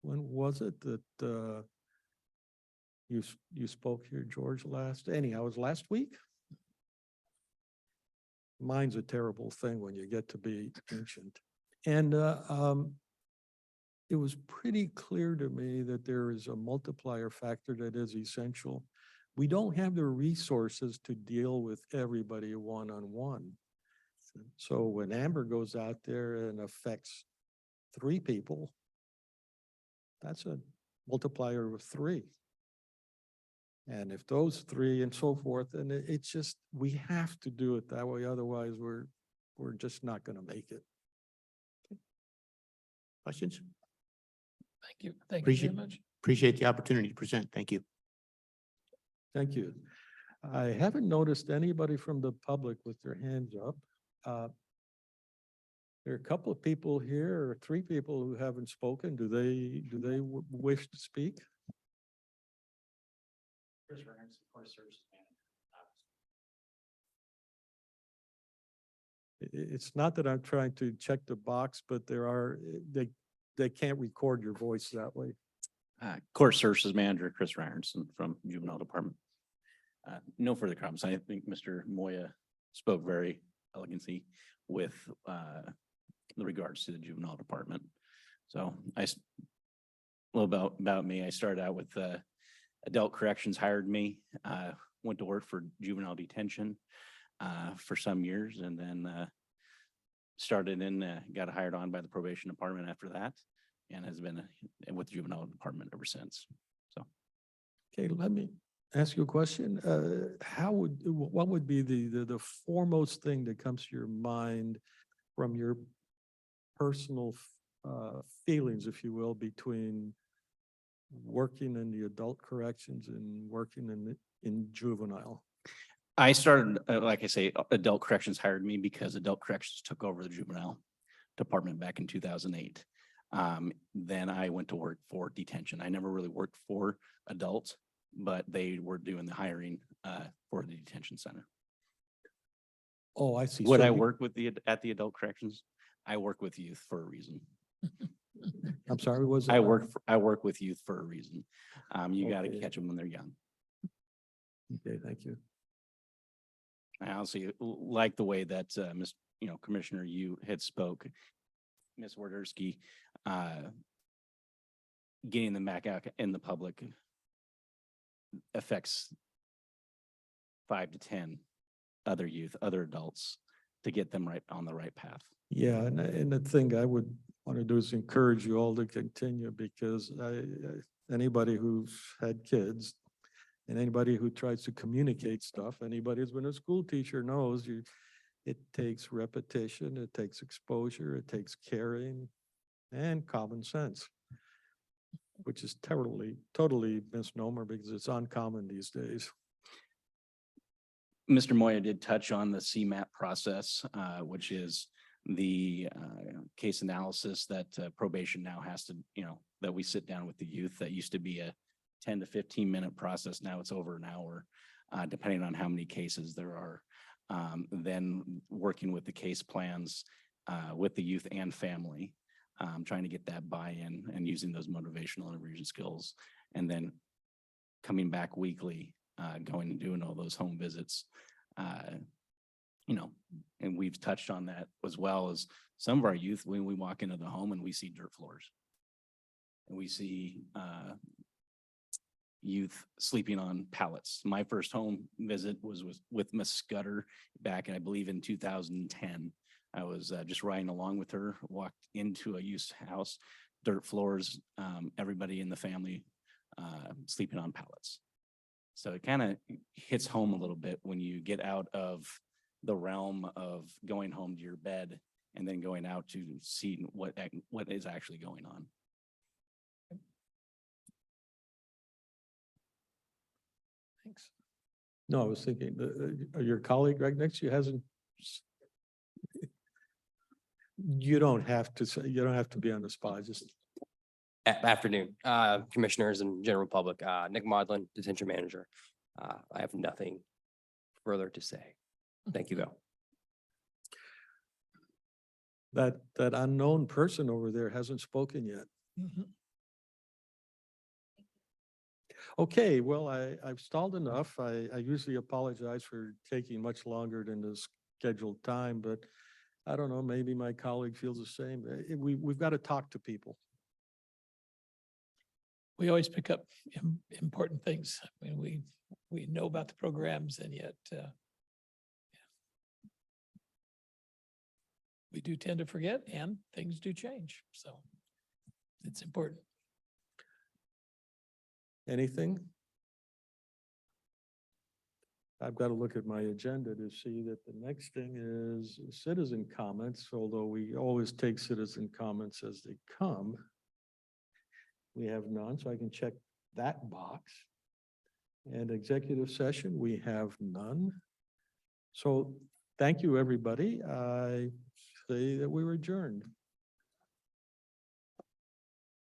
when was it that you spoke here, George, anyhow, it was last week? Mine's a terrible thing when you get to be ancient. And it was pretty clear to me that there is a multiplier factor that is essential. We don't have the resources to deal with everybody one-on-one. So when Amber goes out there and affects 3 people, that's a multiplier of 3. And if those 3 and so forth, and it's just, we have to do it that way. Otherwise, we're just not going to make it. Questions? Thank you. Thank you very Appreciate- much. Appreciate the opportunity to present. Thank you. Thank you. I haven't noticed anybody from the public with their hands up. There are a couple of people here, or 3 people who haven't spoken. Do they wish to speak? It's not that I'm trying to check the box, but they can't record your voice that way. Court Services Manager, Chris Ryerson from Juvenile Department. No further comments. I think Mr. Moya spoke very elegantly with the regards to the Juvenile Department. So a little about me. I started out with Adult Corrections hired me, went to work for juvenile detention for some years, and then got hired on by the probation department after that, and has been with the juvenile department ever since. So. Okay, let me ask you a question. What would be the foremost thing that comes to your mind from your personal feelings, if you will, between working in the adult corrections and working in juvenile? I started, like I say, Adult Corrections hired me because Adult Corrections took over the juvenile department back in 2008. Then I went to work for detention. I never really worked for adults, but they were doing the hiring for the detention center. Oh, I see. Would So I you- work with at the adult corrections? I work with youth for a reason. I'm sorry, was it? I work with youth for a reason. You got to Okay. catch them when they're young. Okay, thank you. I honestly like the way that Commissioner, you had spoke, Ms. Warderski, getting them back out in the public affects 5 to 10 other youth, other adults, to get them right on the right path. Yeah, and the thing I would want to do is encourage you all to continue, because anybody who's had kids and anybody who tries to communicate stuff, anybody who's been a school teacher knows it takes repetition, it takes exposure, it takes caring and common sense, which is totally misnomer because it's uncommon these days. Mr. Moya did touch on the CMAP process, which is the case analysis that probation now has to, that we sit down with the youth. That used to be a 10 to 15 minute process. Now it's over an hour, depending on how many cases there are. Then working with the case plans with the youth and family, trying to get that buy-in and using those motivational intervention skills, and then coming back weekly, going and doing all those home visits. And we've touched on that, as well as some of our youth, when we walk into the home and we see dirt floors. And we see youth sleeping on pallets. My first home visit was with Miss Scudder back, I believe, in 2010. I was just riding along with her, walked into a youth house, dirt floors, everybody in the family sleeping on pallets. So it kind of hits home a little bit when you get out of the realm of going home to your bed and then going out to see what is actually going on. Thanks. No, I was thinking, your colleague right next to you hasn't. You don't have to say, you don't have to be on the spot, just Afternoon, commissioners and general public, Nick Modlin, detention manager. I have nothing further to say. Thank you, though. that unknown person over there hasn't spoken yet. Mhm. Okay, well, I've stalled enough. I usually apologize for taking much longer than the scheduled time, but I don't know, maybe my colleague feels the same. We've got to talk to people. We always pick up important things. I mean, we know about the programs and yet yeah. We do tend to forget and things do change. So it's important. Anything? I've got to look at my agenda to see that the next thing is citizen comments, although we always take citizen comments as they come. We have none, so I can check that box. And executive session, we have none. So thank you, everybody. I say that we were adjourned.